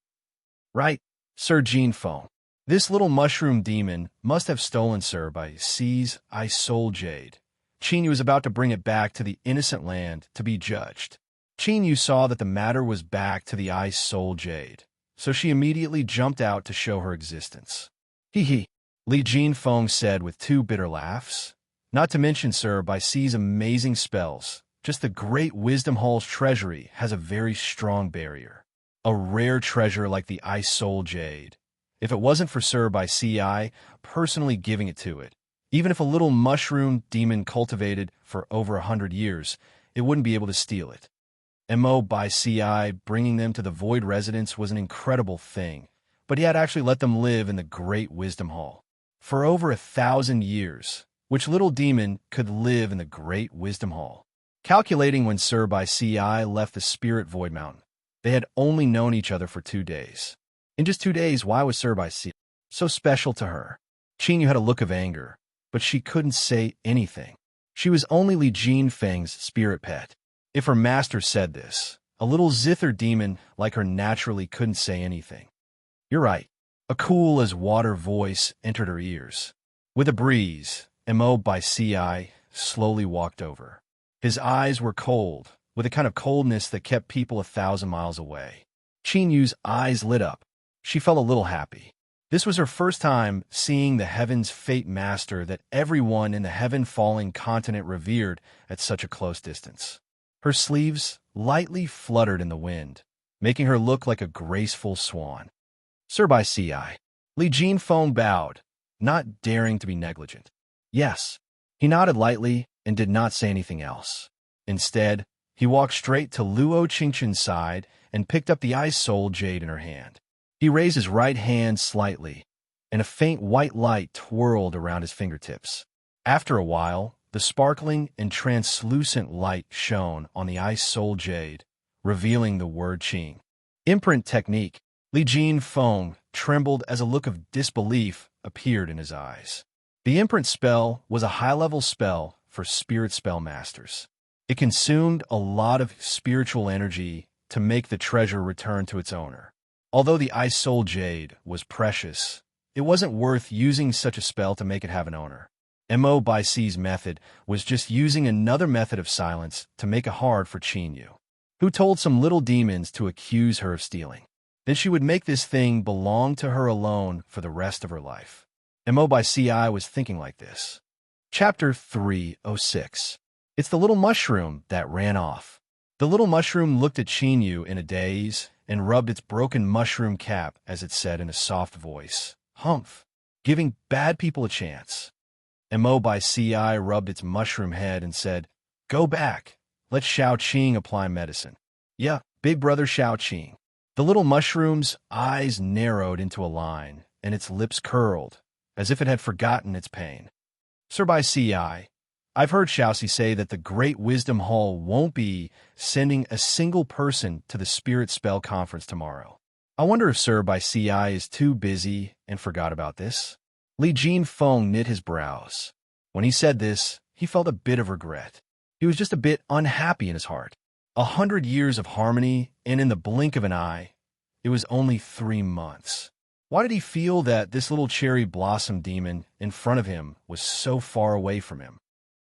"Right, Sir Jinfeng. This little mushroom demon must have stolen Sir by C's ice soul jade. Qingyu was about to bring it back to the innocent land to be judged. Qingyu saw that the matter was back to the ice soul jade, so she immediately jumped out to show her existence." "Hee," Li Jinfeng said with 2 bitter laughs. "Not to mention, Sir, by C's amazing spells, just the great Wisdom Hall's treasury has a very strong barrier. A rare treasure like the Ice Soul Jade. If it wasn't for Sir by C.I. personally giving it to it, even if a little mushroom demon cultivated for over 100 years, it wouldn't be able to steal it. Mo by C.I. bringing them to the Void Residence was an incredible thing, but he had actually let them live in the Great Wisdom Hall for over 1,000 years, which little demon could live in the Great Wisdom Hall. Calculating when Sir by C.I. left the Spirit Void Mountain, they had only known each other for 2 days. In just 2 days, why was Sir by C.I. so special to her? Qingyu had a look of anger, but she couldn't say anything. She was only Li Jinfeng's spirit pet. If her master said this, a little zither demon like her naturally couldn't say anything. "You're right." A cool-as-water voice entered her ears. With a breeze, Mo by C.I. slowly walked over. His eyes were cold, with a kind of coldness that kept people 1,000 miles away. Qinyu's eyes lit up. She felt a little happy. This was her first time seeing the Heaven's Fate Master that everyone in the heaven-falling continent revered at such a close distance. Her sleeves lightly fluttered in the wind, making her look like a graceful swan. "Sir by C.I." Li Jinfeng bowed, not daring to be negligent. "Yes." He nodded lightly and did not say anything else. Instead, he walked straight to Luo Qingchen's side and picked up the Ice Soul Jade in her hand. He raised his right hand slightly, and a faint white light twirled around his fingertips. After a while, the sparkling and translucent light shone on the Ice Soul Jade, revealing the word Qing. Imprint technique. Li Jinfeng trembled as a look of disbelief appeared in his eyes. The imprint spell was a high-level spell for spirit spell masters. It consumed a lot of spiritual energy to make the treasure return to its owner. Although the Ice Soul Jade was precious, it wasn't worth using such a spell to make it have an owner. Mo by C's method was just using another method of silence to make it hard for Qingyu, who told some little demons to accuse her of stealing. Then she would make this thing belong to her alone for the rest of her life. Mo by C.I. was thinking like this. Chapter 306. It's the little mushroom that ran off. The little mushroom looked at Qingyu in a daze and rubbed its broken mushroom cap as it said in a soft voice, "Humph, giving bad people a chance." Mo by C.I. rubbed its mushroom head and said, "Go back. Let Shao Qing apply medicine." "Yeah, big brother Shao Qing." The little mushroom's eyes narrowed into a line, and its lips curled, as if it had forgotten its pain. "Sir by C.I., I've heard Shaoxi say that the Great Wisdom Hall won't be sending a single person to the Spirit Spell Conference tomorrow. I wonder if Sir by C.I. is too busy and forgot about this?" Li Jinfeng knit his brows. When he said this, he felt a bit of regret. He was just a bit unhappy in his heart. 100 years of harmony, and in the blink of an eye, it was only 3 months. Why did he feel that this little cherry blossom demon in front of him was so far away from him?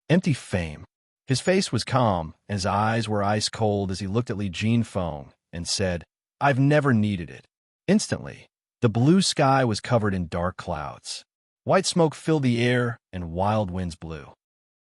Empty fame. His face was calm, and his eyes were ice cold as he looked at Li Jinfeng and said, "I've never needed it." Instantly, the blue sky was covered in dark clouds. White smoke filled the air, and wild winds blew.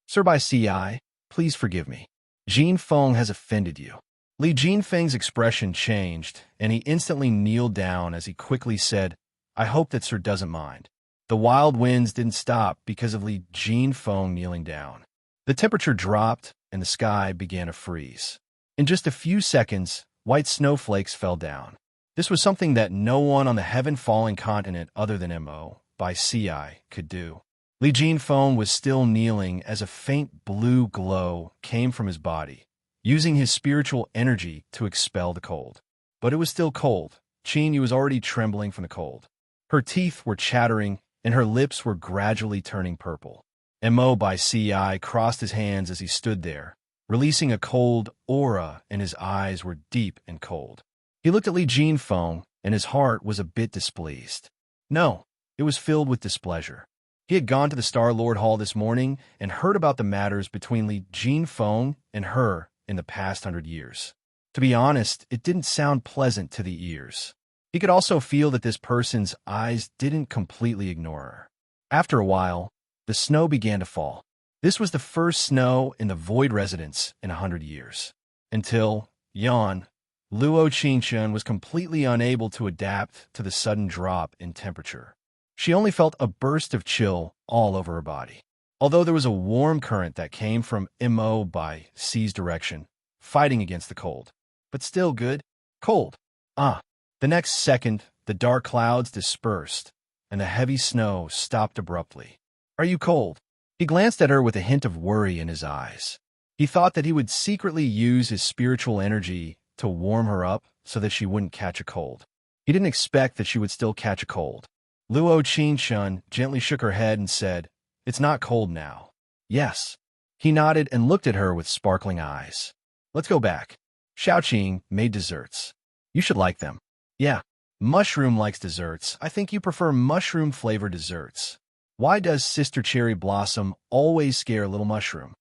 "Sir Bai Ci, please forgive me. Jinfeng has offended you." Li Jinfeng's expression changed, and he instantly kneeled down as he quickly said, "I hope that Sir doesn't mind." The wild winds didn't stop because of Li Jinfeng kneeling down. The temperature dropped, and the sky began to freeze. In just a few seconds, white snowflakes fell down. This was something that no one on the heaven-falling continent other than Mo by Ci could do. Li Jinfeng was still kneeling as a faint blue glow came from his body, using his spiritual energy to expel the cold. But it was still cold. Qin Yu was already trembling from the cold. Her teeth were chattering, and her lips were gradually turning purple. Mo by Ci crossed his hands as he stood there, releasing a cold aura, and his eyes were deep and cold. He looked at Li Jinfeng, and his heart was a bit displeased. No, it was filled with displeasure. He had gone to the Star-Lord Hall this morning and heard about the matters between Li Jinfeng and her in the past 100 years. To be honest, it didn't sound pleasant to the ears. He could also feel that this person's eyes didn't completely ignore her. After a while, the snow began to fall. This was the first snow in the Void Residence in 100 years. Until, yawn, Luo Qingchen was completely unable to adapt to the sudden drop in temperature. She only felt a burst of chill all over her body. Although there was a warm current that came from Mo by Ci's direction, fighting against the cold. But still good. Cold. The next second, the dark clouds dispersed, and the heavy snow stopped abruptly. "Are you cold?" He glanced at her with a hint of worry in his eyes. He thought that he would secretly use his spiritual energy to warm her up so that she wouldn't catch a cold. He didn't expect that she would still catch a cold. Luo Qingchen gently shook her head and said, "It's not cold now." "Yes." He nodded and looked at her with sparkling eyes. "Let's go back. Xiaoqing made desserts. You should like them." "Yeah. Mushroom likes desserts. I think you prefer mushroom-flavored desserts. Why does Sister Cherry Blossom always scare little Mushroom?"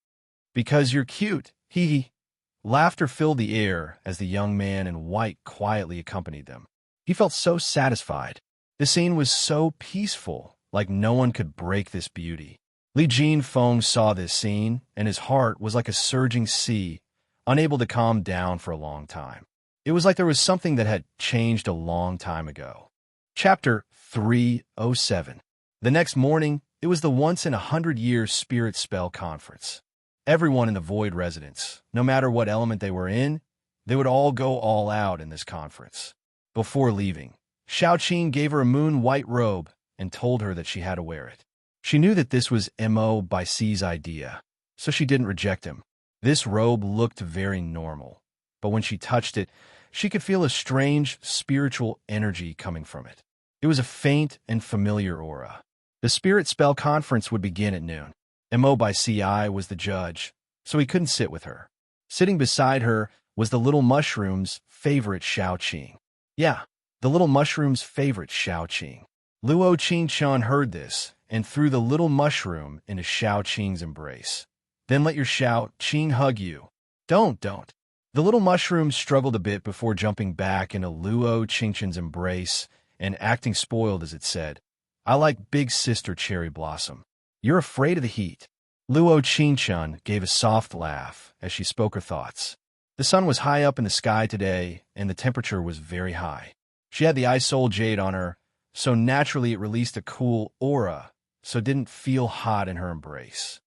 "Because you're cute. Hee hee." Laughter filled the air as the young man in white quietly accompanied them. He felt so satisfied. The scene was so peaceful, like no one could break this beauty. Li Jinfeng saw this scene, and his heart was like a surging sea, unable to calm down for a long time. It was like there was something that had changed a long time ago. Chapter 307. The next morning, it was the once-in-100-year Spirit Spell Conference. Everyone in the Void Residence, no matter what element they were in, they would all go all out in this conference. Before leaving, Xiaoqing gave her a moon-white robe and told her that she had to wear it. She knew that this was Mo by Ci's idea, so she didn't reject him. This robe looked very normal, but when she touched it, she could feel a strange spiritual energy coming from it. It was a faint and familiar aura. The Spirit Spell Conference would begin at noon. Mo by Ci was the judge, so he couldn't sit with her. Sitting beside her was the little mushroom's favorite Xiaoqing. Yeah, the little mushroom's favorite Xiaoqing. Luo Qingchen heard this and threw the little mushroom into Xiaoqing's embrace. "Then let your Xiaoqing hug you." Don't. The little mushroom struggled a bit before jumping back into Luo Qingchen's embrace and acting spoiled as it said, "I like Big Sister Cherry Blossom. You're afraid of the heat." Luo Qingchen gave a soft laugh as she spoke her thoughts. The sun was high up in the sky today, and the temperature was very high. She had the Ice Soul Jade on her, so naturally it released a cool aura, so it didn't feel hot in her embrace.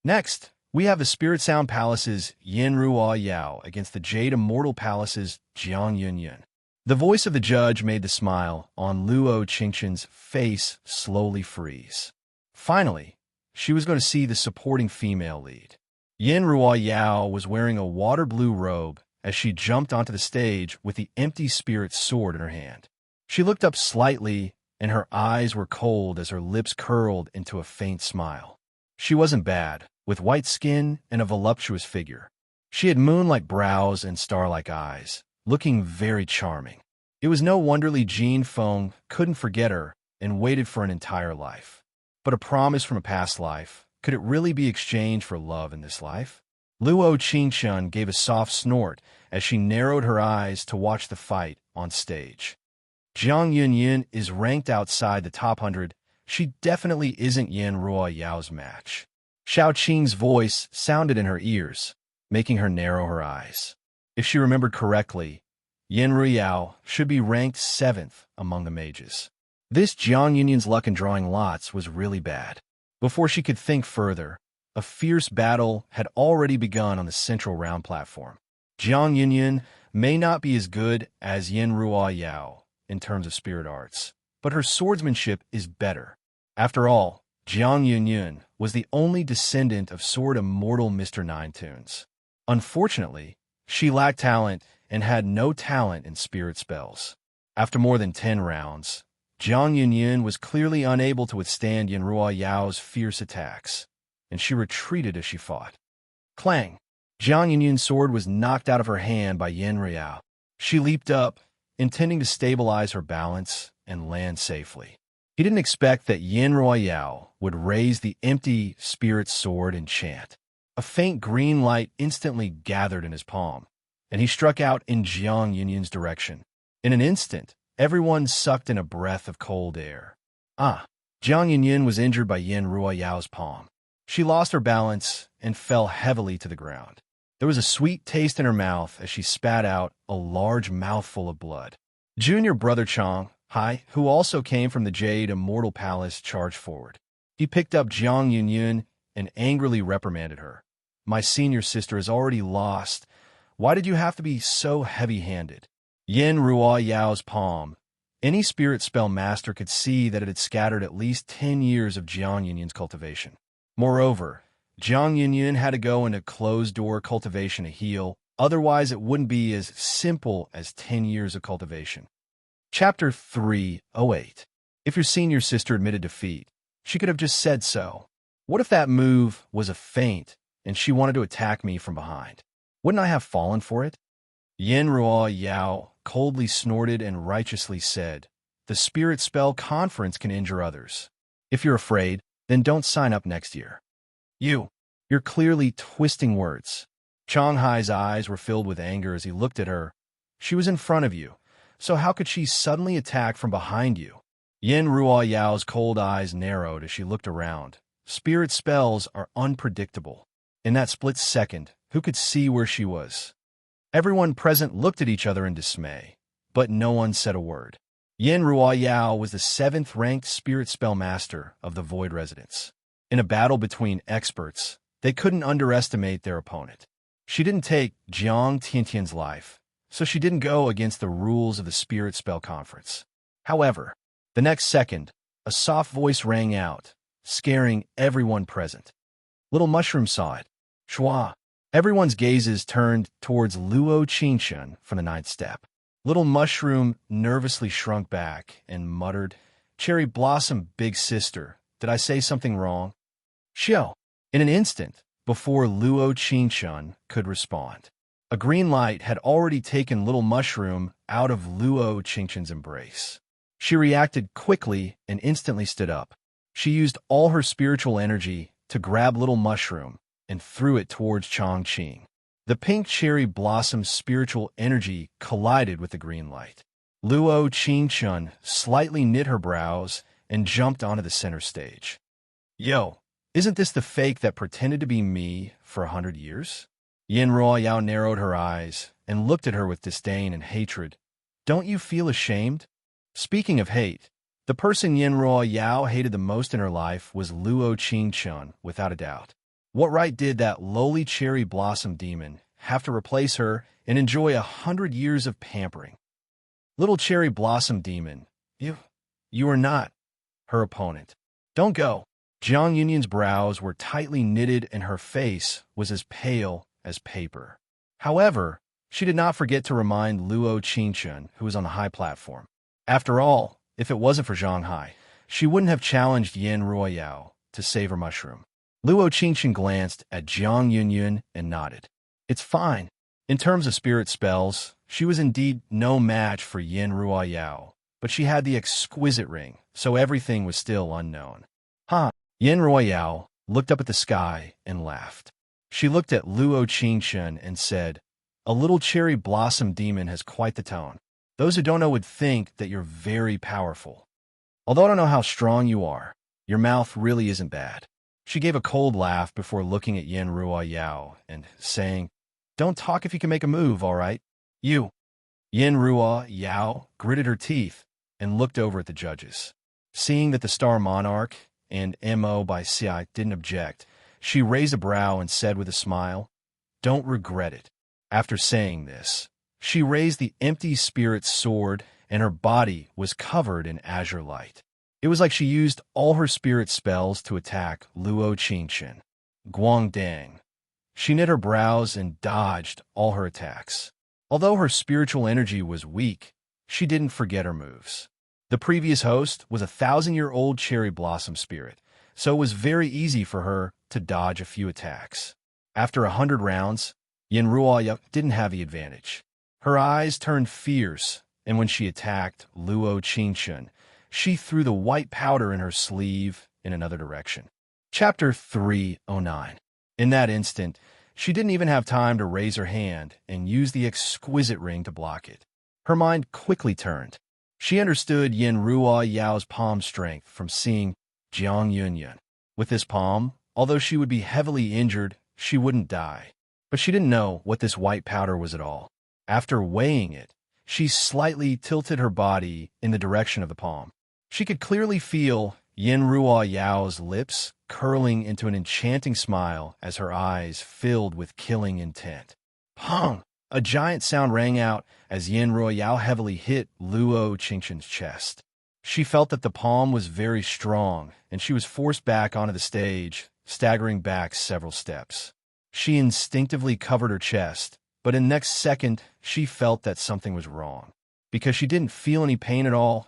Next, we have the Spirit Sound Palace's Yin Ruo Yao against the Jade Immortal Palace's Jiang Yunyun. The voice of the judge made the smile on Luo Qingchen's face slowly freeze. Finally, she was going to see the supporting female lead. Yin Ruo Yao was wearing a water blue robe as she jumped onto the stage with the empty spirit sword in her hand. She looked up slightly, and her eyes were cold as her lips curled into a faint smile. She wasn't bad, with white skin and a voluptuous figure. She had moon-like brows and star-like eyes, looking very charming. It was no wonder Li Jinfeng couldn't forget her and waited for an entire life. But a promise from a past life, could it really be exchanged for love in this life? Luo Qingshun gave a soft snort as she narrowed her eyes to watch the fight on stage. Jiang Yunyin is ranked outside the top 100. She definitely isn't Yan Ruoyao's match. Xiao Qing's voice sounded in her ears, making her narrow her eyes. If she remembered correctly, Yan Ruoyao should be ranked 7th among the mages. This Jiang Yunyin's luck in drawing lots was really bad. Before she could think further, a fierce battle had already begun on the central round platform. Jiang Yunyin may not be as good as Yan Ruoyao in terms of spirit arts, but her swordsmanship is better. After all, Jiang Yunyin was the only descendant of sword immortal Mr. Ninetoons. Unfortunately, she lacked talent and had no talent in spirit spells. After more than 10 rounds, Jiang Yunyin was clearly unable to withstand Yan Ruoyao's fierce attacks, and she retreated as she fought. Clang! Jiang Yunyin's sword was knocked out of her hand by Yan Ruoyao. She leaped up, intending to stabilize her balance and land safely. He didn't expect that Yan Ruoyao would raise the empty spirit sword and chant. A faint green light instantly gathered in his palm, and he struck out in Jiang Yunyin's direction. In an instant, everyone sucked in a breath of cold air. Jiang Yunyin was injured by Yan Ruoyao's palm. She lost her balance and fell heavily to the ground. There was a sweet taste in her mouth as she spat out a large mouthful of blood. Junior brother Chang Hai, who also came from the Jade Immortal Palace, charged forward. He picked up Jiang Yunyin and angrily reprimanded her. My senior sister is already lost. Why did you have to be so heavy-handed? Yan Ruoyao's palm. Any spirit spell master could see that it had scattered at least 10 years of Jiang Yunyin's cultivation. Moreover, Jiang Yunyin had to go into closed-door cultivation to heal, otherwise it wouldn't be as simple as 10 years of cultivation. Chapter 308. If your senior sister admitted defeat, she could have just said so. What if that move was a feint and she wanted to attack me from behind? Wouldn't I have fallen for it? Yan Ruoyao coldly snorted and righteously said, the spirit spell conference can injure others. If you're afraid, then don't sign up next year. You're clearly twisting words. Chang Hai's eyes were filled with anger as he looked at her. She was in front of you, so how could she suddenly attack from behind you? Yan Ruoyao's cold eyes narrowed as she looked around. Spirit spells are unpredictable. In that split second, who could see where she was? Everyone present looked at each other in dismay, but no one said a word. Yan Ruoyao was the 7th-ranked spirit spell master of the Void Residence. In a battle between experts, they couldn't underestimate their opponent. She didn't take Jiang Tiantian's life, so she didn't go against the rules of the Spirit Spell Conference. However, the next second, a soft voice rang out, scaring everyone present. Little Mushroom saw it. Shua. Everyone's gazes turned towards Luo Qingshun from the 9th step. Little Mushroom nervously shrunk back and muttered, Cherry Blossom, big sister, did I say something wrong? Xiao. In an instant, before Luo Qingshun could respond, a green light had already taken Little Mushroom out of Luo Qingshun's embrace. She reacted quickly and instantly stood up. She used all her spiritual energy to grab Little Mushroom and threw it towards Chongqing. The pink cherry blossom's spiritual energy collided with the green light. Luo Qingshun slightly knit her brows and jumped onto the center stage. Yo, isn't this the fake that pretended to be me for 100 years? Yan Ruoyao narrowed her eyes and looked at her with disdain and hatred. Don't you feel ashamed? Speaking of hate, the person Yan Ruoyao hated the most in her life was Luo Qingshun, without a doubt. What right did that lowly cherry blossom demon have to replace her and enjoy 100 years of pampering? Little cherry blossom demon, you are not her opponent. Don't go. Jiang Yunyin's brows were tightly knitted and her face was as pale as paper. However, she did not forget to remind Luo Qingshun, who was on the high platform. After all, if it wasn't for Zhang Hai, she wouldn't have challenged Yan Ruoyao to save her mushroom. Luo Qingshun glanced at Jiang Yunyin and nodded. It's fine. In terms of spirit spells, she was indeed no match for Yin Ruo Yao, but she had the exquisite ring, so everything was still unknown. Huh. Yin Ruo Yao looked up at the sky and laughed. She looked at Luo Qingshun and said, "A little cherry blossom demon has quite the tone. Those who don't know would think that you're very powerful. Although I don't know how strong you are, your mouth really isn't bad." She gave a cold laugh before looking at Yin Ruo Yao and saying, "Don't talk if you can make a move, all right? You." Yin Ruo Yao gritted her teeth and looked over at the judges. Seeing that the Star Monarch and Mo by Xiai didn't object, she raised a brow and said with a smile, "Don't regret it." After saying this, she raised the empty spirit's sword and her body was covered in azure light. It was like she used all her spirit spells to attack Luo Qingshun. Guangdang. She knit her brows and dodged all her attacks. Although her spiritual energy was weak, she didn't forget her moves. The previous host was a 1,000-year-old cherry blossom spirit, so it was very easy for her to dodge a few attacks. After 100 rounds, Yin Ruoya didn't have the advantage. Her eyes turned fierce, and when she attacked Luo Qingshun, she threw the white powder in her sleeve in another direction. Chapter 309. In that instant, she didn't even have time to raise her hand and use the exquisite ring to block it. Her mind quickly turned. She understood Yin Ruo Yao's palm strength from seeing Jiang Yunyun. With this palm, although she would be heavily injured, she wouldn't die. But she didn't know what this white powder was at all. After weighing it, she slightly tilted her body in the direction of the palm. She could clearly feel Yin Ruo Yao's lips curling into an enchanting smile as her eyes filled with killing intent. Pong! A giant sound rang out as Yin Ruo Yao heavily hit Luo Qingshun's chest. She felt that the palm was very strong, and she was forced back onto the stage, staggering back several steps. She instinctively covered her chest, but in the next second, she felt that something was wrong. Because she didn't feel any pain at all,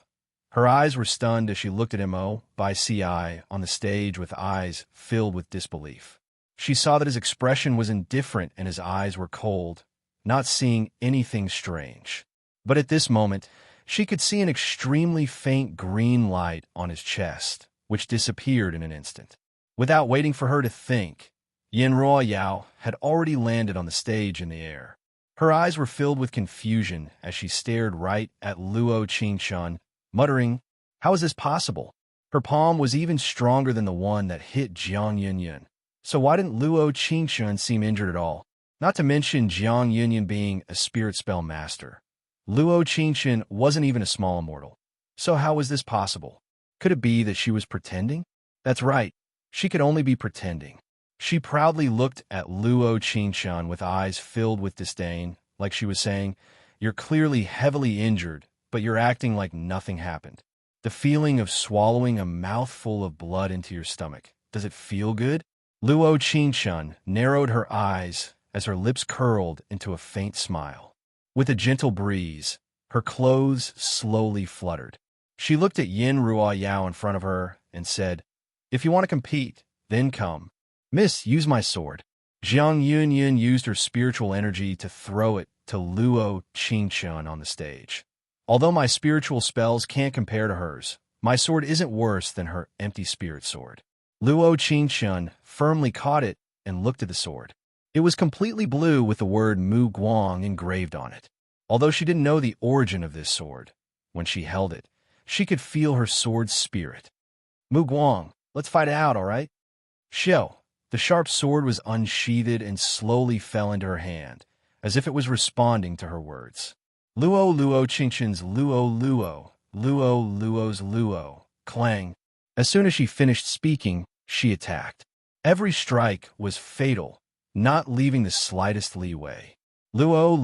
her eyes were stunned as she looked at Mo by Ci on the stage with eyes filled with disbelief. She saw that his expression was indifferent and his eyes were cold, not seeing anything strange. But at this moment, she could see an extremely faint green light on his chest, which disappeared in an instant. Without waiting for her to think, Yin Ruo Yao had already landed on the stage in the air. Her eyes were filled with confusion as she stared right at Luo Qingshun, muttering, "How is this possible?" Her palm was even stronger than the one that hit Jiang Yunyun. So why didn't Luo Qingshun seem injured at all? Not to mention Jiang Yunyun being a spirit spell master. Luo Qingshun wasn't even a small immortal. So how was this possible? Could it be that she was pretending? That's right, she could only be pretending. She proudly looked at Luo Qingshun with eyes filled with disdain, like she was saying, "You're clearly heavily injured, but you're acting like nothing happened. The feeling of swallowing a mouthful of blood into your stomach, does it feel good?" Luo Qingshun narrowed her eyes as her lips curled into a faint smile. With a gentle breeze, her clothes slowly fluttered. She looked at Yin Ruo Yao in front of her and said, "If you want to compete, then come. Miss, use my sword." Jiang Yunyun used her spiritual energy to throw it to Luo Qingshun on the stage. "Although my spiritual spells can't compare to hers, my sword isn't worse than her empty spirit sword." Luo Qingshun firmly caught it and looked at the sword. It was completely blue with the word Mu Guang engraved on it. Although she didn't know the origin of this sword, when she held it, she could feel her sword's spirit. "Mu Guang, let's fight it out, all right?" "Shio." The sharp sword was unsheathed and slowly fell into her hand, as if it was responding to her words. Luo Qingshun's Luo's Luo, clang. As soon as she finished speaking, she attacked. Every strike was fatal, not leaving the slightest leeway. Luo,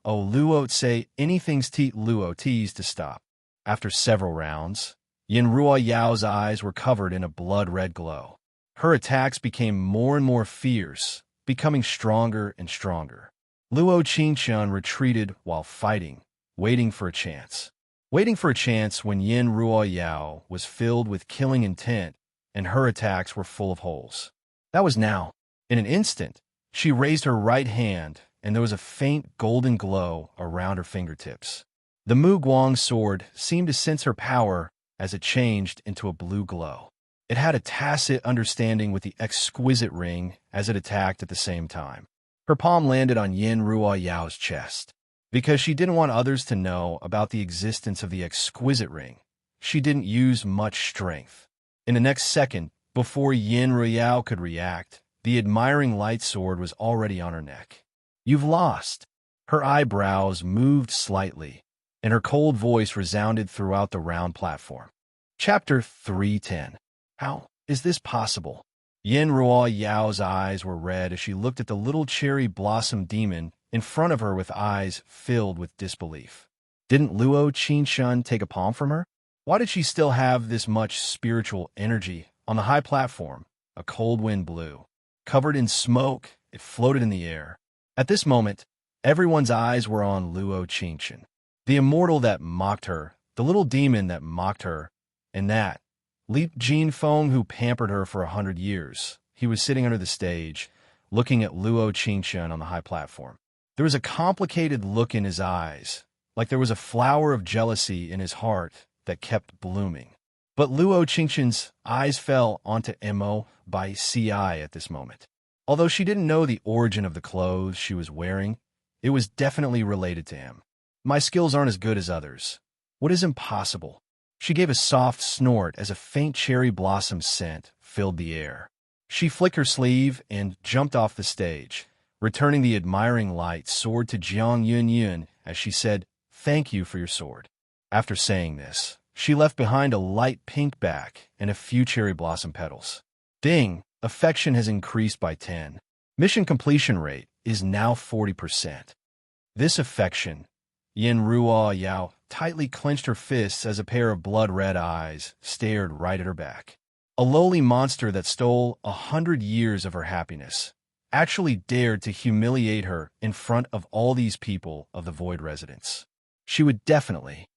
oh Luo say anything's Luo teased to stop. After several rounds, Yin Ruo Yao's eyes were covered in a blood-red glow. Her attacks became more and more fierce, becoming stronger and stronger. Luo Qingshun retreated while fighting, waiting for a chance. Waiting for a chance when Yin Ruo Yao was filled with killing intent and her attacks were full of holes. That was now. In an instant, She raised her right hand, and there was a faint golden glow around her fingertips. The Mu-Guang sword seemed to sense her power as it changed into a blue glow. It had a tacit understanding with the exquisite ring as it attacked at the same time. Her palm landed on Yin Ruoyao's chest. Because she didn't want others to know about the existence of the exquisite ring, she didn't use much strength. In the next second, before Yin Ruoyao could react, the admiring light sword was already on her neck. "You've lost." Her eyebrows moved slightly, and her cold voice resounded throughout the round platform. Chapter 310. How is this possible? Yin Ruoyao's eyes were red as she looked at the little cherry blossom demon in front of her with eyes filled with disbelief. Didn't Luo Qinshan take a palm from her? Why did she still have this much spiritual energy? On the high platform, a cold wind blew. Covered in smoke, it floated in the air. At this moment, everyone's eyes were on Luo Qinshan. The immortal that mocked her, the little demon that mocked her, and that Li Jinfeng who pampered her for 100 years. He was sitting under the stage, looking at Luo Qinshan on the high platform. There was a complicated look in his eyes, like there was a flower of jealousy in his heart that kept blooming. But Luo Qinshan's eyes fell onto Mo by Ci at this moment. Although she didn't know the origin of the clothes she was wearing, it was definitely related to him. "My skills aren't as good as others. What is impossible?" She gave a soft snort as a faint cherry blossom scent filled the air. She flicked her sleeve and jumped off the stage, returning the admiring light sword to Jiang Yunyun as she said, "Thank you for your sword." After saying this, she left behind a light pink back and a few cherry blossom petals. Ding! Affection has increased by 10. Mission completion rate is now 40%. This affection, Yin Ruoyao tightly clenched her fists as a pair of blood-red eyes stared right at her back. A lowly monster that stole 100 years of her happiness actually dared to humiliate her in front of all these people of the Void Residence. She would definitely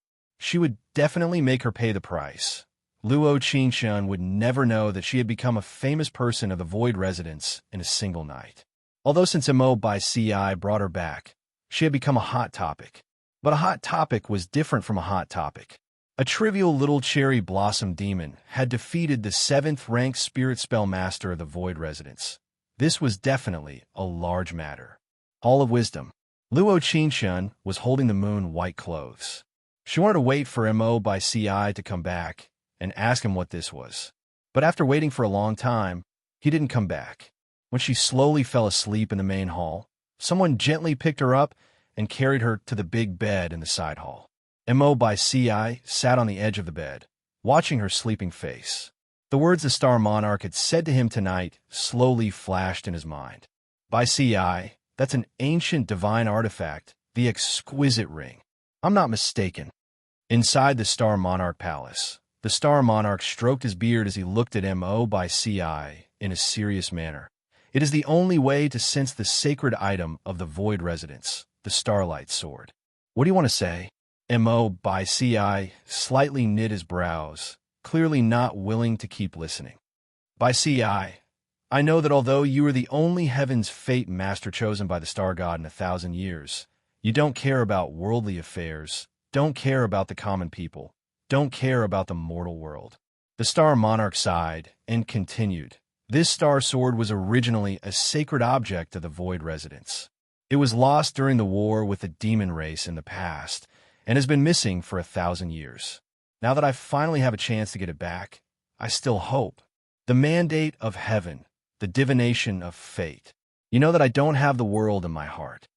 make her pay the price. Luo Qinshan would never know that she had become a famous person of the Void Residence in a single night. Although since Mo by Ci brought her back, she had become a hot topic. But a hot topic was different from a hot topic. A trivial little cherry blossom demon had defeated the 7th-ranked spirit spell master of the Void Residence. This was definitely a large matter. Hall of Wisdom. Luo Qinshan was holding the moon white clothes. She wanted to wait for Mo by Ci to come back and ask him what this was. But after waiting for a long time, he didn't come back. When she slowly fell asleep in the main hall, someone gently picked her up and carried her to the big bed in the side hall. Mo by Ci sat on the edge of the bed, watching her sleeping face. The words the Star Monarch had said to him tonight slowly flashed in his mind. By Ci, that's an ancient divine artifact, the exquisite ring. I'm not mistaken. Inside the Star Monarch Palace, the Star Monarch stroked his beard as he looked at Mo by Ci in a serious manner. It is the only way to sense the sacred item of the Void Residence, the Starlight Sword. What do you want to say? Mo by Ci slightly knit his brows, clearly not willing to keep listening. By Ci, I know that although you are the only heaven's fate master chosen by the Star God in 1,000 years, you don't care about worldly affairs, don't care about the common people, don't care about the mortal world. The Star Monarch sighed and continued. This star sword was originally a sacred object of the Void Residence. It was lost during the war with the demon race in the past and has been missing for 1,000 years. Now that I finally have a chance to get it back, I still hope. The mandate of heaven, the divination of fate. You know that I don't have the world in my heart.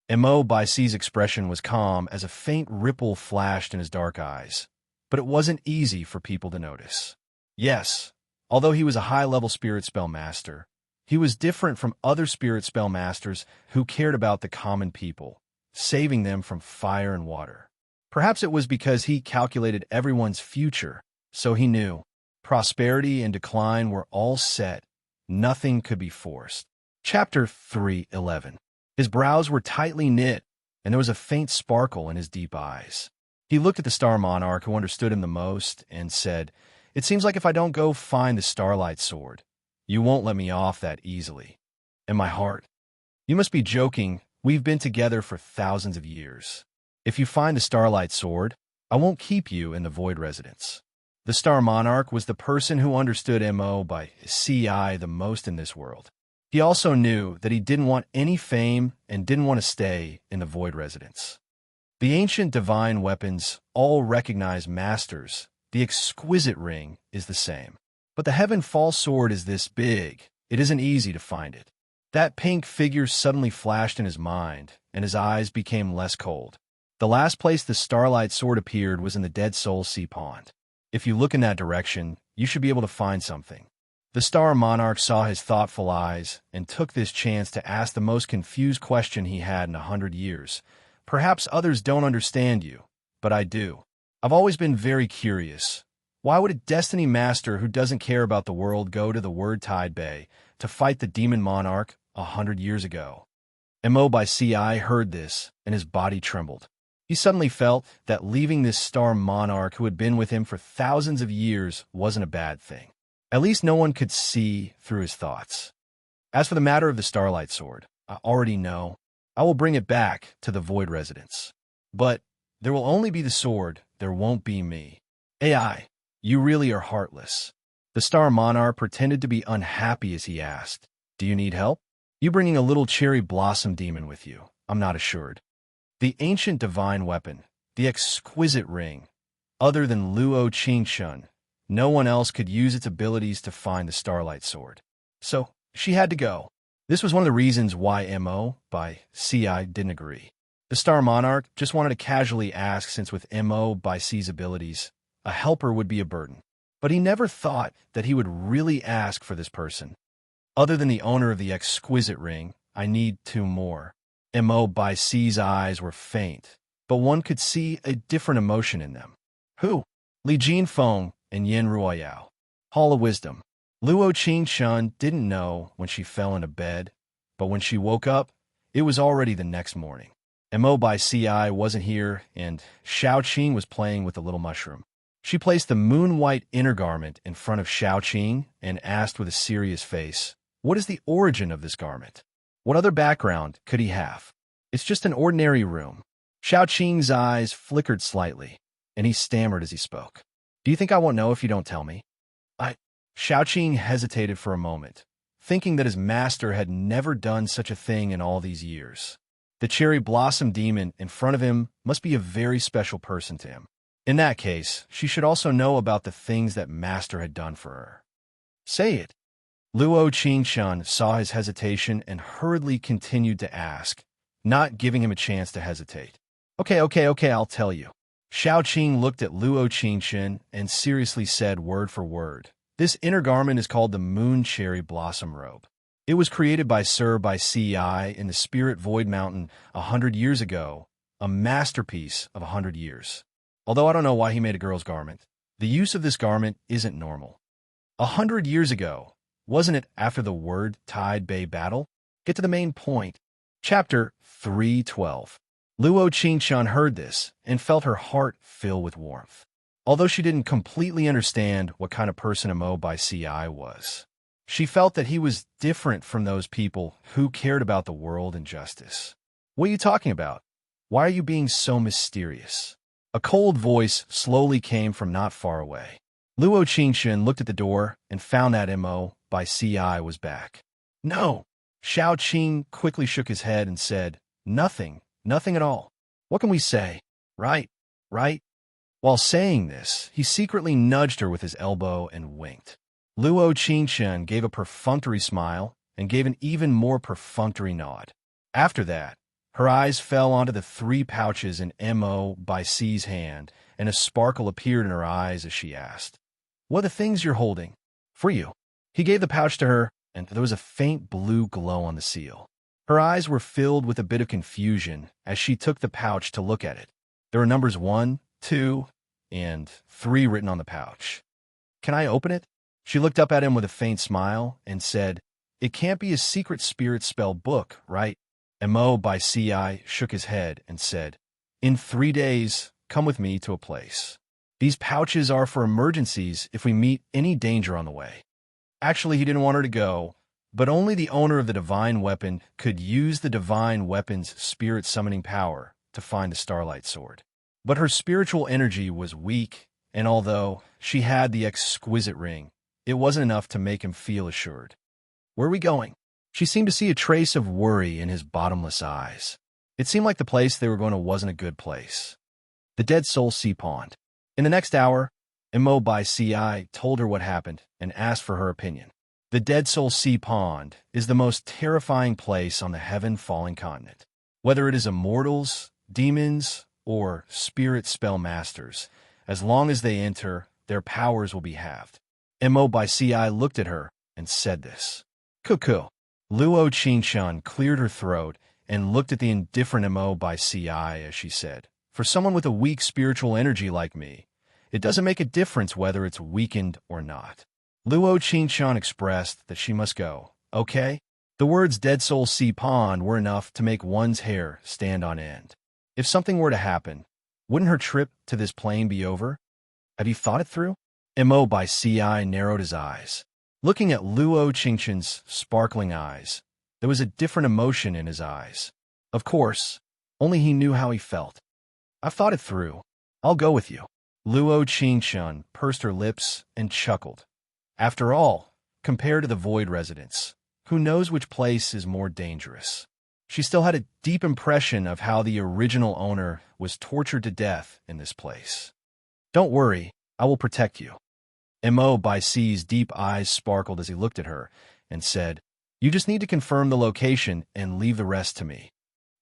Mo by Ci's expression was calm as a faint ripple flashed in his dark eyes, but it wasn't easy for people to notice. Yes, although he was a high-level spirit spell master, he was different from other spirit spell masters who cared about the common people, saving them from fire and water. Perhaps it was because he calculated everyone's future, so he knew. Prosperity and decline were all set. Nothing could be forced. Chapter 3:11. His brows were tightly knit, and there was a faint sparkle in his deep eyes. He looked at the Star Monarch, who understood him the most, and said, "It seems like if I don't go find the Starlight Sword, you won't let me off that easily." In my heart, You must be joking. We've been together for thousands of years. If you find the Starlight Sword, I won't keep you in the Void Residence. The Star Monarch was the person who understood Mo by CI the most in this world. He also knew that he didn't want any fame and didn't want to stay in the Void Residence. The ancient divine weapons all recognize masters. The exquisite ring is the same. But the Heaven Fall sword is this big. It isn't easy to find it. That pink figure suddenly flashed in his mind, and his eyes became less cold. The last place the Starlight Sword appeared was in the Dead Soul Sea Pond. If you look in that direction, you should be able to find something. The Star Monarch saw his thoughtful eyes and took this chance to ask the most confused question he had in 100 years. Perhaps others don't understand you, but I do. I've always been very curious. Why would a Destiny Master who doesn't care about the world go to the Word Tide Bay to fight the Demon Monarch 100 years ago? Mo by CI heard this, and his body trembled. He suddenly felt that leaving this Star Monarch who had been with him for thousands of years wasn't a bad thing. At least no one could see through his thoughts. As for the matter of the Starlight Sword, I already know. I will bring it back to the Void Residence. But there will only be the sword, there won't be me. AI, you really are heartless. The Star Monarch pretended to be unhappy as he asked, do you need help? You bringing a little cherry blossom demon with you, I'm not assured. The ancient divine weapon, the exquisite ring, other than Luo Qingshun, no one else could use its abilities to find the Starlight Sword. So, she had to go. This was one of the reasons why Mo by CI didn't agree. The Star Monarch just wanted to casually ask since with Mo by C's abilities, a helper would be a burden. But he never thought that he would really ask for this person. Other than the owner of the exquisite ring, I need two more. Mo by C's eyes were faint, but one could see a different emotion in them. Who? Li Jinfeng and Yin Ruoyao. Hall of Wisdom. Luo Qingshun didn't know when she fell into bed, but when she woke up, it was already the next morning. Mo by CI wasn't here, and Xiaoqing was playing with the little mushroom. She placed the moon-white inner garment in front of Xiaoqing and asked with a serious face, what is the origin of this garment? What other background could he have? It's just an ordinary room. Xiaoqing's eyes flickered slightly, and he stammered as he spoke. Do you think I won't know if you don't tell me? Xiaoqing hesitated for a moment, thinking that his master had never done such a thing in all these years. The cherry blossom demon in front of him must be a very special person to him. In that case, she should also know about the things that master had done for her. Say it. Luo Qingshun saw his hesitation and hurriedly continued to ask, not giving him a chance to hesitate. Okay, I'll tell you. Xiaoqing looked at Luo Qingshun and seriously said word for word, this inner garment is called the Moon Cherry Blossom Robe. It was created by Sir by CI in the Spirit Void Mountain 100 years ago, a masterpiece of 100 years. Although I don't know why he made a girl's garment, the use of this garment isn't normal. 100 years ago, wasn't it after the Word Tide Bay battle? Get to the main point. Chapter 312. Luo Qingshun heard this and felt her heart fill with warmth. Although she didn't completely understand what kind of person Mo by CI was, she felt that he was different from those people who cared about the world and justice. What are you talking about? Why are you being so mysterious? A cold voice slowly came from not far away. Luo Qingshun looked at the door and found that Mo by CI was back. No! Xiaoqing quickly shook his head and said, nothing at all. What can we say? Right. While saying this, he secretly nudged her with his elbow and winked. Luo Qingshun gave a perfunctory smile and gave an even more perfunctory nod. After that, her eyes fell onto the 3 pouches in Mo by C's hand, and a sparkle appeared in her eyes as she asked, what are the things you're holding? For you. He gave the pouch to her, and there was a faint blue glow on the seal. Her eyes were filled with a bit of confusion as she took the pouch to look at it. There were numbers 1, 2, and 3 written on the pouch. Can I open it? She looked up at him with a faint smile and said, it can't be a secret spirit spell book, right? Mo by CI shook his head and said, in 3 days, come with me to a place. These pouches are for emergencies if we meet any danger on the way. Actually, he didn't want her to go, but only the owner of the divine weapon could use the divine weapon's spirit-summoning power to find the Starlight Sword. But her spiritual energy was weak, and although she had the exquisite ring, it wasn't enough to make him feel assured. "Where are we going?" She seemed to see a trace of worry in his bottomless eyes. It seemed like the place they were going to wasn't a good place. The Dead Soul Sea Pond. In the next hour, Mo by Ci told her what happened and asked for her opinion. The Dead Soul Sea Pond is the most terrifying place on the heaven-falling continent. Whether it is immortals, demons, or spirit spell masters, as long as they enter, their powers will be halved. Mo by Ci looked at her and said this. "Cuckoo." Luo Qingshun cleared her throat and looked at the indifferent Mo by Ci as she said, "For someone with a weak spiritual energy like me, it doesn't make a difference whether it's weakened or not." Luo Qingshun expressed that she must go. Okay? The words Dead Soul Sea Pond were enough to make one's hair stand on end. If something were to happen, wouldn't her trip to this plane be over? Have you thought it through? Mo by Ci narrowed his eyes. Looking at Luo Qingshun's sparkling eyes, there was a different emotion in his eyes. Of course, only he knew how he felt. "I've thought it through. I'll go with you." Luo Qingshun pursed her lips and chuckled. After all, compared to the Void Residence, who knows which place is more dangerous? She still had a deep impression of how the original owner was tortured to death in this place. "Don't worry, I will protect you." Mo by C's deep eyes sparkled as he looked at her and said, "You just need to confirm the location and leave the rest to me."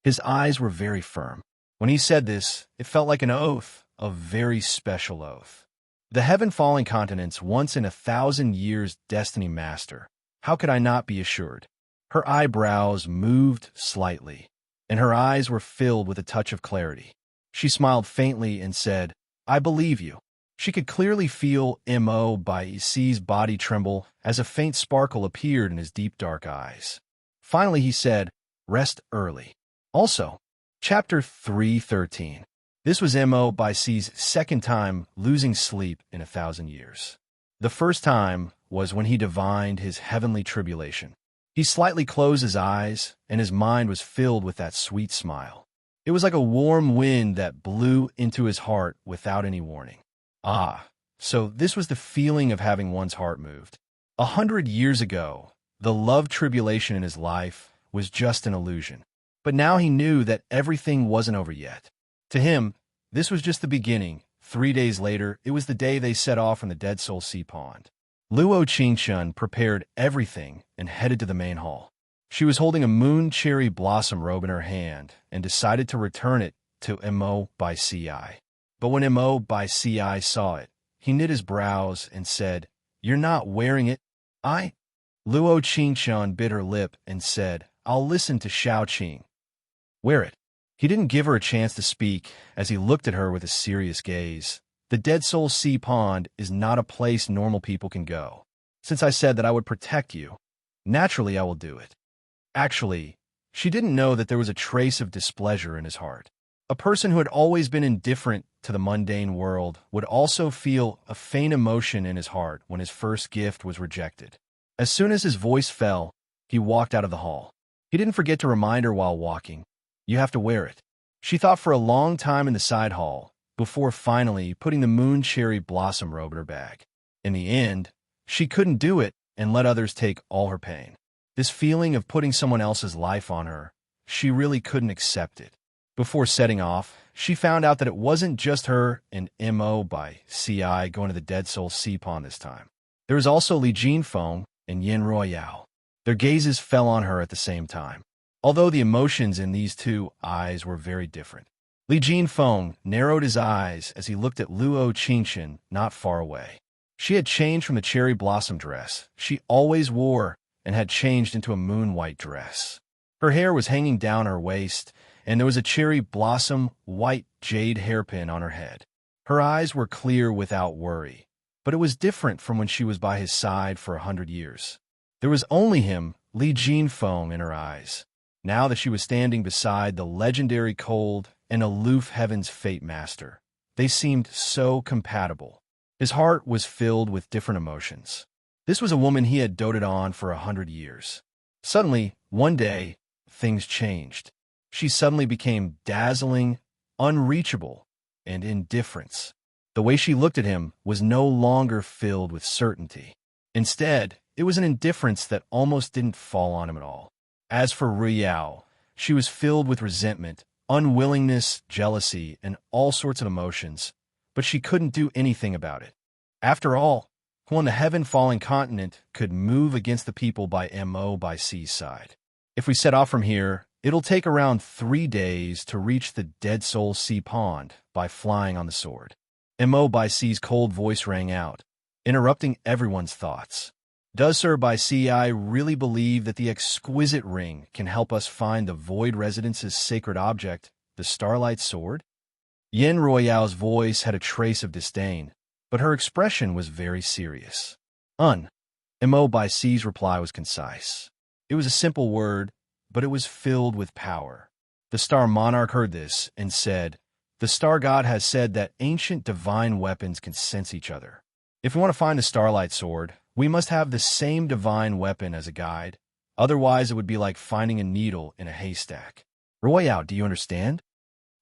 His eyes were very firm. When he said this, it felt like an oath, a very special oath. The heaven-falling continent's once-in-1,000 years destiny master. How could I not be assured? Her eyebrows moved slightly, and her eyes were filled with a touch of clarity. She smiled faintly and said, "I believe you." She could clearly feel Mo by C's body tremble as a faint sparkle appeared in his deep dark eyes. Finally he said, "Rest early." Also, Chapter 313. This was Mo by C's second time losing sleep in 1,000 years. The first time was when he divined his heavenly tribulation. He slightly closed his eyes, and his mind was filled with that sweet smile. It was like a warm wind that blew into his heart without any warning. So this was the feeling of having one's heart moved. 100 years ago, the love tribulation in his life was just an illusion. But now he knew that everything wasn't over yet. To him, this was just the beginning. 3 days later, it was the day they set off from the Dead Soul Sea Pond. Luo Qingshun prepared everything and headed to the main hall. She was holding a moon cherry blossom robe in her hand and decided to return it to Mo by Ci. But when Mo by Ci saw it, he knit his brows and said, "You're not wearing it, I?" Luo Qingshun bit her lip and said, "I'll listen to Shaoqing. Wear it." He didn't give her a chance to speak as he looked at her with a serious gaze. The Dead Soul Sea Pond is not a place normal people can go. Since I said that I would protect you, naturally I will do it. Actually, she didn't know that there was a trace of displeasure in his heart. A person who had always been indifferent to the mundane world would also feel a faint emotion in his heart when his first gift was rejected. As soon as his voice fell, he walked out of the hall. He didn't forget to remind her while walking, "You have to wear it." She thought for a long time in the side hall, before finally putting the moon cherry blossom robe in her bag. In the end, she couldn't do it and let others take all her pain. This feeling of putting someone else's life on her, she really couldn't accept it. Before setting off, she found out that it wasn't just her and Mo by Ci going to the Dead Soul Sea Pond this time. There was also Li Jinfeng and Yin Royale. Their gazes fell on her at the same time, although the emotions in these two eyes were very different. Li Jinfeng narrowed his eyes as he looked at Luo Qingshun not far away. She had changed from the cherry blossom dress she always wore and had changed into a moon-white dress. Her hair was hanging down her waist, and there was a cherry blossom white jade hairpin on her head. Her eyes were clear without worry, but it was different from when she was by his side for 100 years. There was only him, Li Jinfeng, in her eyes. Now that she was standing beside the legendary cold and aloof Heaven's Fate Master, they seemed so compatible. His heart was filled with different emotions. This was a woman he had doted on for 100 years. Suddenly, one day, things changed. She suddenly became dazzling, unreachable, and indifferent. The way she looked at him was no longer filled with certainty. Instead, it was an indifference that almost didn't fall on him at all. As for Ruyao, she was filled with resentment, unwillingness, jealousy, and all sorts of emotions, but she couldn't do anything about it. After all, who on the heaven-falling continent could move against the people by Mo by C's side? If we set off from here, it'll take around 3 days to reach the Dead Soul Sea Pond by flying on the sword. Mo by C's cold voice rang out, interrupting everyone's thoughts. Does Sir by C I really believe that the exquisite ring can help us find the Void Residence's sacred object, the Starlight Sword? Yin Royale's voice had a trace of disdain, but her expression was very serious. Mo by C's reply was concise. It was a simple word, but it was filled with power. The Star Monarch heard this and said, "The Star God has said that ancient divine weapons can sense each other. If we want to find the Starlight Sword, we must have the same divine weapon as a guide. Otherwise, it would be like finding a needle in a haystack." Royale, do you understand?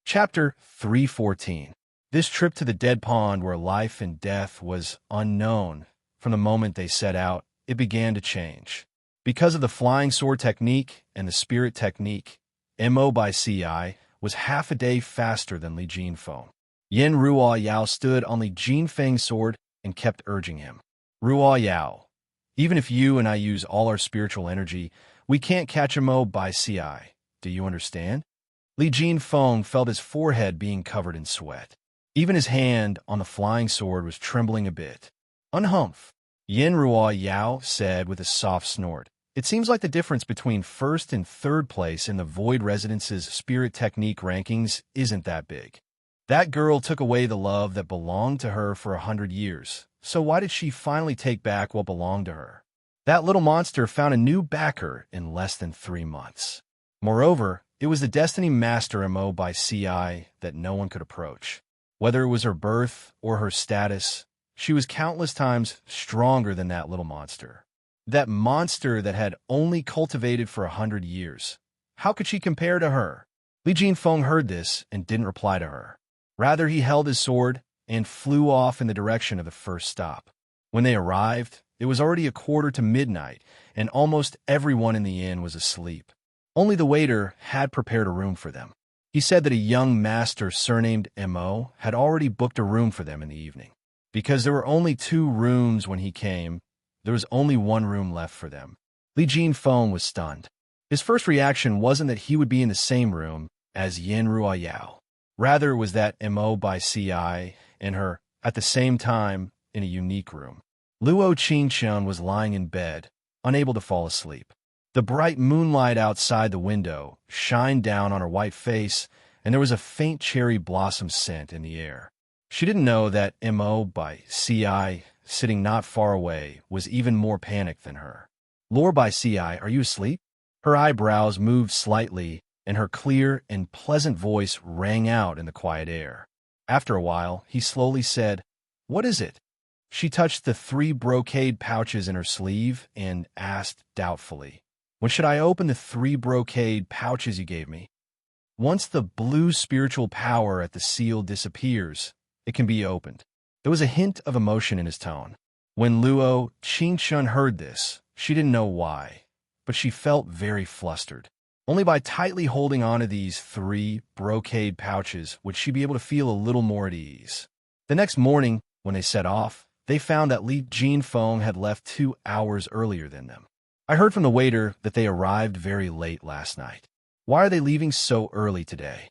Chapter 314. This trip to the Dead Pond where life and death was unknown. From the moment they set out, it began to change. Because of the flying sword technique and the spirit technique, Mo by Ci was half a day faster than Li Jinfeng. Yin Ruo Yao stood on Li Jinfeng's sword and kept urging him. Ruo Yao, even if you and I use all our spiritual energy, we can't catch Mo by Ci. Do you understand? Li Jinfeng felt his forehead being covered in sweat. Even his hand on the flying sword was trembling a bit. Unhumph, Yin Ruo Yao said with a soft snort. It seems like the difference between first and third place in the Void Residence's spirit technique rankings isn't that big. That girl took away the love that belonged to her for 100 years, so why did she finally take back what belonged to her? That little monster found a new backer in less than 3 months. Moreover, it was the Destiny Master Mo by Ci that no one could approach. Whether it was her birth or her status, she was countless times stronger than that little monster. That monster that had only cultivated for 100 years. How could she compare to her? Li Jinfeng heard this and didn't reply to her. Rather, he held his sword and flew off in the direction of the first stop. When they arrived, it was already 1:45, and almost everyone in the inn was asleep. Only the waiter had prepared a room for them. He said that a young master surnamed Mo had already booked a room for them in the evening. Because there were only 2 rooms when he came, there was only 1 room left for them. Li Jinfeng was stunned. His first reaction wasn't that he would be in the same room as Yin Ruo Yao. Rather, it was that Mo by Ci and her, at the same time, in a unique room. Luo Qingqian was lying in bed, unable to fall asleep. The bright moonlight outside the window shined down on her white face, and there was a faint cherry blossom scent in the air. She didn't know that Mo by Ci, sitting not far away, was even more panicked than her. "Lord by Ci, are you asleep?" Her eyebrows moved slightly, and her clear and pleasant voice rang out in the quiet air. After a while, he slowly said, "What is it?" She touched the 3 brocade pouches in her sleeve and asked doubtfully, "When should I open the 3 brocade pouches you gave me?" "Once the blue spiritual power at the seal disappears, it can be opened." There was a hint of emotion in his tone. When Luo Qingqian heard this, she didn't know why, but she felt very flustered. Only by tightly holding onto these 3 brocade pouches would she be able to feel a little more at ease. The next morning, when they set off, they found that Li Jinfeng had left 2 hours earlier than them. "I heard from the waiter that they arrived very late last night. Why are they leaving so early today?"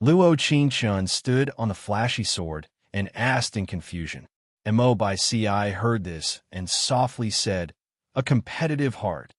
Luo Qingqian stood on the flashy sword and asked in confusion. Mo by Ci heard this and softly said, "A competitive heart."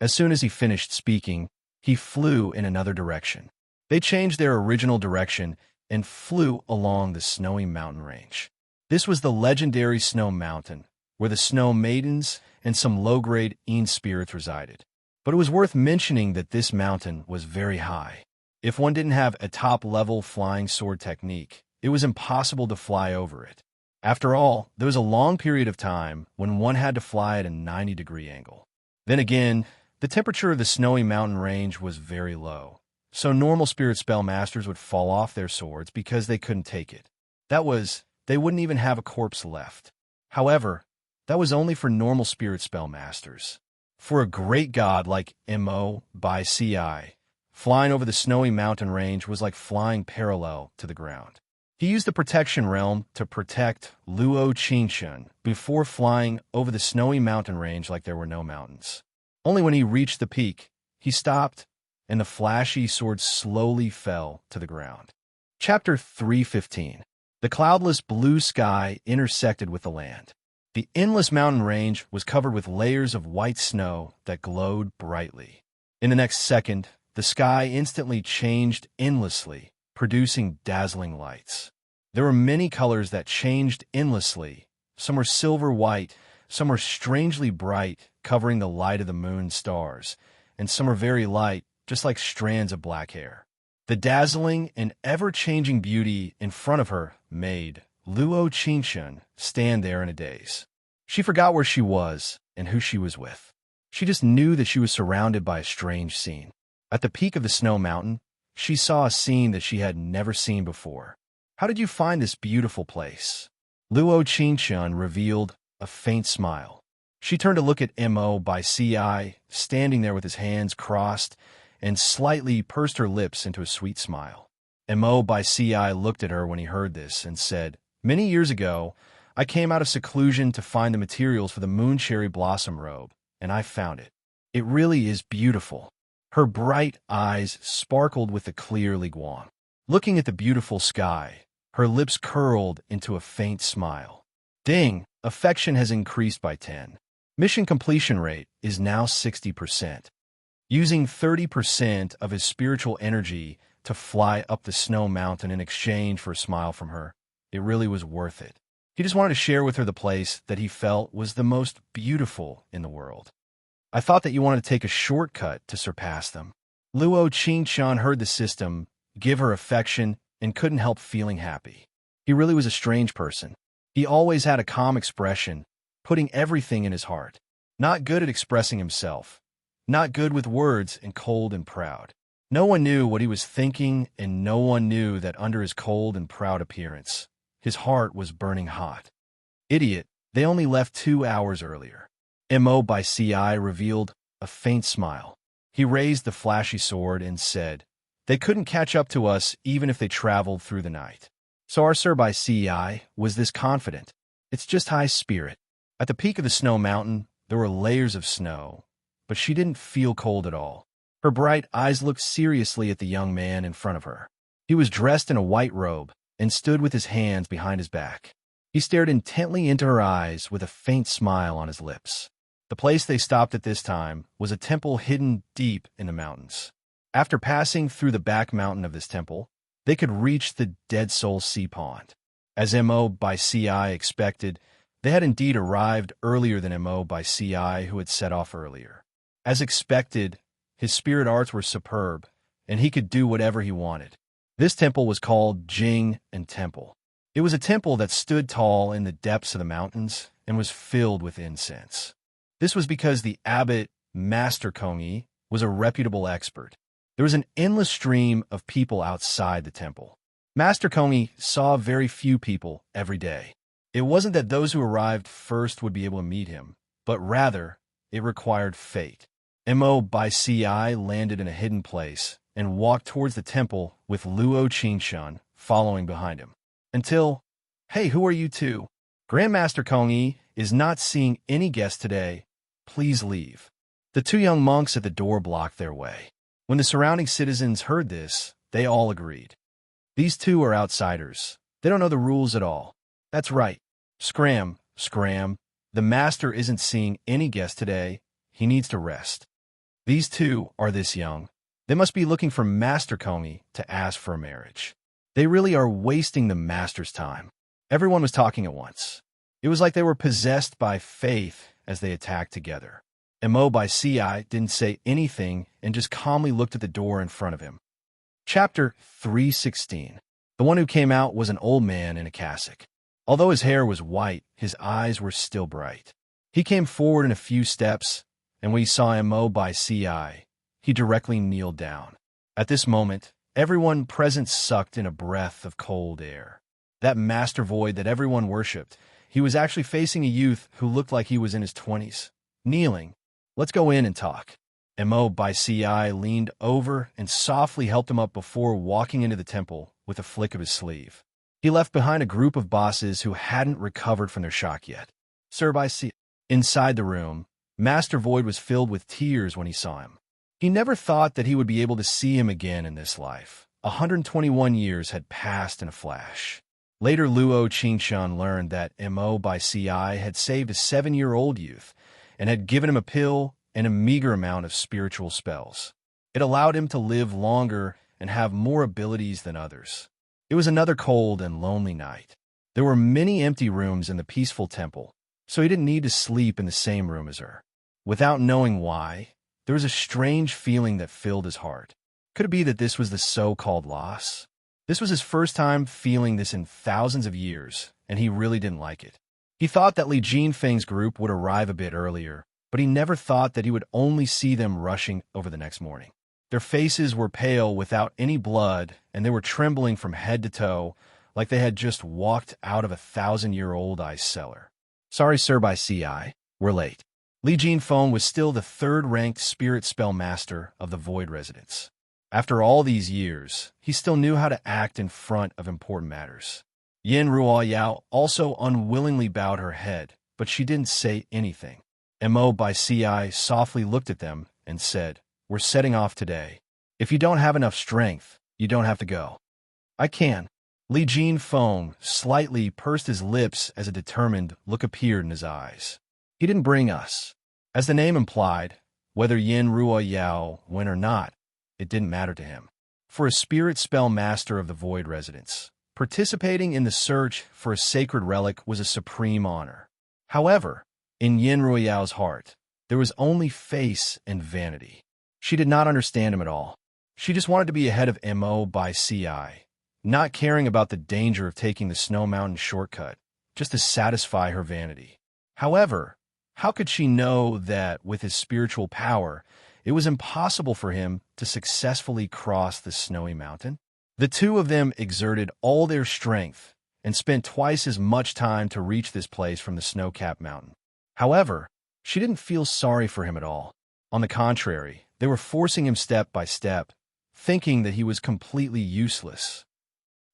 As soon as he finished speaking, he flew in another direction. They changed their original direction and flew along the snowy mountain range. This was the legendary Snow Mountain, where the Snow Maidens and some low-grade Een spirits resided. But it was worth mentioning that this mountain was very high. If one didn't have a top-level flying sword technique, it was impossible to fly over it. After all, there was a long period of time when one had to fly at a 90-degree angle. Then again, the temperature of the snowy mountain range was very low, so normal spirit spell masters would fall off their swords because they couldn't take it. They wouldn't even have a corpse left. However, that was only for normal spirit spell masters. For a great god like Mo by Ci, flying over the snowy mountain range was like flying parallel to the ground. He used the protection realm to protect Luo Qingshun before flying over the snowy mountain range like there were no mountains. Only when he reached the peak, he stopped, and the flashy sword slowly fell to the ground. Chapter 315. The cloudless blue sky intersected with the land. The endless mountain range was covered with layers of white snow that glowed brightly. In the next second, the sky instantly changed endlessly, producing dazzling lights. There were many colors that changed endlessly. Some were silver-white, some were strangely bright, covering the light of the moon stars, and some were very light, just like strands of black hair. The dazzling and ever-changing beauty in front of her made Luo Qingshun stand there in a daze. She forgot where she was and who she was with. She just knew that she was surrounded by a strange scene. At the peak of the snow mountain, she saw a scene that she had never seen before. "How did you find this beautiful place?" Luo Qingshun revealed a faint smile. She turned to look at Mo by Ci, standing there with his hands crossed, and slightly pursed her lips into a sweet smile. Mo by Ci looked at her when he heard this and said, "Many years ago, I came out of seclusion to find the materials for the moon cherry blossom robe, and I found it. It really is beautiful." Her bright eyes sparkled with the clear liguang. Looking at the beautiful sky, her lips curled into a faint smile. Ding! Affection has increased by 10. Mission completion rate is now 60%. Using 30% of his spiritual energy to fly up the snow mountain in exchange for a smile from her, it really was worth it. He just wanted to share with her the place that he felt was the most beautiful in the world. "I thought that you wanted to take a shortcut to surpass them." Luo Qingshun heard the system give her affection and couldn't help feeling happy. He really was a strange person. He always had a calm expression, putting everything in his heart. Not good at expressing himself. Not good with words, and cold and proud. No one knew what he was thinking, and no one knew that under his cold and proud appearance, his heart was burning hot. Idiot, they only left 2 hours earlier. Mo by Ci revealed a faint smile. He raised the flashy sword and said, "They couldn't catch up to us even if they traveled through the night." So our Sir by Ci was this confident. It's just high spirit. At the peak of the snow mountain, there were layers of snow, but she didn't feel cold at all. Her bright eyes looked seriously at the young man in front of her. He was dressed in a white robe and stood with his hands behind his back. He stared intently into her eyes with a faint smile on his lips. The place they stopped at this time was a temple hidden deep in the mountains. After passing through the back mountain of this temple, they could reach the Dead Soul Sea Pond. As Mo by Ci expected, they had indeed arrived earlier than Mo by Ci, who had set off earlier. As expected, his spirit arts were superb, and he could do whatever he wanted. This temple was called Jing and Temple. It was a temple that stood tall in the depths of the mountains and was filled with incense. This was because the abbot, Master Kongi, was a reputable expert. There was an endless stream of people outside the temple. Master Kongi saw very few people every day. It wasn't that those who arrived first would be able to meet him, but rather, it required fate. Mo by Ci landed in a hidden place and walked towards the temple with Luo Qingshun following behind him. Until, "Hey, who are you two? Grandmaster Kongi is not seeing any guests today. Please leave." The two young monks at the door blocked their way. When the surrounding citizens heard this, they all agreed. These two are outsiders. They don't know the rules at all. That's right. Scram, scram. The master isn't seeing any guests today. He needs to rest. These two are this young. They must be looking for Master Kongi to ask for a marriage. They really are wasting the master's time. Everyone was talking at once. It was like they were possessed by faith as they attacked together. Mo by Ci didn't say anything and just calmly looked at the door in front of him. Chapter 316. The one who came out was an old man in a cassock. Although his hair was white, his eyes were still bright. He came forward in a few steps, and when he saw Mo by Ci, he directly kneeled down. At this moment, everyone present sucked in a breath of cold air. That master void that everyone worshipped, he was actually facing a youth who looked like he was in his 20s. Kneeling. Let's go in and talk. Mo by Ci leaned over and softly helped him up before walking into the temple with a flick of his sleeve. He left behind a group of bosses who hadn't recovered from their shock yet. Sir by Ci. Inside the room, Master Void was filled with tears when he saw him. He never thought that he would be able to see him again in this life. 121 years had passed in a flash. Later, Luo Qingshun learned that Mo by Ci had saved a 7-year-old youth and had given him a pill and a meager amount of spiritual spells. It allowed him to live longer and have more abilities than others. It was another cold and lonely night. There were many empty rooms in the peaceful temple, so he didn't need to sleep in the same room as her. Without knowing why, there was a strange feeling that filled his heart. Could it be that this was the so-called loss? This was his first time feeling this in thousands of years, and he really didn't like it. He thought that Li Jinfeng's group would arrive a bit earlier, but he never thought that he would only see them rushing over the next morning. Their faces were pale without any blood, and they were trembling from head to toe, like they had just walked out of a 1,000-year-old ice cellar. Sorry, Sir by Ci, we're late. Li Jinfeng was still the third-ranked spirit spell master of the Void Residence. After all these years, he still knew how to act in front of important matters. Yin Ruoyao also unwillingly bowed her head, but she didn't say anything. Mo by Ci softly looked at them and said, "We're setting off today. If you don't have enough strength, you don't have to go." "I can." Li Jinfeng slightly pursed his lips as a determined look appeared in his eyes. "He didn't bring us." As the name implied, whether Yin Ruoyao went or not, it didn't matter to him. For a spirit spell master of the Void Residence, participating in the search for a sacred relic was a supreme honor. However, in Yin Ruoyao's heart, there was only face and vanity. She did not understand him at all. She just wanted to be ahead of Mo by Ci, not caring about the danger of taking the Snow Mountain shortcut, just to satisfy her vanity. However, how could she know that with his spiritual power, it was impossible for him to successfully cross the snowy mountain? The two of them exerted all their strength and spent twice as much time to reach this place from the snow-capped mountain. However, she didn't feel sorry for him at all. On the contrary, they were forcing him step by step, thinking that he was completely useless.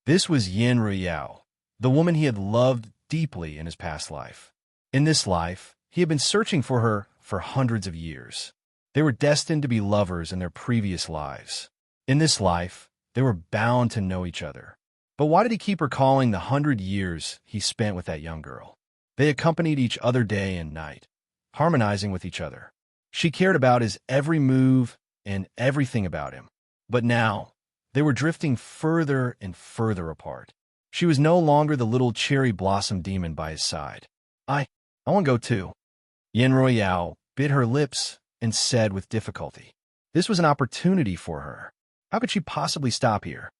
This was Yin Ruoyao, the woman he had loved deeply in his past life. In this life, he had been searching for her for hundreds of years. They were destined to be lovers in their previous lives. In this life, they were bound to know each other. But why did he keep recalling the 100 years he spent with that young girl? They accompanied each other day and night, harmonizing with each other. She cared about his every move and everything about him. But now, they were drifting further and further apart. She was no longer the little cherry blossom demon by his side. I want to go too." Yin Ruoyao bit her lips and said with difficulty. This was an opportunity for her. How could she possibly stop here?